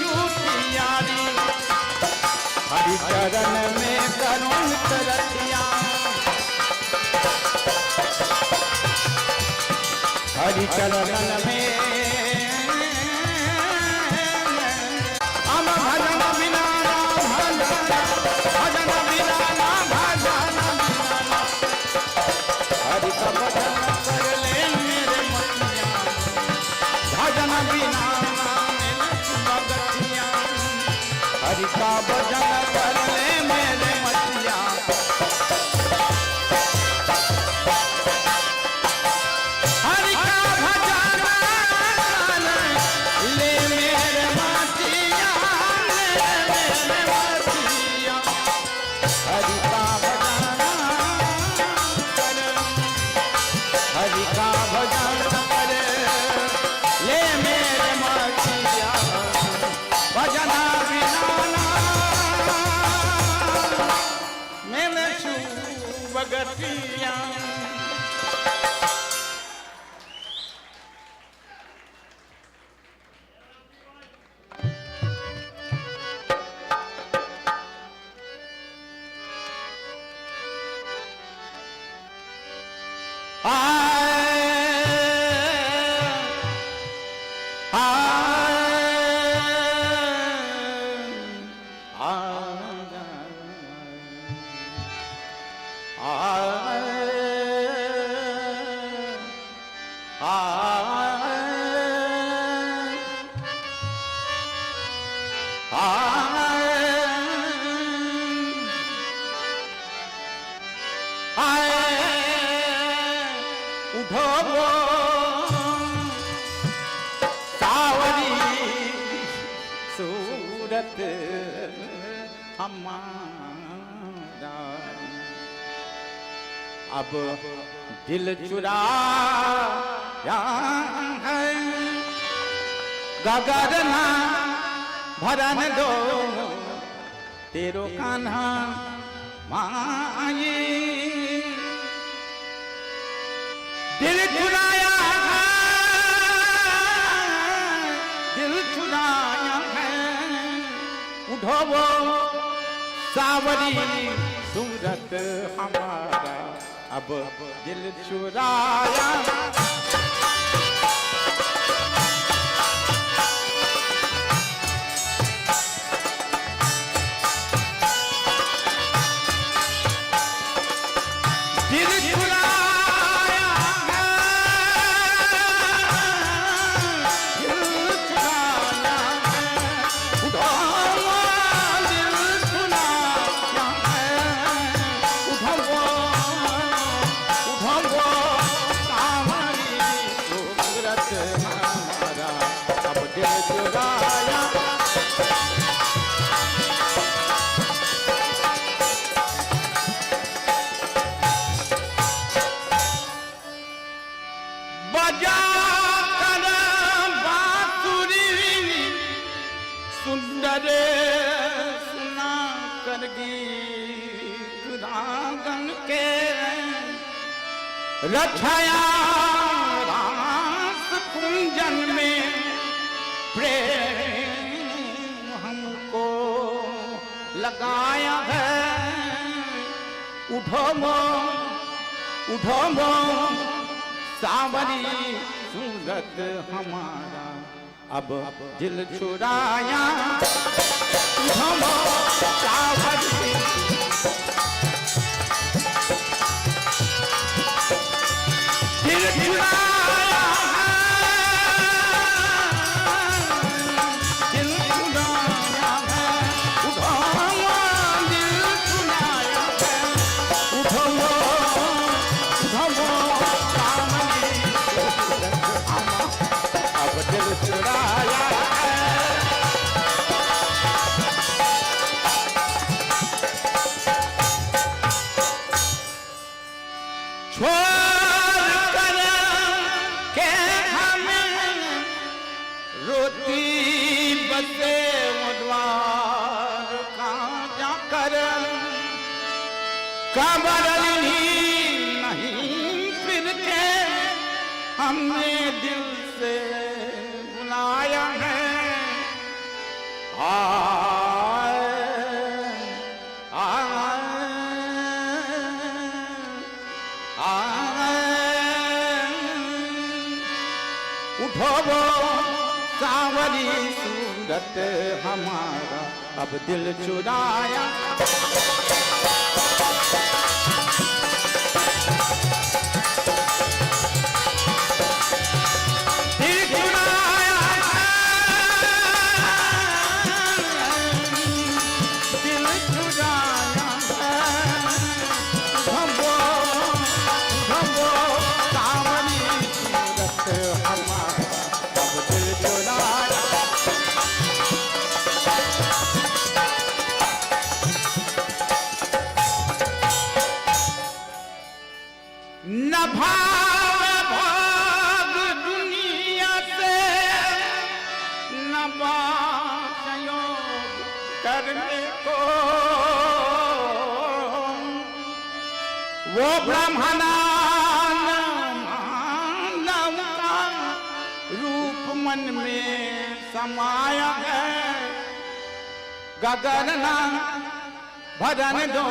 दूसरी यारी। हरि चरण में करुण तरतिया, हरि चरण में हम भजन बिना ना भजन, भजन बिना ना भजन बिना। हरि का भजन कर ले मेरे मतिया, भजन बिना ना मेरे भगतिया। हरि का भजन कर ले मेरे मतिया। हरि का भजन ले मेरे मतिया, ले मेरे मतिया। हरि का भजन कर, हरि का भजन कर ले मेरे मतिया। भजन बिना ना मैंने छू बगतिया। सूरत हमारा अब दिल चुराया है, गगरना भरन दो तेरो कान्हा माई। दिल चुराया है, दिल चुराया है, उठो वो सावरी सूरत हमारा अब दिल चुराया। दिल चुराया है, दिल चुराया है, उठो दिल चुराया है, उठो सावरी सूरत हमारा अब दिल चुराया। बजा कर बांसुरी सुंदर सुना कर गीत रागन के रचाया रास कुंजन में लगाया है उठो मो सावरी सूरत हमारा अब दिल चुराया उठो मो सावरी दिल चुराया दिल चुराया है उठो मो दिल चुराया है उठो मो सावरी अब दिल चुराया है छोड़ कर के हमें रोती बसे द्वार का जाकर कबरनी नहीं फिर के हमने दिल से बुलाया है आए उठो वो सावरी सूरत हमारा अब दिल चुराया दिल चुराया दिल चुराया उठो सावरी सूरत हमारा अब दिल चुराया न भाग दुनिया से न बायोग करने को वो ब्रह्मनाम का रूप मन में समाया है गगनना भरन दो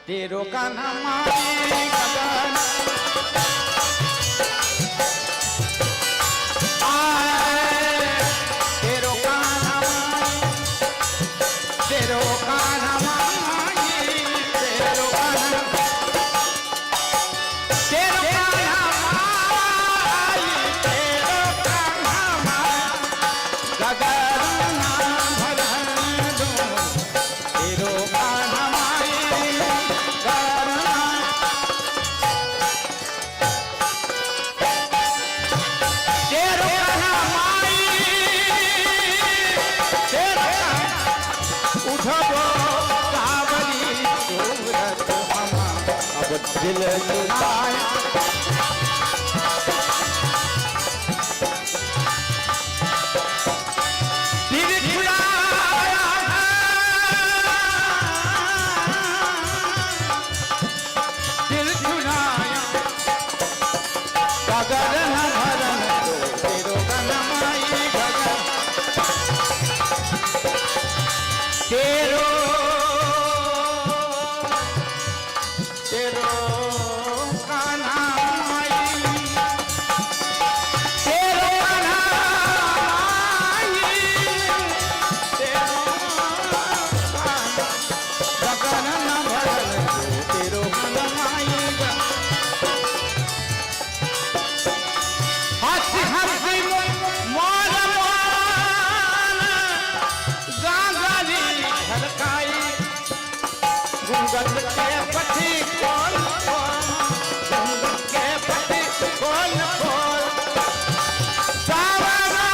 तेरो का नाम गगन तेरो का नाम तेरो का नाम तेरो का नाम तेरो का नाम तेरो का नाम गगन भरन दो तेरो का नाम दिल चुराया दिल चुराया दिल चुराया गगन भरन दो तेरो गनमाई गगन तेरो तेरो का नाम आई तेरो का नाम आई तेरो गगन न भरन तेरो का नाम आई हंसी हंसी मोर गांगरी झलकाई घूंघट के पट्टी खोल घूंघट के पट्टी खोल सावरा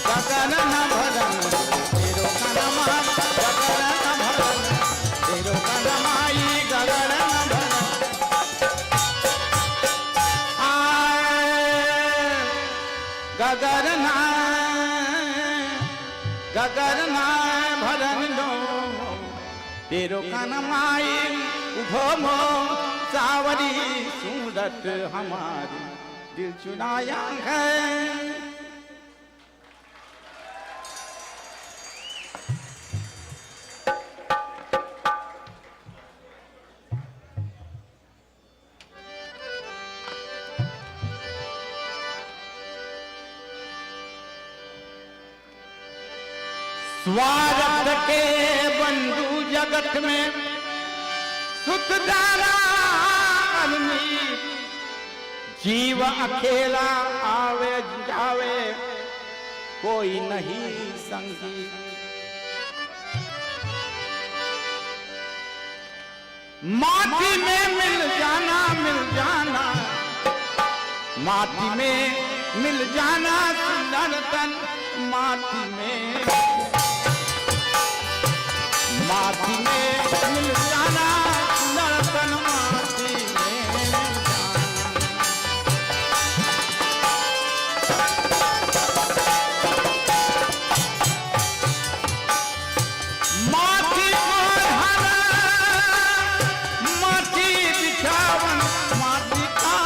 गगन न भरन तेरो कनमा गगन न भरन तेरो कनमाई गगन न भरन गगन गगन भरन दो तेरो कनमाई उठो मो सावरी सूरत हमारी दिल चुराया है स्वार्थ के बंधु जगत में सुत दारा आदमी जीव अकेला आवे जावे कोई नहीं संगी माटी में मिल जाना माटी में मिल जाना सुंदर तन माटी में मिल जाना सुंदर तन माटी में मिल जाना माटी और हरा माटी बिछावन माटी का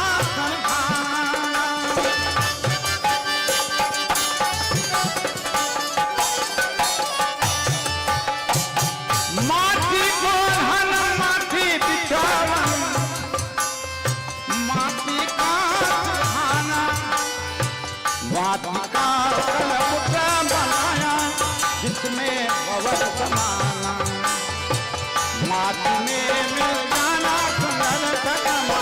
माटी गोहन माटी बिछावन माटी का खाना माटी का कलपुटा बनाया जिसमें भवन समाना माटी में मिल जाना सुंदर सगमा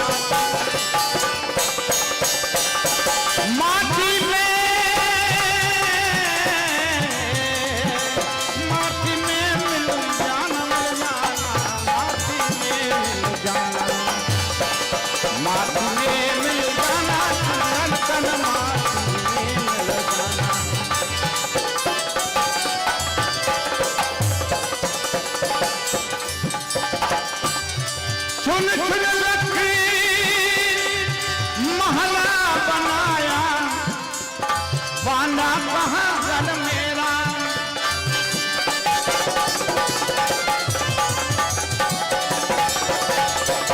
माटी में मिल जाना माटी में मिल जाना सुंदर तन माटी में मिल जाना चुन चुन लकड़ी महला बनाया बांधा कहाँ घर मेरा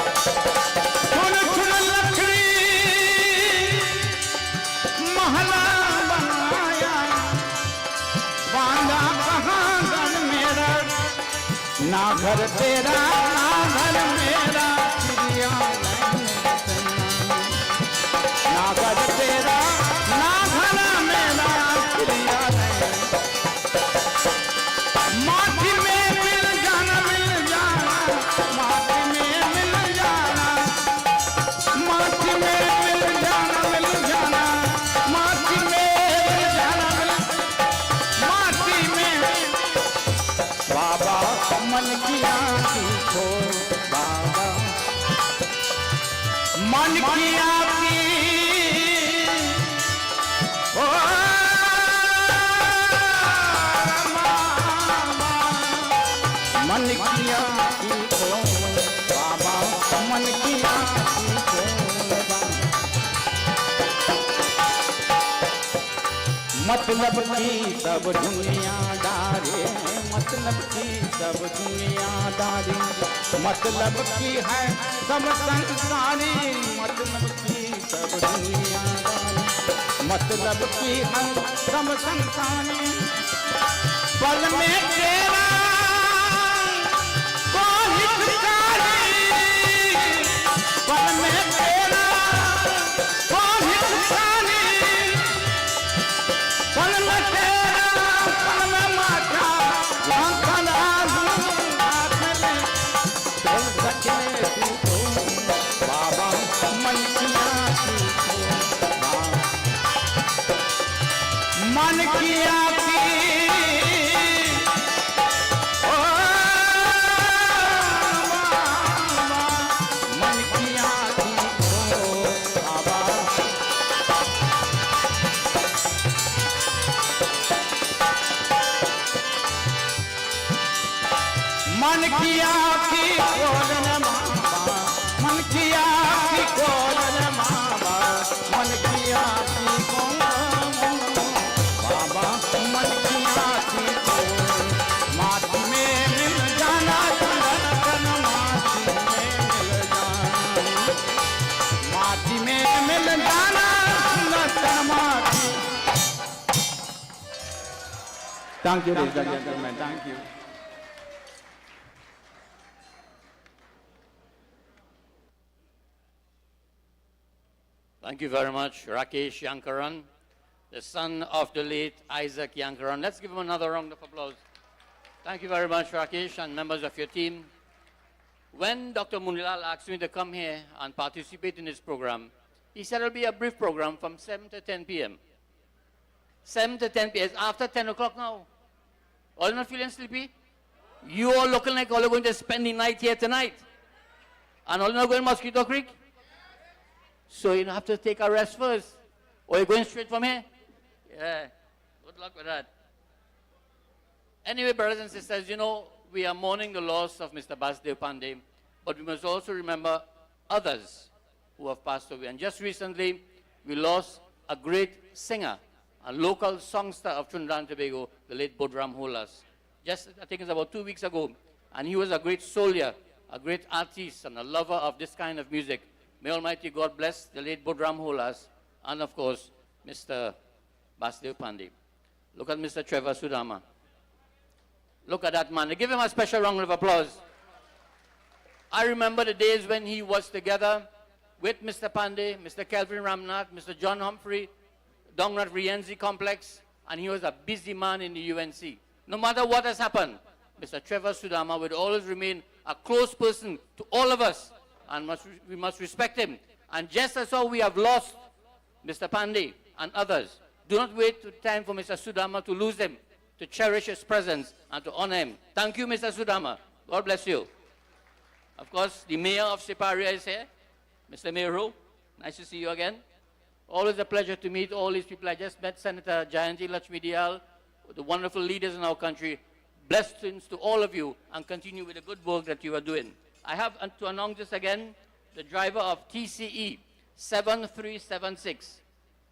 चुन चुन लकड़ी महला बनाया बांधा कहाँ घर मेरा ना घर तेरा ना घर मेरा चिड़िया ना घर तेरा ना घर मेरा चिड़िया माटी में मिल जाना माटी में मिल जाना माटी में मिल जाना माटी में मिल जाना माटी में बाबा मन की आँखी खोल बाबा मन की आँखी ओ मन की आँखी खोल बाबा मन की आँखी खोल मतलब की सब दुनिया डारे मतलब की सब दुनिया डारी मतलब की है सब संसारी मतलब की सब दुनिया डारी मतलब की है सब संसारी पल में तेरा कोई भिखारी पल में तेरा कोई भिखारी पल में तेरा पल में माता बाबा मन की आँखी मन की आँखी मन की आँखी बाबा मन की आँखी खोलन बाबा मन की आँखी खोलन बाबा मन की आँखी खोलन बाबा मन की आँखी खोल माटी में मिल जाना तन माटी में मिल जाना माटी में मिल जाना तन माटी Thank you, ladies and gentlemen. Thank you. Thank you very much, Rakesh Yankaran, the son of the late Isaac Yankaran. Let's give him another round of applause. Thank you very much, Rakesh, and members of your team. When Dr. Moonilal asked me to come here and participate in this program, he said it'll be a brief program from 7 to 10 p.m. 7 to 10 p.m. It's after 10 o'clock now. All not feeling sleepy? You all looking like all are going to spend the night here tonight. And all not going to Mosquito Creek? So you have to take a rest first. Or you're going straight from here? Yeah. Good luck with that. Anyway, brothers and sisters, you know, we are mourning the loss of Mr. Basdeo Panday, but we must also remember others who have passed away. And just recently, we lost a great singer, a local songster of Trinidad and Tobago, the late Bodram Holas. Just, I think it's about 2 weeks ago. And he was a great soldier, a great artist, and a lover of this kind of music. May Almighty God bless the late Bodram Holas, and of course, Mr. Basdeo Panday. Look at Mr. Trevor Sudama. Look at that man. Give him a special round of applause. I remember the days when he was together with Mr. Panday, Mr. Kelvin Ramnath, Mr. John Humphrey, Dongnat Rienzi Complex, and he was a busy man in the UNC. No matter what has happened, Mr. Trevor Sudama would always remain a close person to all of us, and we must respect him. And just as how we have lost Mr. Panday and others, do not wait till time for Mr. Sudama to lose him, to cherish his presence and to honor him. Thank you, Mr. Sudama. God bless you. Of course, the mayor of Siparia is here, Mr. Mehru. Nice to see you again. Always a pleasure to meet all these people. I just met Senator Jayanti Lakshmi Diyal, the wonderful leaders in our country. Blessings to all of you, and continue with the good work that you are doing. I have to announce this again, the driver of TCE 7376.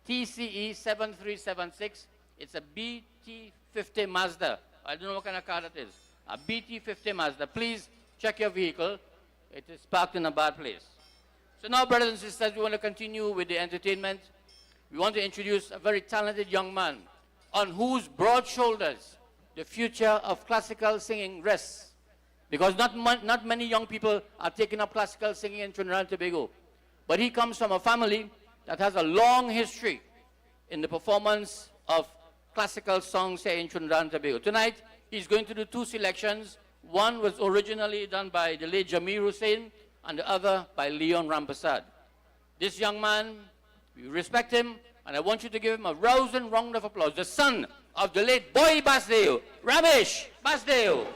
TCE 7376. It's a BT50 Mazda. I don't know what kind of car that is. A BT50 Mazda. Please check your vehicle. It is parked in a bad place. So now, brothers and sisters, we want to continue with the entertainment. We want to introduce a very talented young man on whose broad shoulders the future of classical singing rests. Because not many young people are taking up classical singing in Trinidad and Tobago. But he comes from a family that has a long history in the performance of classical songs here in Trinidad and Tobago. Tonight, he's going to do two selections. One was originally done by the late Jamir Hussain, and the other by Leon Rampasad. This young man, we respect him, and I want you to give him a rousing round of applause. The son of the late Boy Basdeo, Ramesh Basdeo.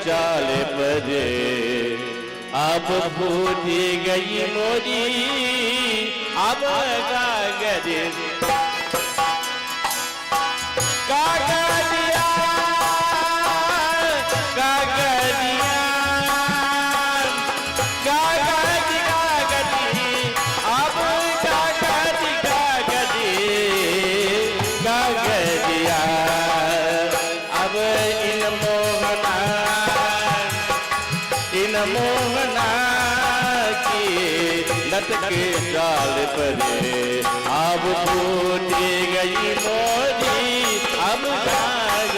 जाल पर अब फूटी गई मोरी अब कागज कागजिया कागजिया कागज कागजी अब कागज कागजी कागजिया अब इन मोहना की लत के जाल पर अब फूटी गई मोरी अब कागज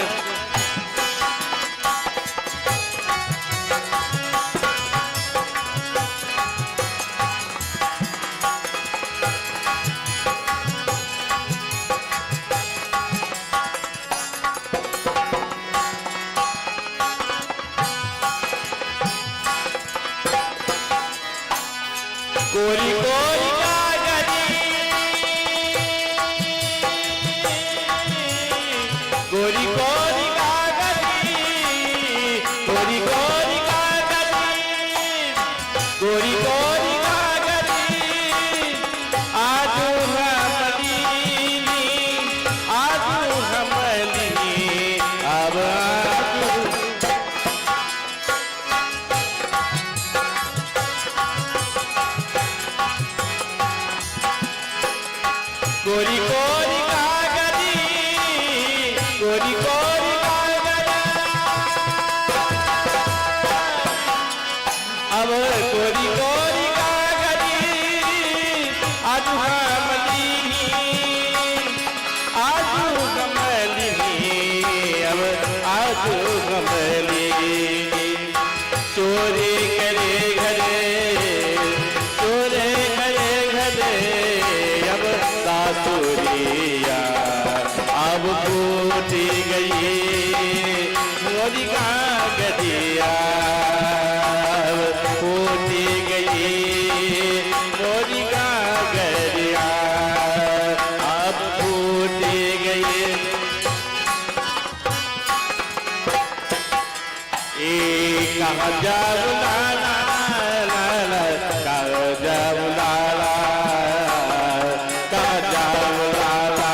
कोरी कोरी कागदी कोरी कोरी कागदी अब कोरी कोरी कागदी आजू कमलिनी अब आजू कमलिनी चोरी करे घरे चोरे करे घरे अब सासुरिया अब फूटी गई मोरी कागदिया फूटी गई मोरी कागदिया अब फूटी गई कहाँ जाऊँ लाला लाला कहाँ जाऊँ लाला कहाँ जाऊँ लाला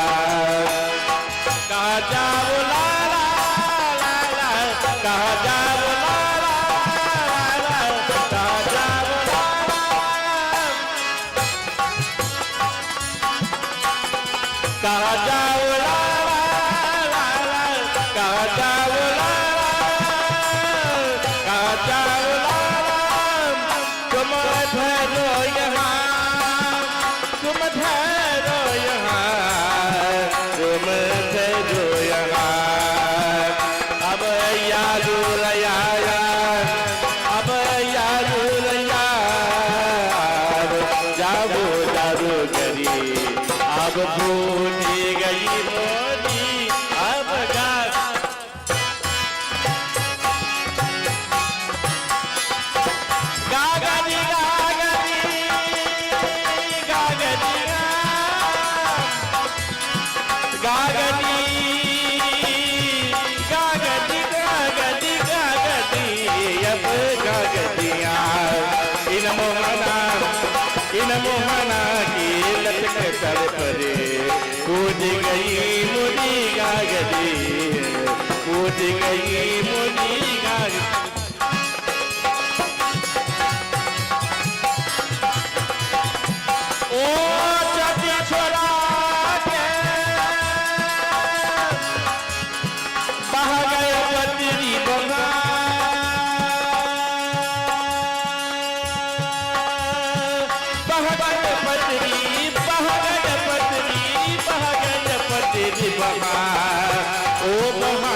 कहाँ जाऊँ लाला लाला कहाँ जाऊँ लाला लाला कहाँ जाऊँ लाला कहाँ जाऊँ लाला लाला कहाँ जाऊँ लाला तुम ठहरो यहाँ तुम ठहरो यहाँ तुम ठहरो यहाँ अब यारू रया अब यारू रया जाबो जादू करी अब भूली गई मोदी अब गा गागरी गागरी गागरी गागरी गागरी गागरी गागरी अब गागरिया इन मोहना की लटक सर परे कूद गई मुड़ी गागरी कूद गई मुड़ी गागरी ओ चटी छोड़ा के बह गए पतरी बगा बह गए पतरी बह गए पतरी बह गए पतरी बहा ओ बहा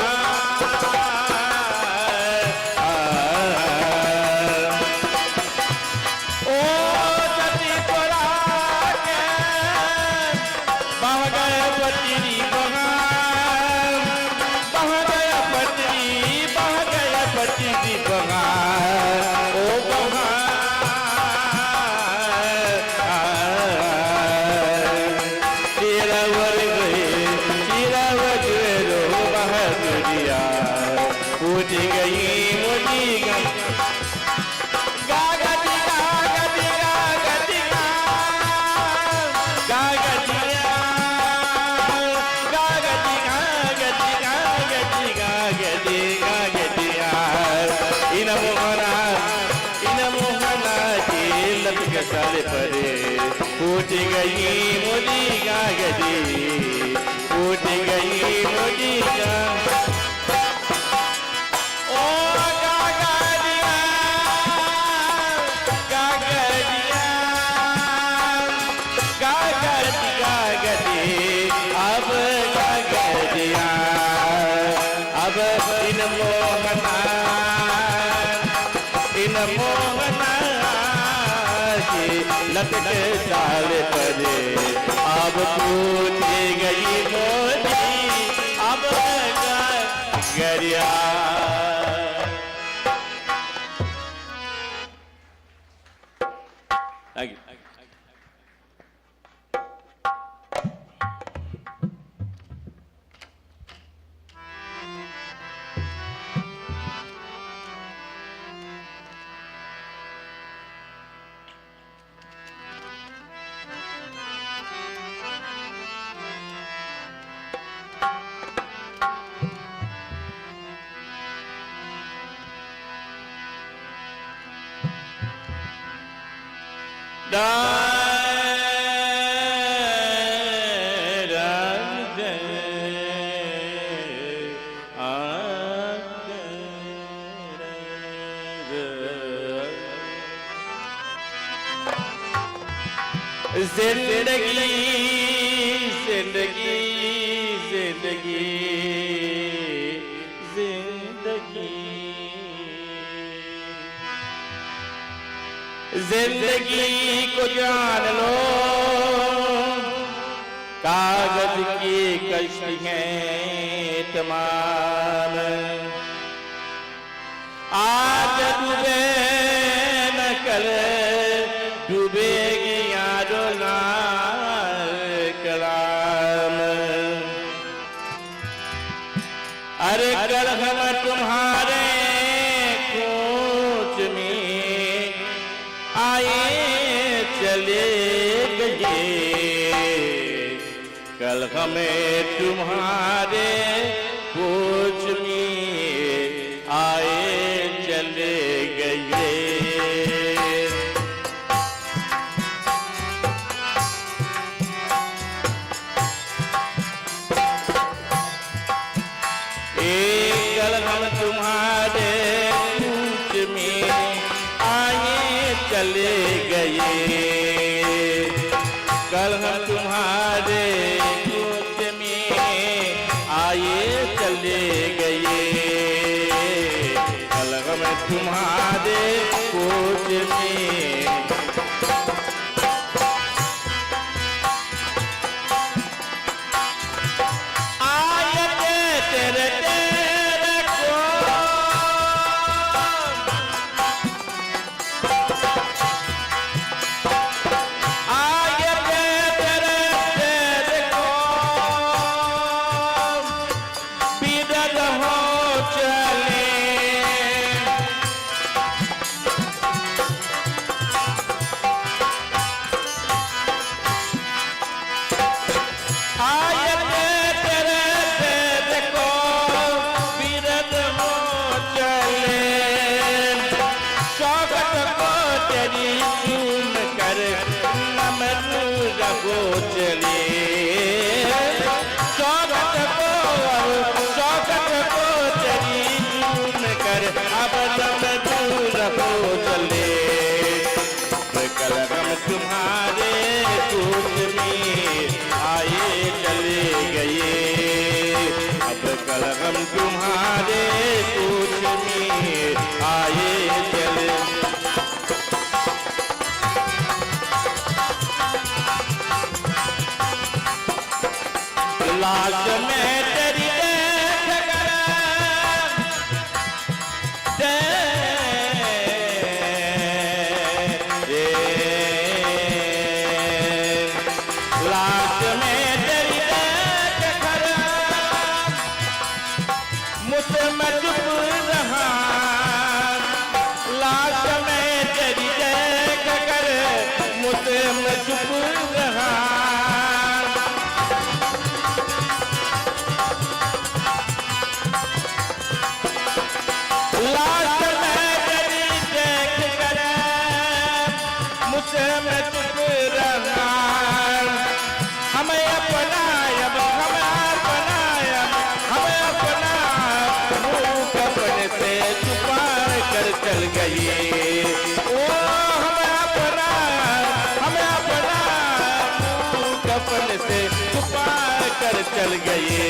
चले परे फूट गई मोदी गागरी फूट गई मोदी गा ओ गागरिया गागरिया गागरी गागरी अब गागरिया अब इन मोहना लटक चाल परे अब फूट गई मोदी अब गरिया Thank you. जिंदगी जिंदगी जिंदगी जिंदगी जिंदगी को जान लो कागज की कश्ती है तमाम आज डूबे न कल डूबेगी यारो लाल कलाम अरे कल हम तुम्हारे कोच में आए चले गए कल हमें तुम्हारे कोच में आए चले गए कल हम तुम्हारे कोच में आए चले गए कल हम तुम्हारे कोच में आए चले गए कल हम तुम्हारे कोच में आए तेरे तेरे को आए तेरे तेरे को बिदद हो चले आए तेरे तेरे को बिदद हो चले स्वागत को तेरी चूम कर नमन रखो चले स्वागत को तेरी चूम कर अब नमन रखो चले कल हम तुम्हारे कोच में आए चले गए अब कल हम तुम्हारे कोच में आए चले लाश में तेरी देख कर लाश में तेरी देख कर मुझसे मैं चुप रहा लाश में तेरी देख कर मुझसे मैं चुप रहा लाश में तेरी देख कर मुझसे मैं चुप रहा हमें अपनाया हमें अपना मुंह कपड़े से छुपा कर चल गए ओ हमें अपना मुंह कपड़े से छुपा कर चल गए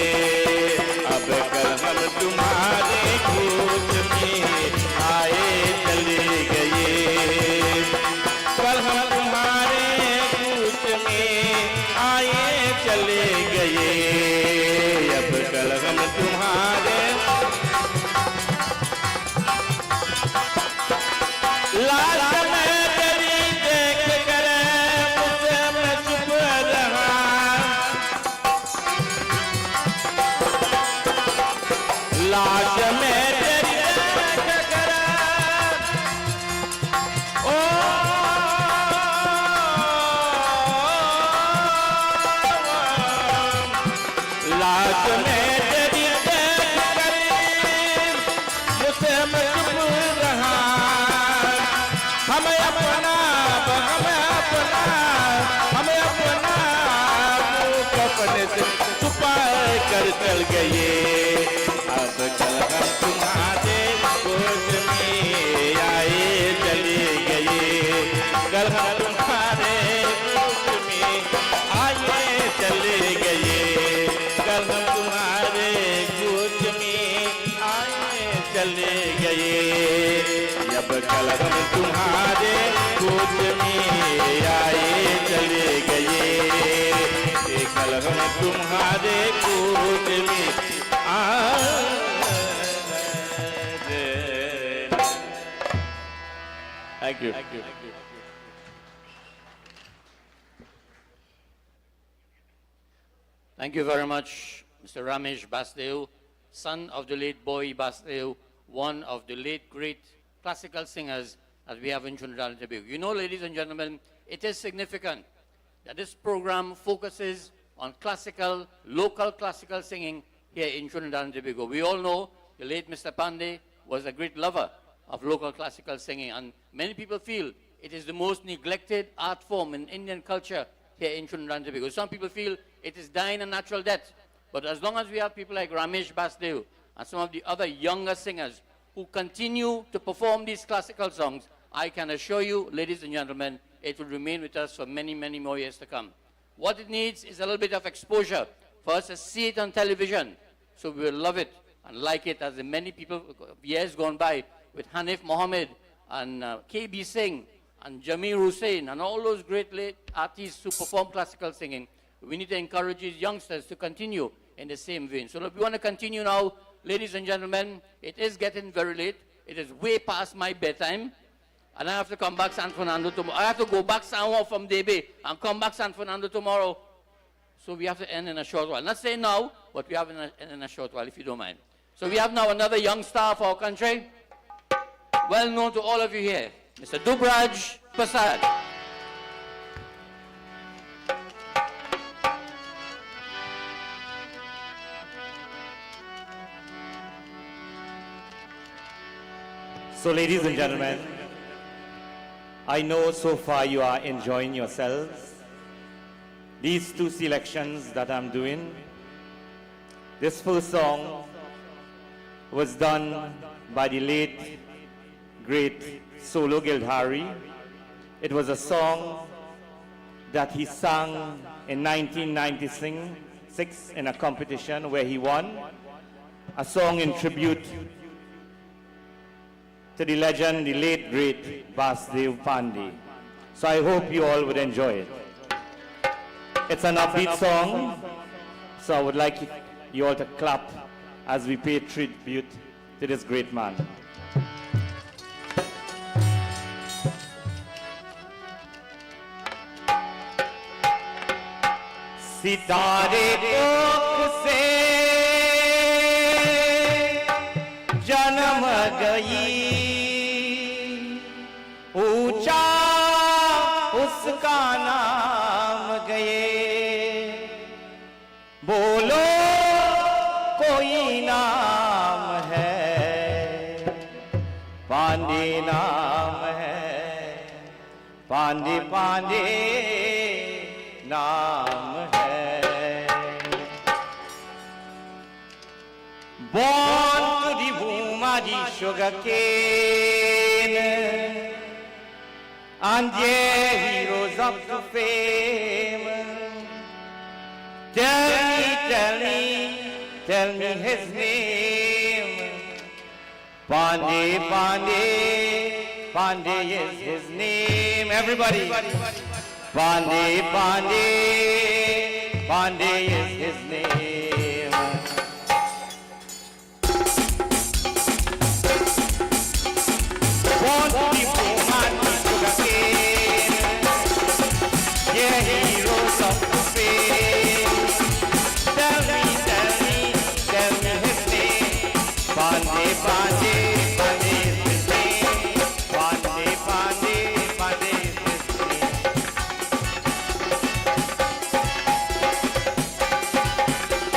अब कल हम तुम्हारे कोच में आए चले गए कल हम तुम्हारे कोच में आए चले गए अब कल हम तुम्हारे लाश में तेरी देख कर मुझसे मैं चुप रहा लाश में तेरी देख कर ओ लाश में तेरी देख कर मुझसे मैं चुप रहा हमें अपना मुंह कपड़े से छुपा कर चल गए अब कल हम तुम्हारे कोच में आए चले गए कल हम तुम्हारे कोच चले गए अब कल हम तुम्हारे गोद में आए चले गए ये कल हम तुम्हारे गोद में आए Thank you. Thank you very much, Mr. Ramesh Basdeo, son of the late Boy Basdeo, one of the late great classical singers that we have in Trinidad and Tobago. You know, ladies and gentlemen, it is significant that this program focuses on classical, local classical singing here in Trinidad and Tobago. We all know the late Mr. Panday was a great lover of local classical singing, and many people feel it is the most neglected art form in Indian culture here in Trinidad and Tobago. Some people feel it is dying a natural death. But as long as we have people like Ramesh Basdeo and some of the other younger singers who continue to perform these classical songs, I can assure you, ladies and gentlemen, it will remain with us for many, many more years to come. What it needs is a little bit of exposure for us to see it on television, so we will love it and like it, as many people, years gone by, with Hanif Mohammed and K.B. Singh and Jamir Hussain and all those great late artists who perform classical singing. We need to encourage these youngsters to continue in the same vein. So if we want to continue now, ladies and gentlemen, it is getting very late. It is way past my bedtime. And I have to come back San Fernando tomorrow. I have to go back San Juan from Debe and come back San Fernando tomorrow. So we have to end in a short while. Not saying now, but we have in a short while, if you don't mind. So we have now another young star of our country, well known to all of you here, Mr. Dubraj Prasad. So, ladies and gentlemen, I know so far you are enjoying yourselves. These two selections that I'm doing, this first song was done by the late, great Solo Gildhari. It was a song that he sang in 1996 in a competition where he won, a song in tribute to the legend, the late, great Basdeo Panday. So I hope you all would enjoy it. It's an upbeat song, so I would like you all to clap as we pay tribute to this great man. सितारे कोख से जन्म गई, ऊंचा उसका नाम गए, बोलो कोई नाम है, पांडे नाम है, पांडे पांडे नाम है. Born to the womb of the sugar cane, and yeah, he rose up to fame. Tell me his name. Panday, Panday, Panday is his name. Everybody. Panday, Panday, Panday is his name. Born to be poor man, he took a cane. Yeah, he rose up to fame. Tell me his name. Panday, Panday, Panday is his name. Panday, Panday, Panday is his name.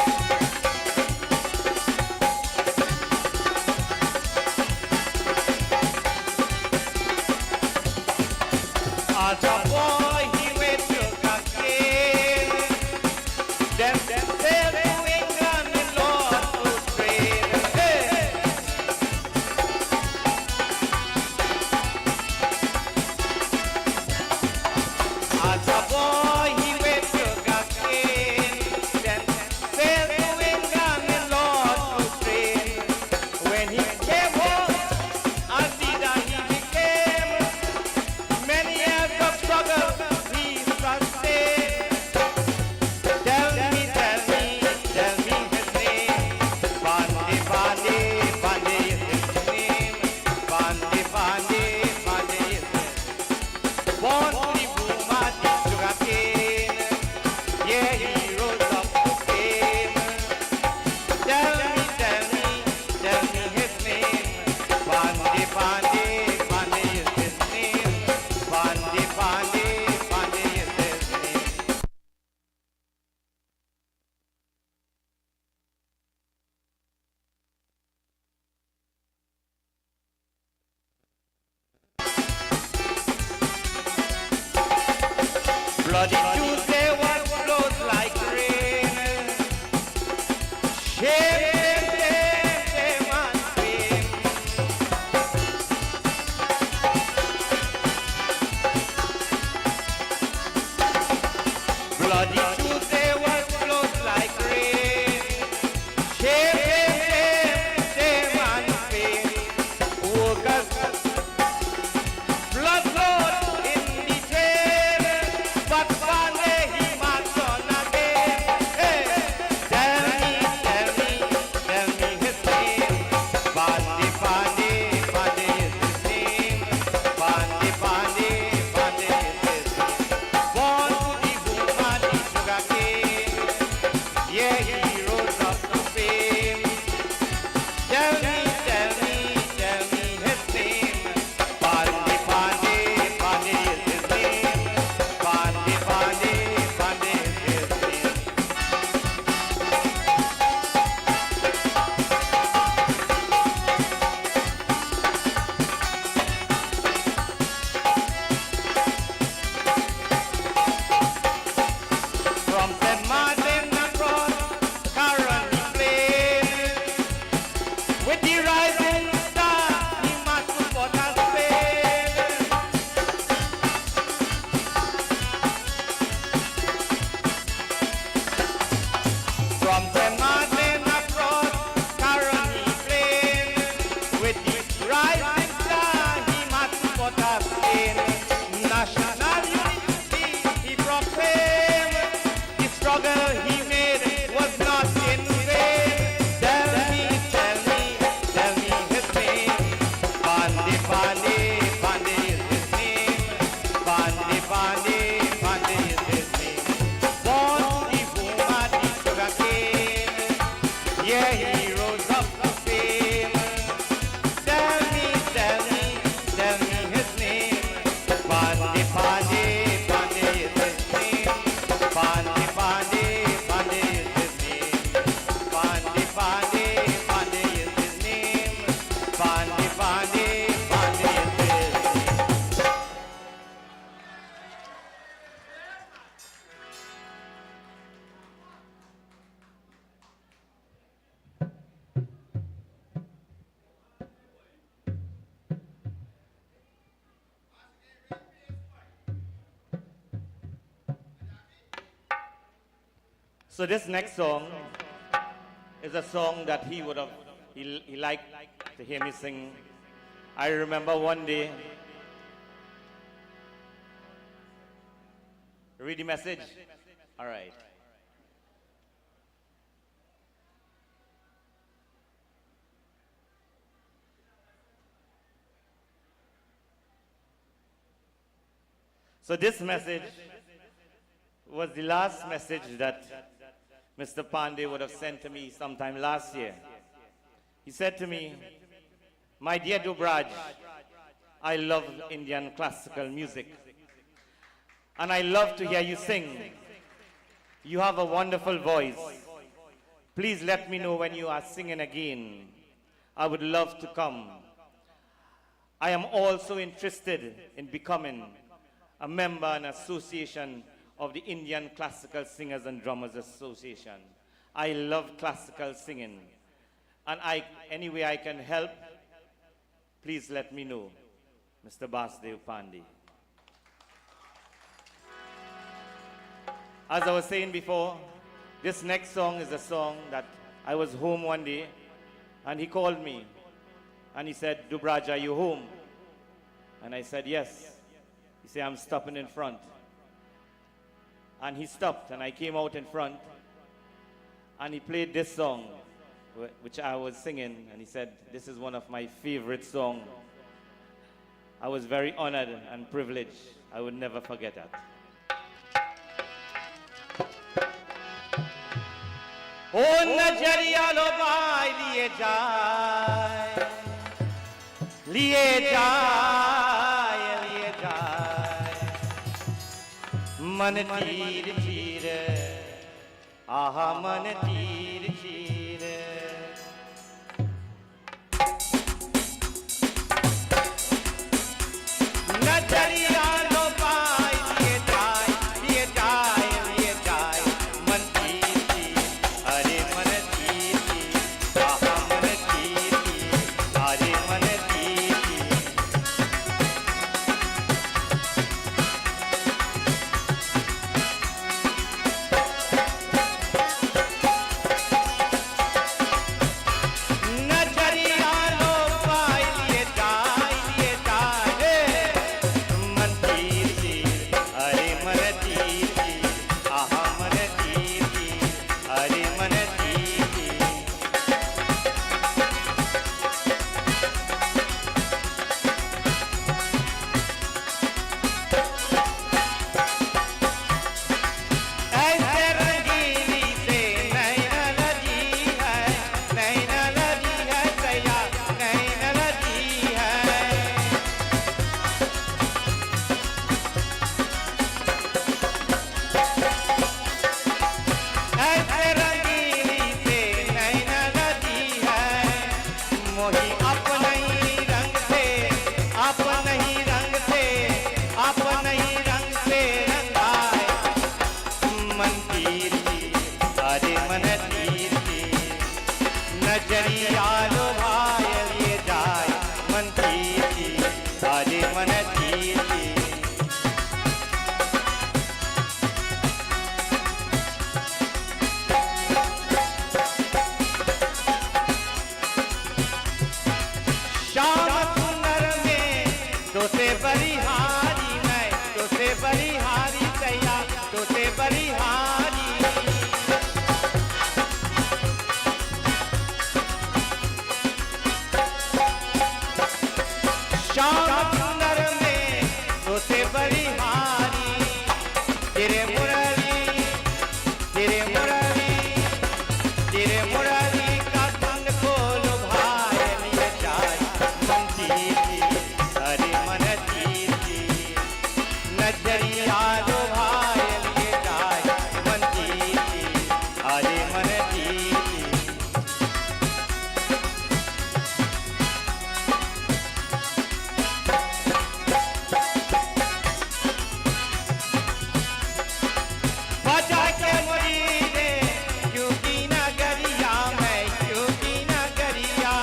Bloody Tuesday what flows like rain. Shame, shame, shame and fame. Bloody Tuesday what flows like rain. Shame, shame, shame and fame. Workers, blood flowed in the train, but one day he marched on again. Hey, tell me his name. Panday, Panday, Panday is his name. Panday, Panday, Panday is his name. Born to the boom and the sugar cane. Yeah, he rose up to fame. Tell me his name. Panday, Panday, Panday is his name. Panday, Panday, Panday is his name. From St. Martin across Caroni Plain, with the rising star, he must support us Spain. From St. Martin across Caroni Plain, with the rising star, he must support us Spain. National unity he proclaimed. The struggle he made was not in vain. Tell me his name. Panday, Panday, Panday is his name. Panday, Panday, Panday is his name. Born to the boom and the sugar cane. Yeah, he rose up to fame. Tell me his name. Panday, Panday, Panday is his name. Panday, Panday, Panday is his name. Panday, Panday, Panday is his name. Panday, Panday, Panday is his name. So this next song is a song that he liked to hear me sing. I remember one day, read the message? All right. So this message was the last message that Mr. Panday would have sent to me sometime last year. He said to me, "My dear Dubraj, I love Indian classical music, and I love to hear you sing. You have a wonderful voice. Please let me know when you are singing again. I would love to come. I am also interested in becoming a member and association of the Indian Classical Singers and Drummers Association. I love classical singing, and any way I can help, please let me know. Mr. Basdeo Panday." As I was saying before, this next song is a song that I was home one day, and he called me, and he said, "Dubraj, are you home?" And I said, "Yes." He said, "I'm stopping in front." And he stopped, and I came out in front, and he played this song, which I was singing, and he said, "This is one of my favorite songs." I was very honored and privileged. I would never forget that. Oh, Najariya lo bhai liye jaye, liye jaye, liye jaye. Man teer cheer, aha man teer cheer. Najariya lo bhai liye jaye, liye jaye. नजरिया लो भाई लिए जाए मन की अरे मन की श्याम सुंदर में तो से बड़ी हारी मैं तो से बड़ी हारी तैया तो से बड़ी हारी श्याम सुंदर में तो से बड़ी हारी तेरे मुरली तेरे मुरली तेरे मुरली का संग को लुभाए लिए जाए मन की अरे मन की नजरिया लुभाए लिए जाए मन की अरे मन की बजा के मुरीदे क्योंकि नगरिया मैं क्योंकि नगरिया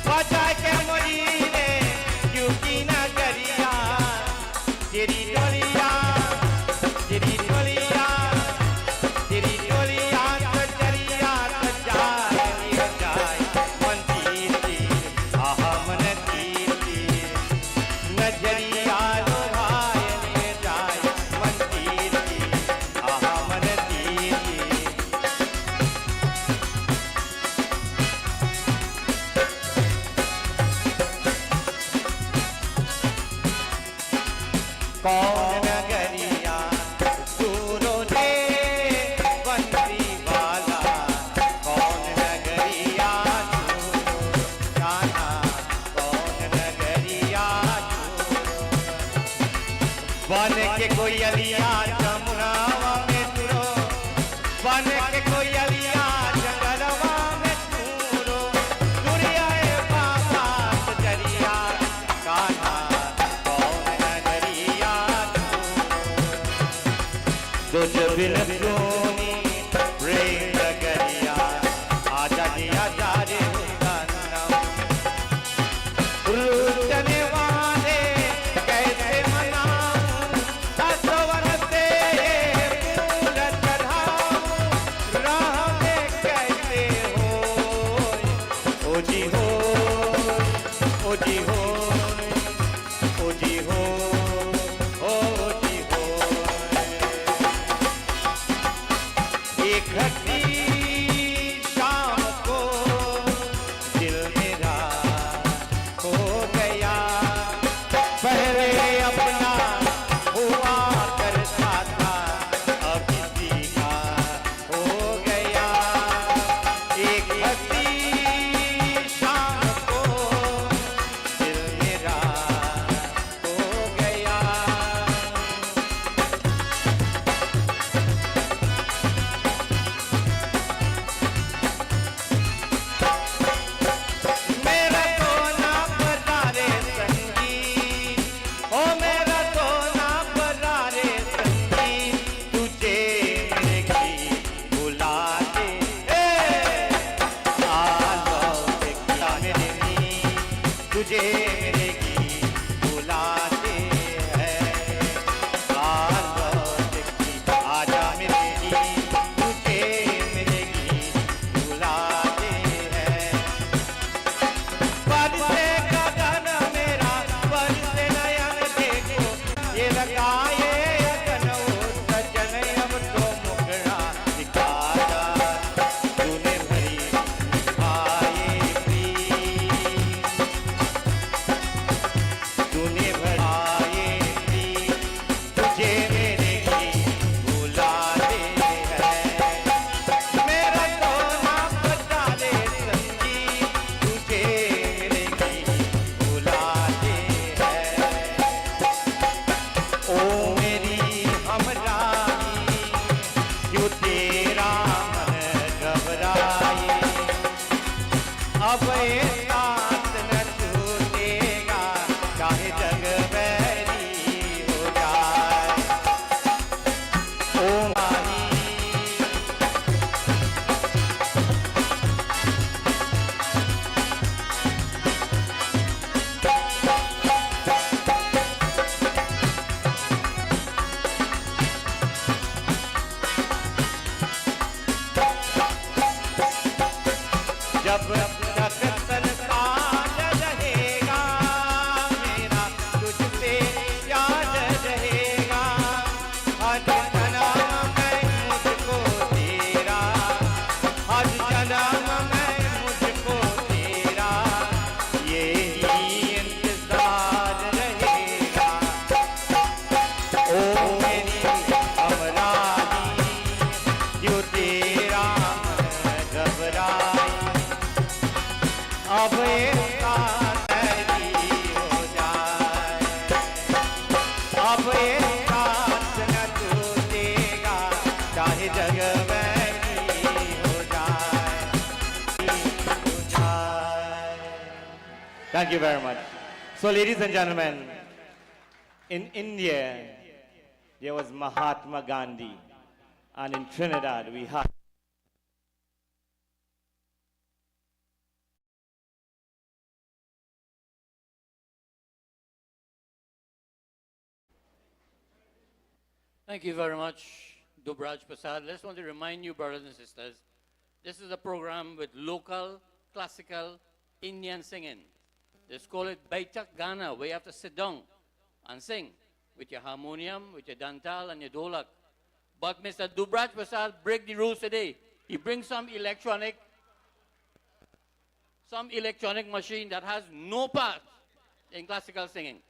बजा के मुरीदे क्योंकि नगरिया तेरी डोलिया तेरी डोलिया तेरी डोलिया तो चलिया तो जाए लिया जाए मन की आहा मन की नजरिया लो भाई लिए जाए मन की आहा मन की कौन नगरिया दूरों ने बंसी वाला कौन नगरिया दूरों जाना कौन नगरिया बन के कोई अलिया जमुनावा में तुरो बन के कोई अलिया जंगलवा में तुरो दुरिया बाबा जरिया कान्हा कौन नगरिया तो जब बिन सोनी प्रेम नगरिया आजा दिया जा रे रुचने वाले कैसे मनाऊं असवर से फूल चढ़ाऊं राह में कैसे हो ओ जी हो ओ जी हो ओ जी हो ओ जी हो एक घटी शाम को दिल मेरा हो गया पहले अपना हुआ करता था अब किसी का हो गया एक घटी शाम को दिल मेरा हो गया अब एक साथ न टूटेगा चाहे जग वैरी हो जाए। Thank you very much. So, ladies and gentlemen, in India, there was Mahatma Gandhi, and in Trinidad, we had Thank you very much, Dubraj Prasad. Let's want to remind you, brothers and sisters, this is a program with local, classical, Indian singing. Let's call it Baitak Gana, where you have to sit down and sing with your harmonium, with your dantal, and your dolak. But Mr. Dubraj Prasad break the rules today. He brings some electronic machine that has no part in classical singing.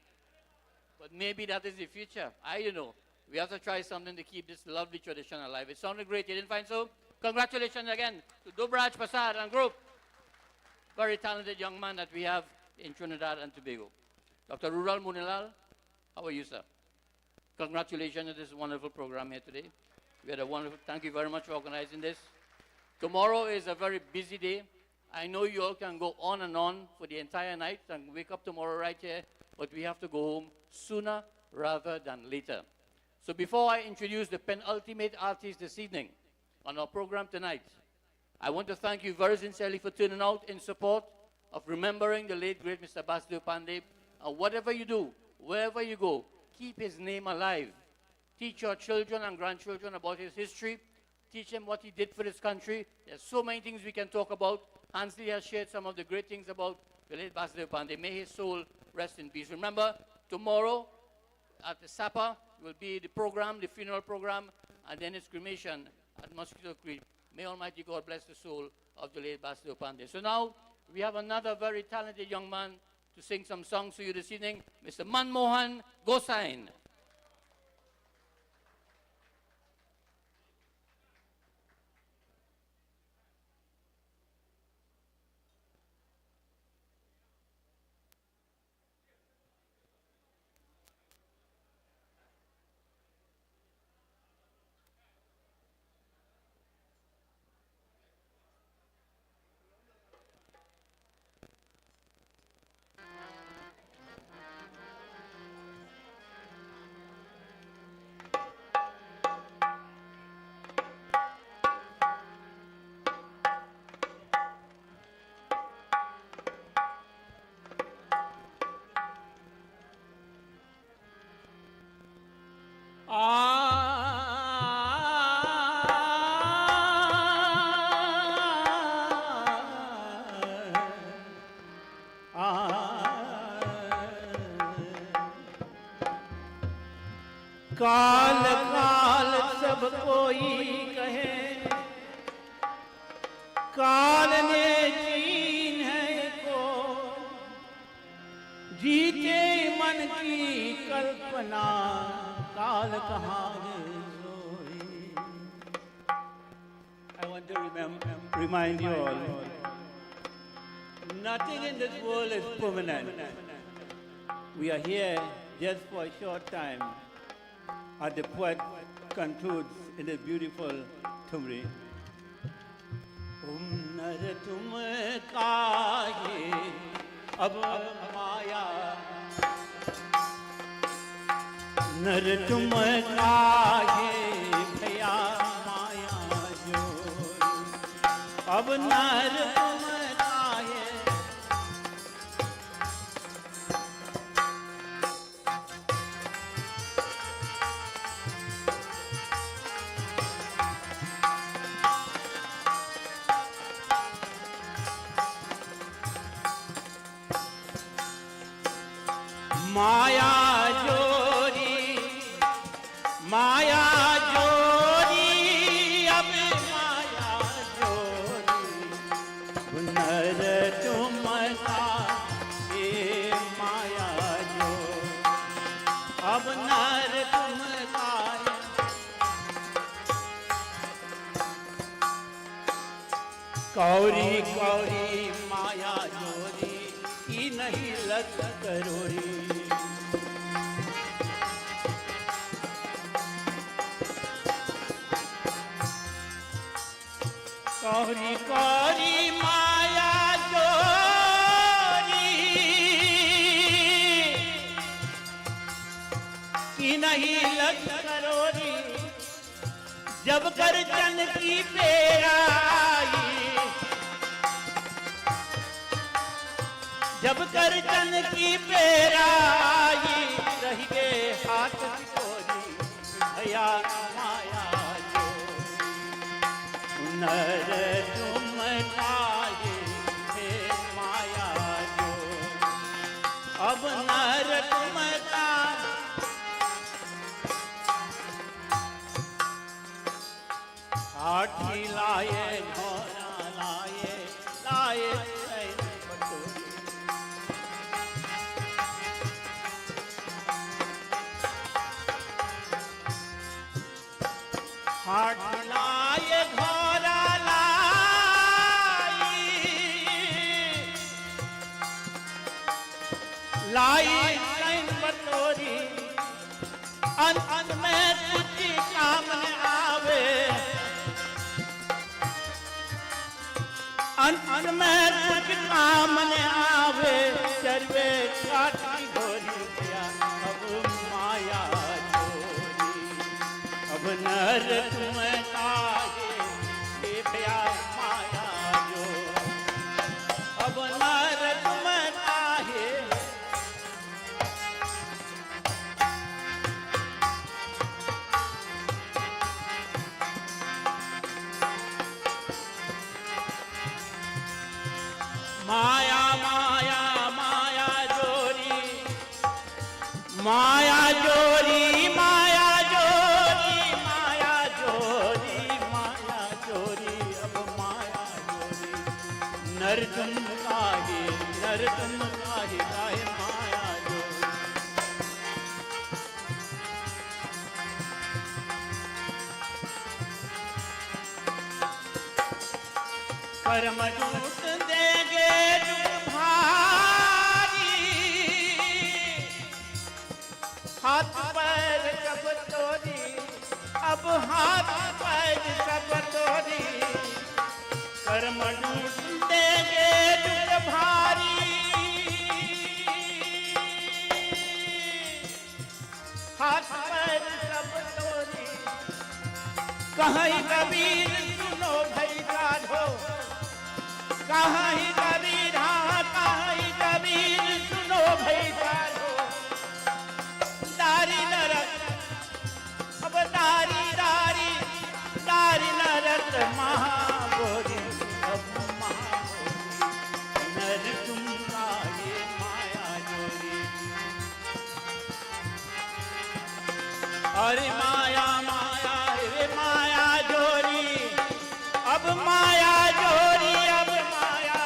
But maybe that is the future. I don't know. We have to try something to keep this lovely tradition alive. It sounded great. You didn't find so? Congratulations again to Dubraj Prasad and group. Very talented young man that we have in Trinidad and Tobago. Dr. Rural Moonilal, how are you, sir? Congratulations on this wonderful program here today. We had a wonderful, thank you very much for organizing this. Tomorrow is a very busy day. I know you all can go on and on for the entire night and wake up tomorrow right here, but we have to go home sooner rather than later. So before I introduce the penultimate artist this evening on our program tonight, I want to thank you very sincerely for turning out in support of remembering the late, great Mr. Basdeo Panday. And whatever you do, wherever you go, keep his name alive. Teach your children and grandchildren about his history. Teach them what he did for this country. There's so many things we can talk about. Hansley has shared some of the great things about the late Basdeo Panday. May his soul rest in peace. Remember, tomorrow at the Sapa will be the program, the funeral program, and then his cremation at Mosquito Creek. May Almighty God bless the soul of the late Basdeo Panday. So now, we have another very talented young man to sing some songs for you this evening, Mr. Manmohan Gosain. काल काल सब कोई कहे काल ने चीन है को जीते मन की कल्पना काल कहाँ सोई. I want to remind you all, nothing in this world is permanent. We are here just for a short time. And the poet concludes in a beautiful tumri. Nar tum kahe ab maya, nar tum kahe bhaya maya jo, ab nar tum kahe. माया जोरी अब माया जोरी नर तुम का ये माया जो अब नर तुम का कौरी कौरी माया जोरी की नहीं लग करोरी. कौरी कौरी माया जोरी की नहीं लग करोरी जब कर चन की पेराई जब कर चन की पेराई रही गे हाथ कोरी भया माया जो नर तुम आए हे माया जो अब नर तुम हाथी लाए घोड़ा लाए लाए सैन बटोरी हाथी लाए घोड़ा लाई सैन बटोरी अंत में कुछ काम न आवे अंत में कुछ काम न आवे चरवे काटी गोरी गया अब माया जोरी अब नर तुम आगे हे भया माया जो अब नर तुम आगे माया माया माया जोरी माया जोरी माया जोरी माया जोरी माया जोरी अब माया जोरी नर तुम काहे काहे माया जोरी कर्म झूठ देंगे दुख भारी हाथ पैर सब तोड़ी अब हाथ पैर सब तोड़ी कर्म झूठ देंगे दुख भारी हाथ पैर सब तोड़ी कहीं कबीर सुनो भाई साधो कहीं कबीर हाँ कहीं कबीर सुनो भाई साधो दारी नरक अब दारी दारी दारी नरक महाबोरी अब महाबोरी नर तुम काहे माया जोरी अरे माया माया रे माया जोरी अब माया जोरी अब माया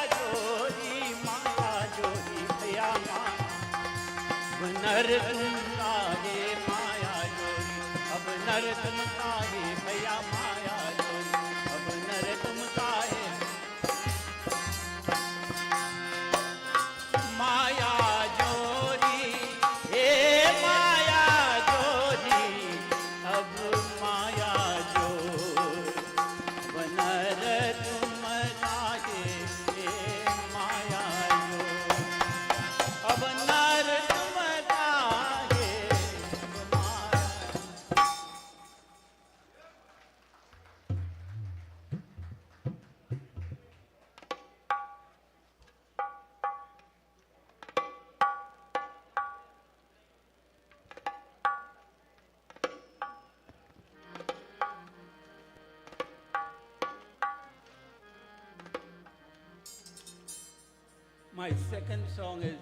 जोरी भैया माया नर तुम काहे माया जोरी अब नर तुम काहे भैया माया जोरी अब नर तुम काहे माया जोरी हे माया जोरी अब माया जोरी नर तुम काहे हे माया जोरी अब नर तुम काहे माया My second song is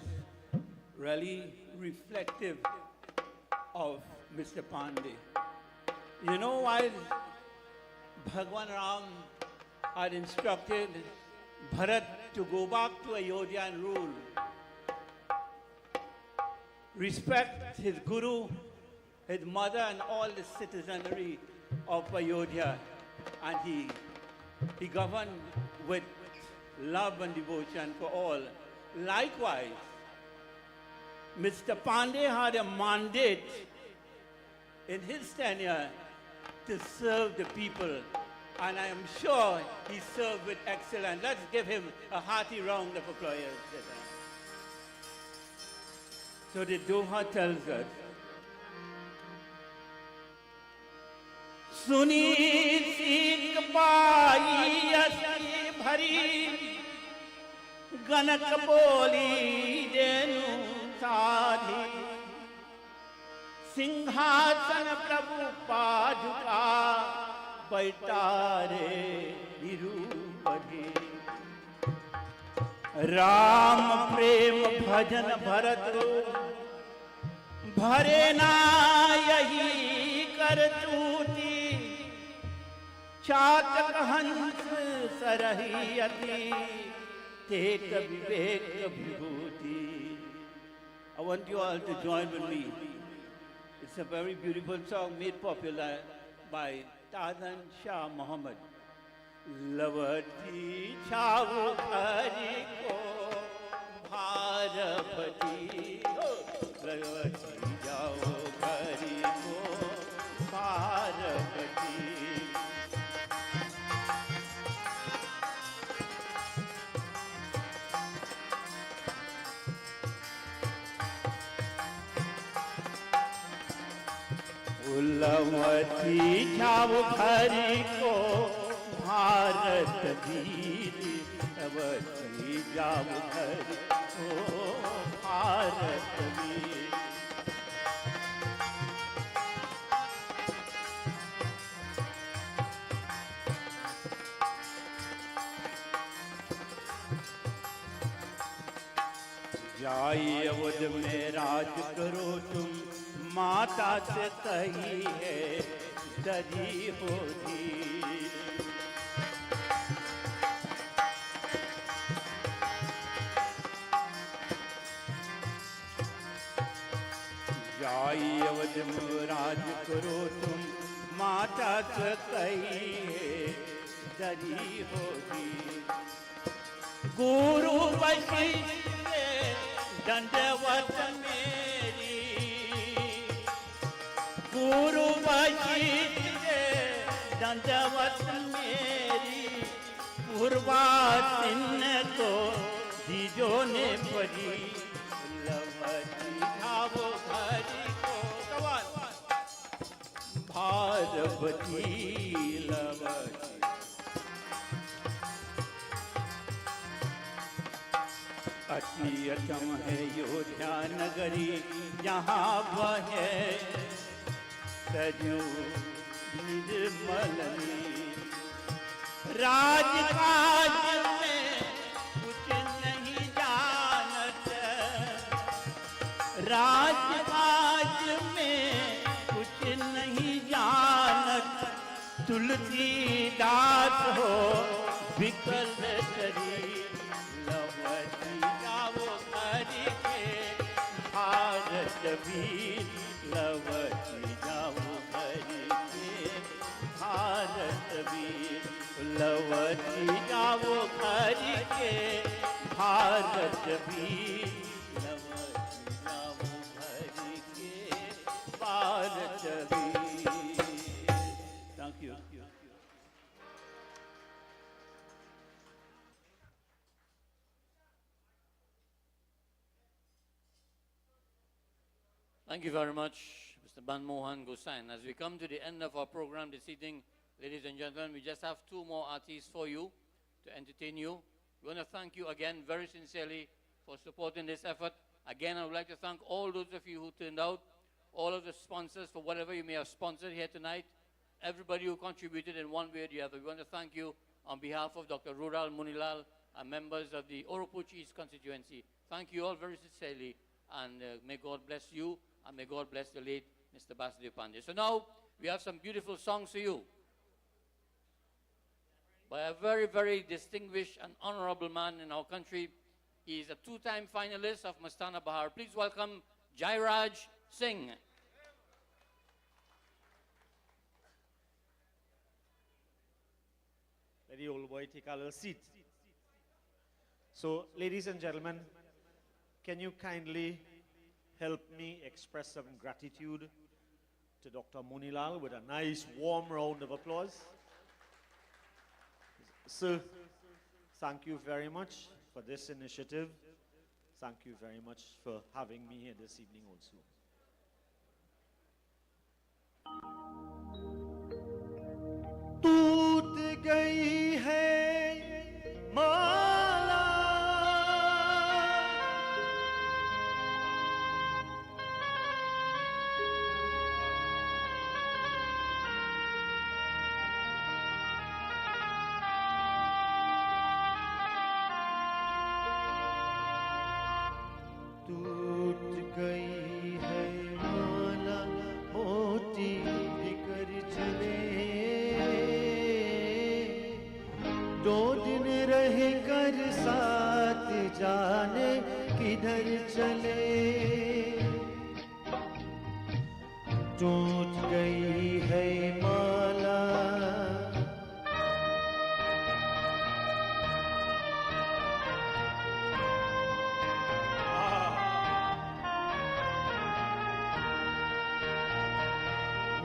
really reflective of Mr. Pandey. You know, while Bhagwan Ram had instructed Bharat to go back to Ayodhya and rule, respect his guru, his mother, and all the citizenry of Ayodhya, and he governed with love and devotion for all. Likewise, Mr. Pandey had a mandate in his tenure to serve the people and I am sure he served with excellence. Let's give him a hearty round of applause. So the Doha tells us, Suni Sikh Pai Asi Bhari Ganak Boli Denu Sadhi Singhasan Prabhu Paduka Baitare Virupadi Ram Prem Bhajan Bharat Bhare na yahi kartuti Chatak Hans Sarahiyati Tek Vivek Vibhuti. I want you all to join with me. It's a very beautiful song made popular by Tarzan Shah Muhammad. Lavati Chavu Hari Ko Bharapati Lavati Jao Hari Ko Bharapati. Lavati Jao Hari Ko Bharat Veer Lavati Jao Hari Ko Bharat Veer. जाई अवध में राज करो तुम माता से कही है दरी होती जाई अवध में राज करो तुम माता से कही है दरी होती गुरु वशिष्ठ दंडवत मेरी गुरु वशिष्ठ दंडवत मेरी पूर्वासिन को दीजो ने परी लवती भावो भरी को कवाल भारवती लवती अति अचम है योध्या नगरी यहाँ बहे सजो निर्मलनी राजकाज में कुछ नहीं जानत राजकाज में कुछ नहीं जानत तुलसीदास हो विकल शरीर भारत वीर लवती जाओ हरि के भारत वीर लवती जाओ हरि के भारत वीर लवती जाओ हरि के भारत वीर. Thank you. Thank you very much, Mr. Ban Mohan Gosain. As we come to the end of our program this evening, ladies and gentlemen, we just have two more artists for you to entertain you. We want to thank you again very sincerely for supporting this effort. Again, I would like to thank all those of you who turned out, all of the sponsors for whatever you may have sponsored here tonight, everybody who contributed in one way or the other. We want to thank you on behalf of Dr. Rural Moonilal and members of the Oropuch East constituency. Thank you all very sincerely, and may God bless you. And may God bless the late Mr. Basdeo Panday. So now, we have some beautiful songs for you by a very, very distinguished and honorable man in our country. He is a two-time finalist of Mastana Bahar. Please welcome Jairaj Singh. Let the old boy take a little seat. So, ladies and gentlemen, can you kindly help me express some gratitude to Dr. Moonilal with a nice warm round of applause? Sir, thank you very much for this initiative. Thank you very much for having me here this evening also. टूट गई है माला टूट गई है माला मोती बिखर चले दो दिन रह कर साथ जाने किधर चले टूट गई है माला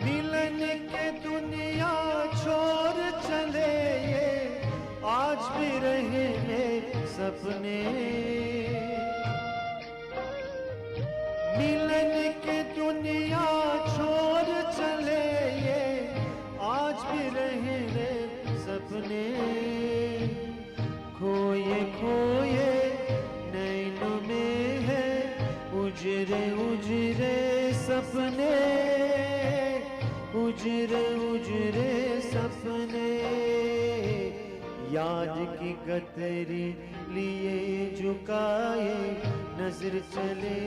मिलन के दुनिया छोड़ चले ये आज भी रहे हैं सपने मिलन के दुनिया छोड़ चले ये आज भी रहे हैं सपने खोए खोए नैनों में है उजरे उजरे सपने उजरे उजरे सपने याद की कतरी लिए झुकाए नजर चले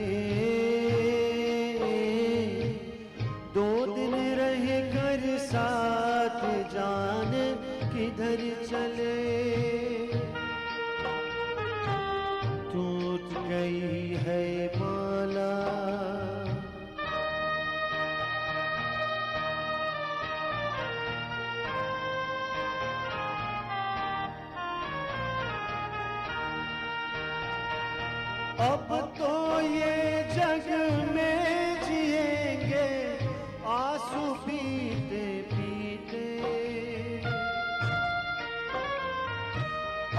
दो दिन रह कर साथ जाने किधर चले टूट गई है माला अब तो ये जग में जिएंगे आंसू पीते पीते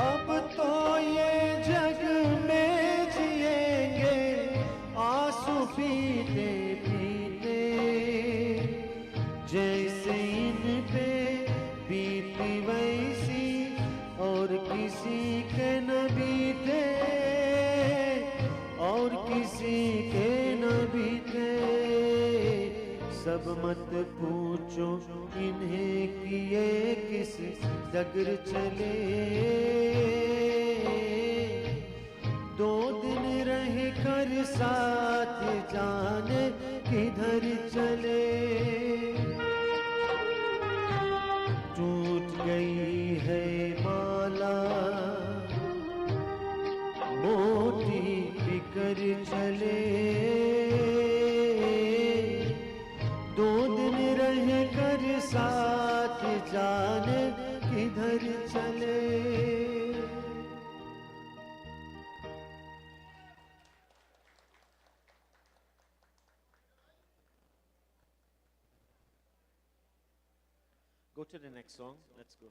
अब तो ये जग में जिएंगे आंसू पीते पीते जैसे इन पे बीती वैसी और किसी के न बीते और किसी के न बीते सब मत पूछो इन्हें किए किस डगर चले दो दिन रह कर साथ जाने किधर चले टूट गई है माला मोती बिखर चले दो दिन रह कर साथ जाने किधर चले Go to the next song. Let's go.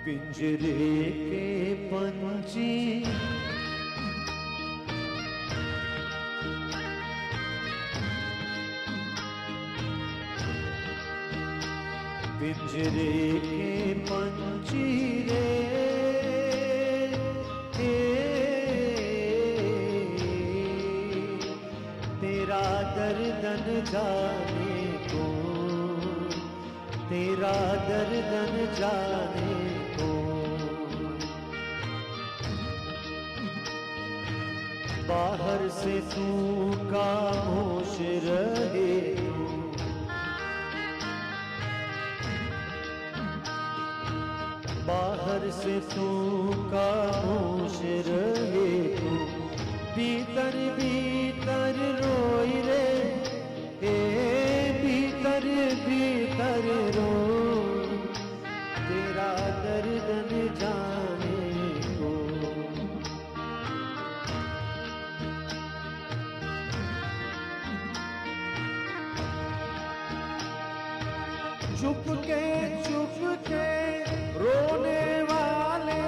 पिंजरे के पंछी पिंजरे के पंछी रे तेरा दर्दन जाने को तेरा दर्दन जाने को बाहर से तू खामोश रहे बाहर से तू खामोश रहे भीतर भीतर रोई रे भीतर भीतर रो तेरा दर्दन जाने को चुप के रोने वाले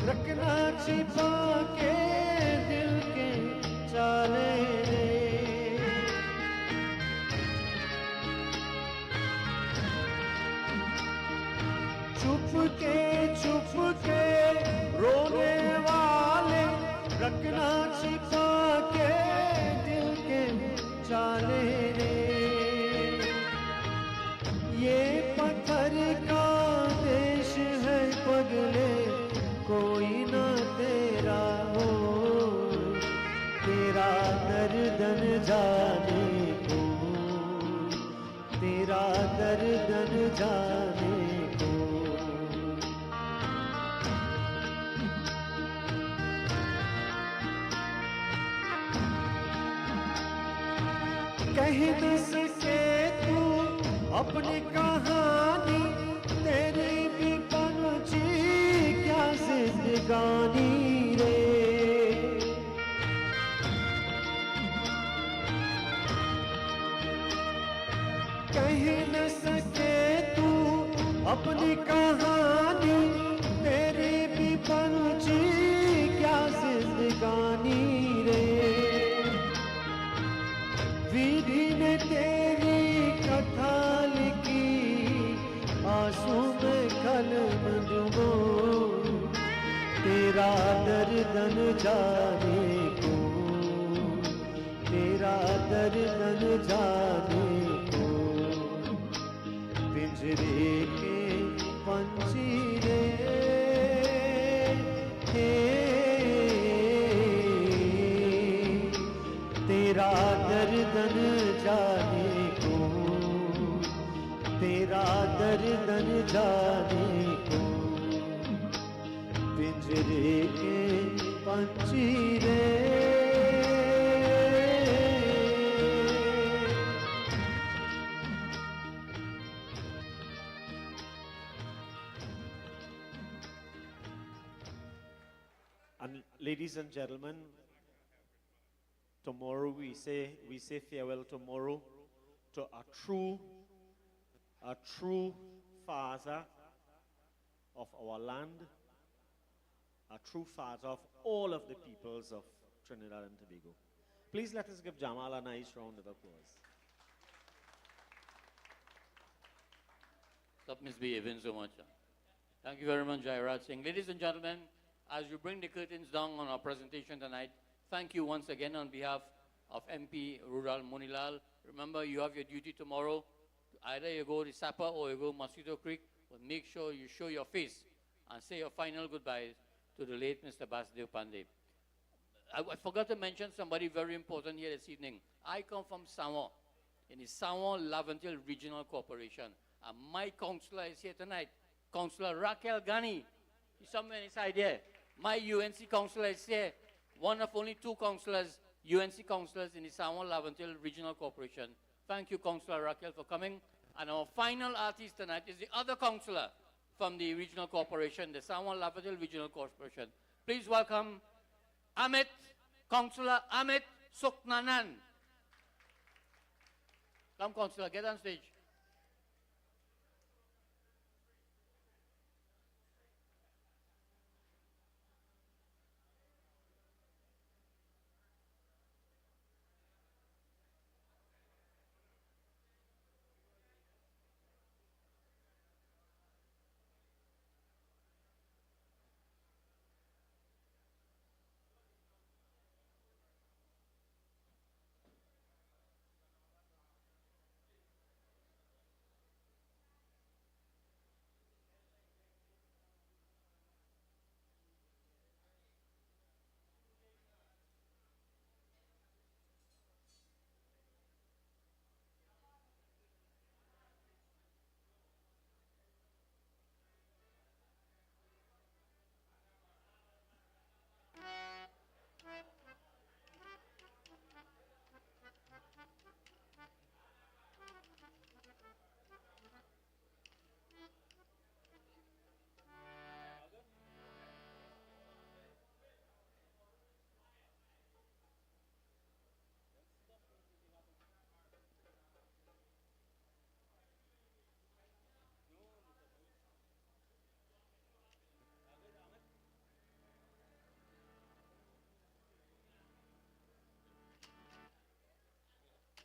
रखना छिपा के दिल के चाले रे। चुप के रोने वाले रखना छिपा के दिल के चाले रे। ये पत्थर का देश है पगले, कोई ना तेरा हो, तेरा दर्दन जाने को, तेरा दर्दन जाने को। कह न सके तू अपनी कहानी, तेरी भी पहुंची क्या जिंदगानी रे। कह न सके तू अपनी कहानी, तेरी भी पहुंची क्या जिंदगानी रे। विधि ने तेरी कथा लिखी, आंसू में कलम डुबो, तेरा दर्दन जाने को, तेरा दर्दन जाने को। पिंजरे के पंछी रे तेरा दर्दन जाने को, तेरा दर्दन जाने को। पिंजरे के पंछी रे। And ladies and gentlemen, tomorrow we say farewell tomorrow to a true father of our land, a true father of all of the peoples of Trinidad and Tobago. Please let us give Jamal a nice round of applause. Stop misbehaving so much. Thank you very much, Jairaj Singh. Ladies and gentlemen, as you bring the curtains down on our presentation tonight, thank you once again on behalf of MP Rural Moonilal. Remember, you have your duty tomorrow. Either you go to Sapa or you go Mosquito Creek, but make sure you show your face and say your final goodbyes to the late Mr. Basdeo Panday. I forgot to mention somebody very important here this evening. I come from Samoa, in the Samoa Laventil Regional Corporation. And my councillor is here tonight, Councillor Raquel Ghani. He's somewhere inside here. My UNC councillor is here. One of only two councillors, UNC councillors in the Samoa Laventil Regional Corporation. Thank you, Councillor Raquel, for coming. And our final artist tonight is the other councillor from the regional corporation, the Samoa Laventil Regional Corporation. Please welcome Amit, Councillor Amit Suknanan. Come, Councillor, get on stage.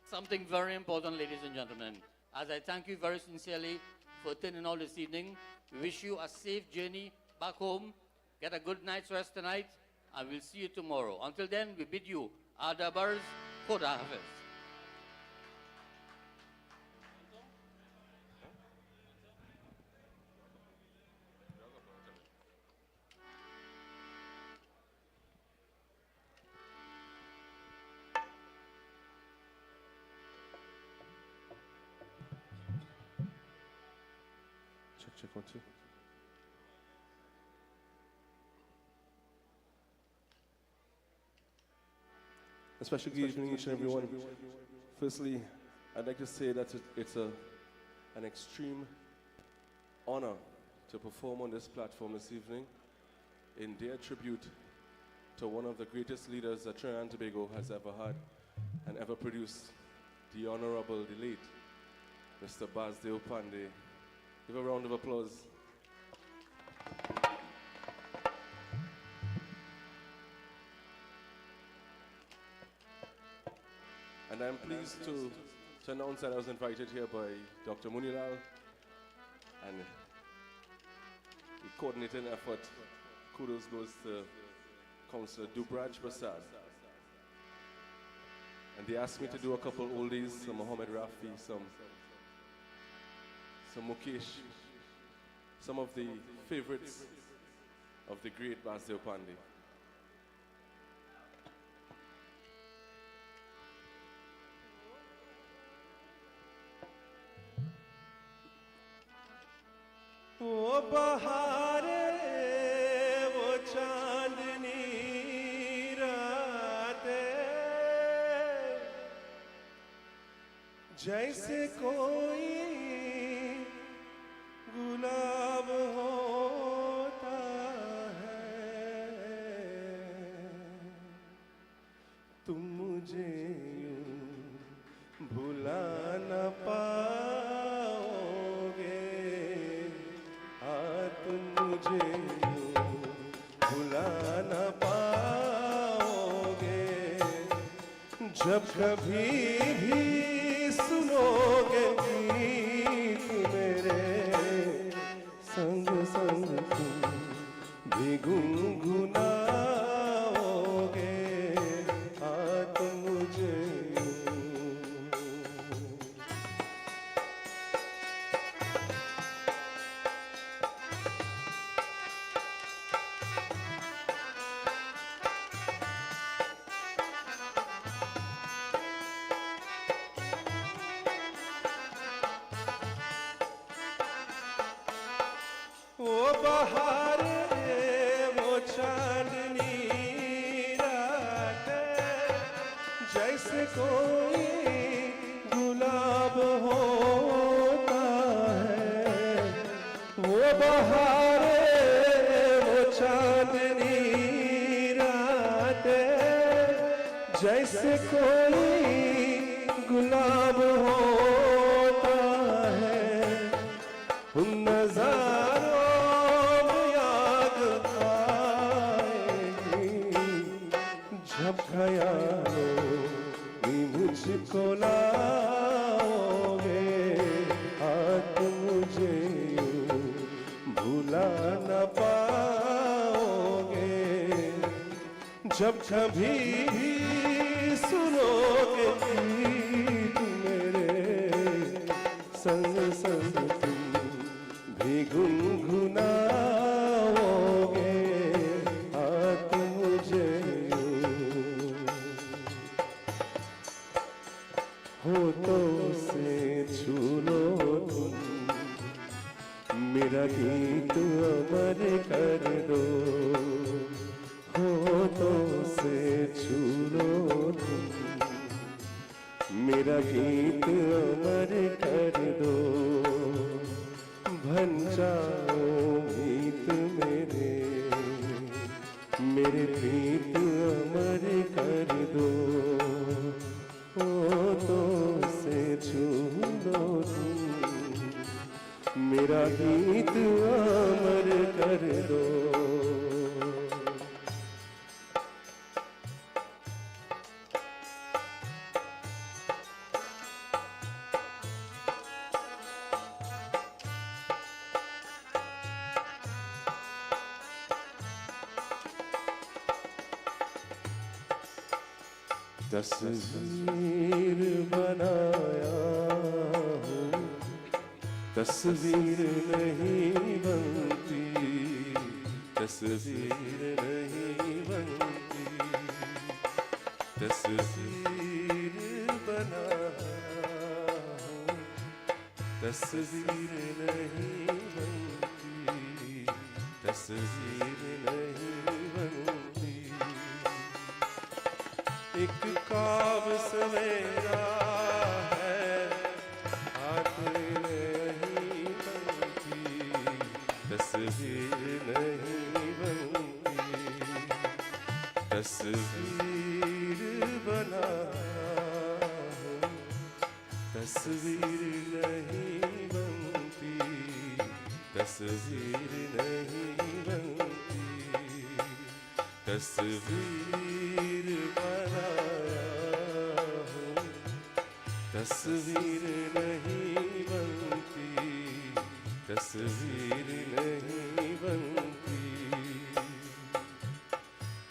something very important, ladies and gentlemen. As I thank you very sincerely for attending all this evening, we wish you a safe journey back home. Get a good night's rest tonight, and we'll see you tomorrow. Until then, we bid you Adabars Khoda Hafiz. Check 1, 2. A special good evening, each and everyone. Firstly, I'd like to say that it's an extreme honor to perform on this platform this evening in their tribute to one of the greatest leaders that Trinidad and Tobago has ever had and ever produced, the Honorable, the late, Mr. Basdeo Panday. Give a round of applause. And I'm pleased to announce that I was invited here by Dr. Moonilal and the coordinating effort. Kudos goes to Councillor Dubraj Prasad. And they asked me to do a couple oldies, some Muhammad Rafi, some Mukesh, some of the favorites of the great Basdeo Panday. वो बहारे वो चांदनी रातें जैसे कोई गुलाब होता है तुम मुझे यूं भुला न पाओगे तुम मुझे भुला न पाओगे जब कभी भी सुनोगे गीत मेरे संग संग तुम भी गुनगुनाओगे तुम मुझे वो बहारे वो चांदनी रातें जैसे कोई गुलाब होता है वो बहारे वो चांदनी रातें जैसे कोई गुलाब होता है उन नजारों जब ख्यालों में मुझको लाओगे तुम मुझे यूं भुला न पाओगे जब कभी भी सुनोगे गीत मेरे संग संग तुम भी गुनगुनाओगे तुम मुझे होठों से छू लो तुम मेरा गीत अमर कर दो होठों से छू लो तुम मेरा गीत अमर कर दो बन जाओ गीत मेरे प्रीत अमर कर दो होठों से छू लो तुम मेरा गीत अमर कर दो तस्वीर बनाया हूँ, तस्वीर नहीं बनती, तस्वीर नहीं बनती, तस्वीर बनाया हूँ, तस्वीर नहीं बनती, तस्वीर नहीं बनती। एक ख्वाब सवेरा है, हाथ नहीं बनती, तस्वीर नहीं बनती, तस्वीर बनाया हूँ, तस्वीर नहीं बनती, तस्वीर नहीं बनती, तस्वीर बनाया हूँ, तस्वीर नहीं बनती, तस्वीर नहीं बनती।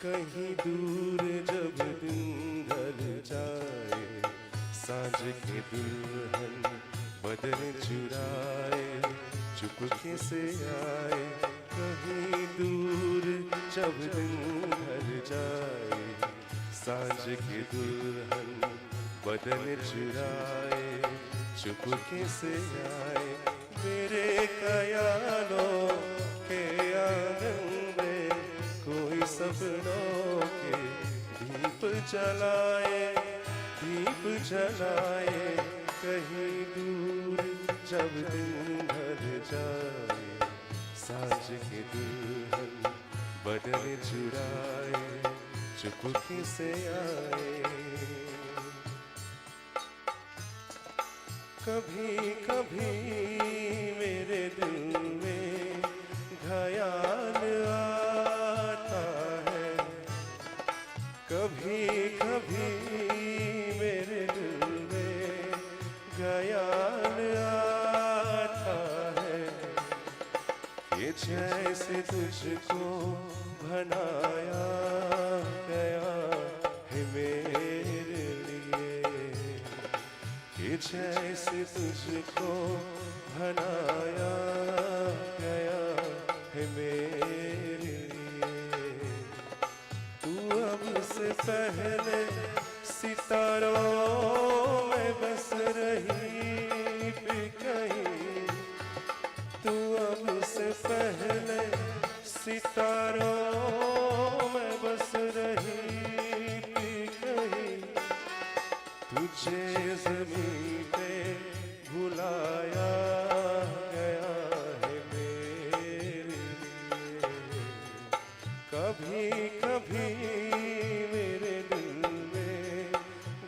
कहीं दूर जब दिन ढल जाए, सांझ के दुल्हन बदन चुराए, चुपके से आए। कहीं दूर जब दिन ढल जाए, सांझ के दुल्हन बदन चुराए, चुपके से आए। मेरे ख्यालों के आंगन में कोई सपनों के दीप जलाए, दीप जलाए। कहीं दूर जब दिन ढल जाए, सांझ के दुल्हन बदन चुराए, चुपके से आए। कभी कभी मेरे दिल में ख्याल आता है, कभी कभी मेरे दिल में ख्याल आता है। ये जैसे तुझको बनाया गया है मेरे लिए, ये जैसे तुझको बनाया गया है मेरे लिए। तू अब से पहले सितारों में बस रही फिर कहीं, तू अब से पहले सितारों में बस रही थी कहीं। तुझे ज़मीं पे भुलाया गया है मेरे लिए। कभी कभी मेरे दिल में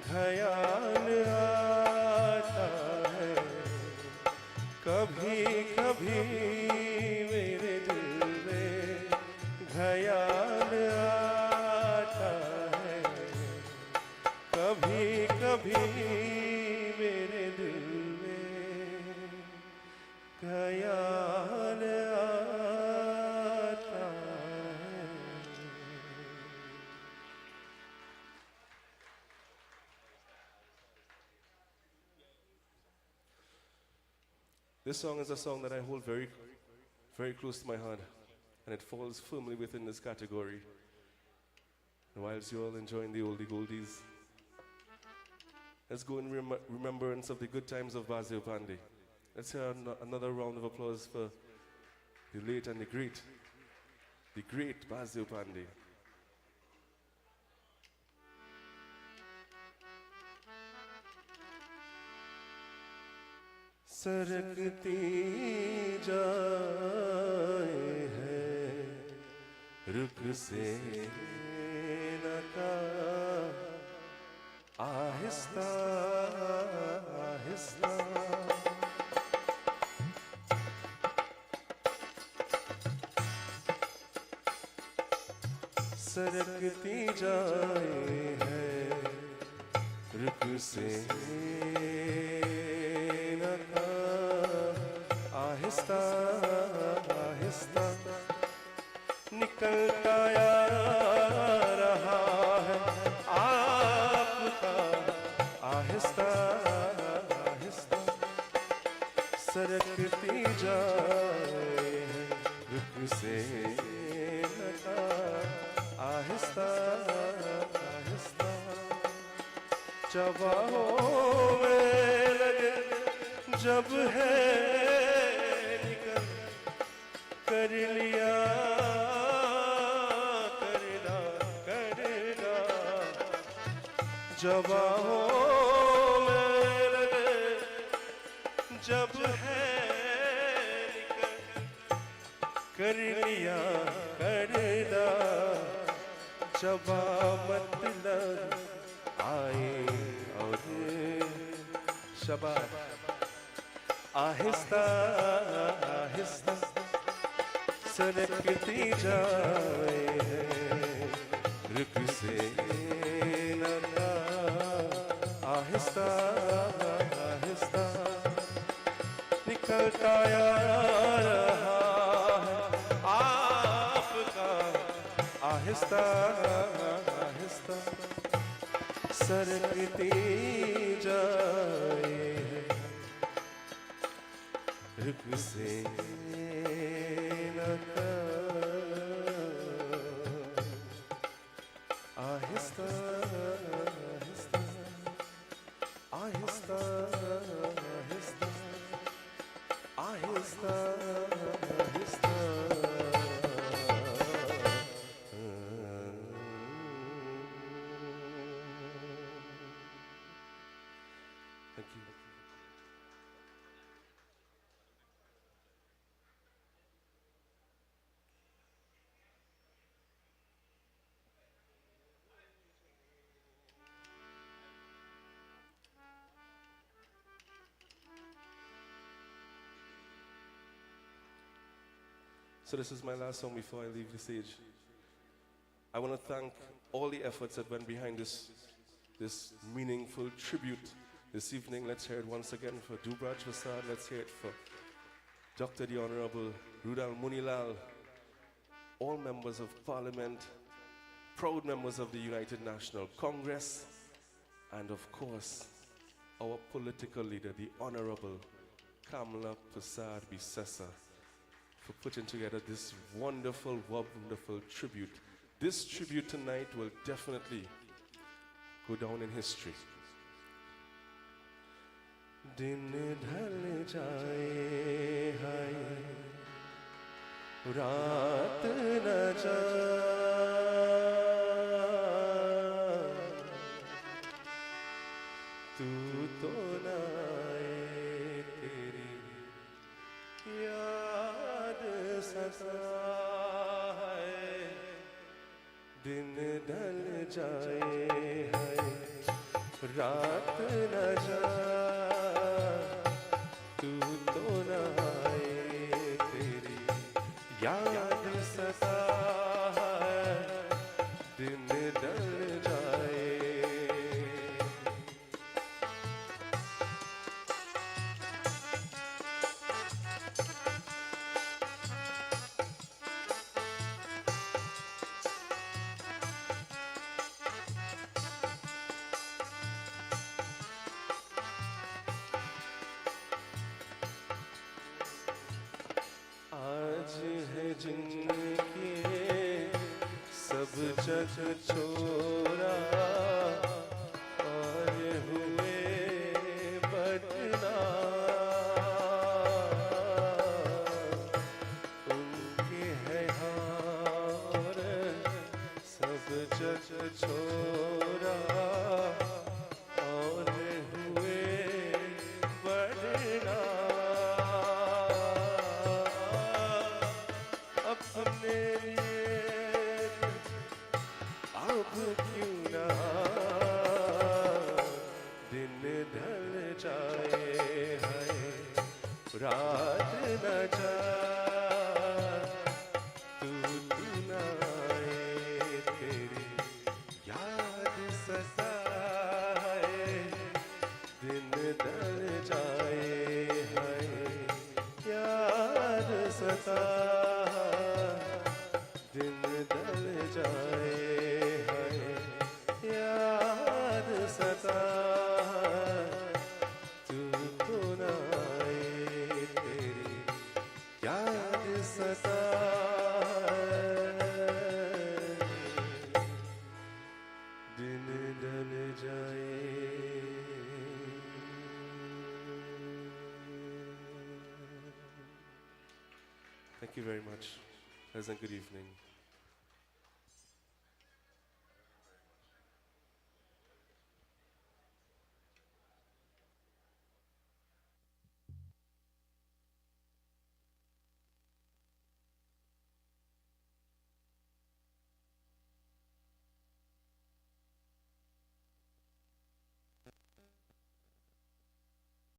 ख्याल आता है, कभी कभी मेरे दिल में ख्याल आता है, कभी कभी मेरे दिल में ख्याल आता है। This song is a song that I hold very, very close to my heart, and it falls firmly within this category. And whilst you're all enjoying the oldie goldies, let's go in remembrance of the good times of Basdeo Panday. Let's hear another round of applause for the late and the great Basdeo Panday. सरकती जाए है रुख से नका, आहिस्ता आहिस्ता। सरकती जाए है रुख से नका, आहिस्ता आहिस्ता। निकलता आ रहा है आप आहिस्ता आहिस्ता सरकती जाए रुख से लगा आहिस्ता आहिस्ता चबाहों में लगे जब है निकल कर लिया करना करना जबाहों में लगे जब है निकल कर लिया करना जबा मतलब आए और शबा आहिस्ता आहिस्ता सरकती जाए रुख से लगा आहिस्ता आहिस्ता निकलता या रहा है आपका आहिस्ता आहिस्ता सरकती जाए रुख से लगा Aahista Aahista Aahista Aahista Aahista Aahista Thank you. So this is my last song before I leave the stage. I want to thank all the efforts that went behind this meaningful tribute this evening. Let's hear it once again for Dubraj Vasad. Let's hear it for Dr. the Honorable Rudal Moonilal, all members of Parliament, proud members of the United National Congress, and of course, our political leader, the Honorable Kamala Prasad Bisesa, for putting together this wonderful, wonderful tribute. This tribute tonight will definitely go down in history. दिन ढल जाए हाय रात न जाए तू तो न आए तेरी याद सताए दिन ढल जाए हाय रात न जाए तू तो न आए तेरी याद सताए दिन ढल जाए आज है जिनके सब जग छोड़ा और हुए बदनाम उनके है हार सब जग छोड़ा और हुए बदनाम अपने अब क्यों ना दिन ढल जाए हाय रात न जाए तू न आए तेरी याद सताए दिन ढल जाए हाय याद सताए दिन ढल जाए हाय याद सताए Thank you very much. Pleasant good evening.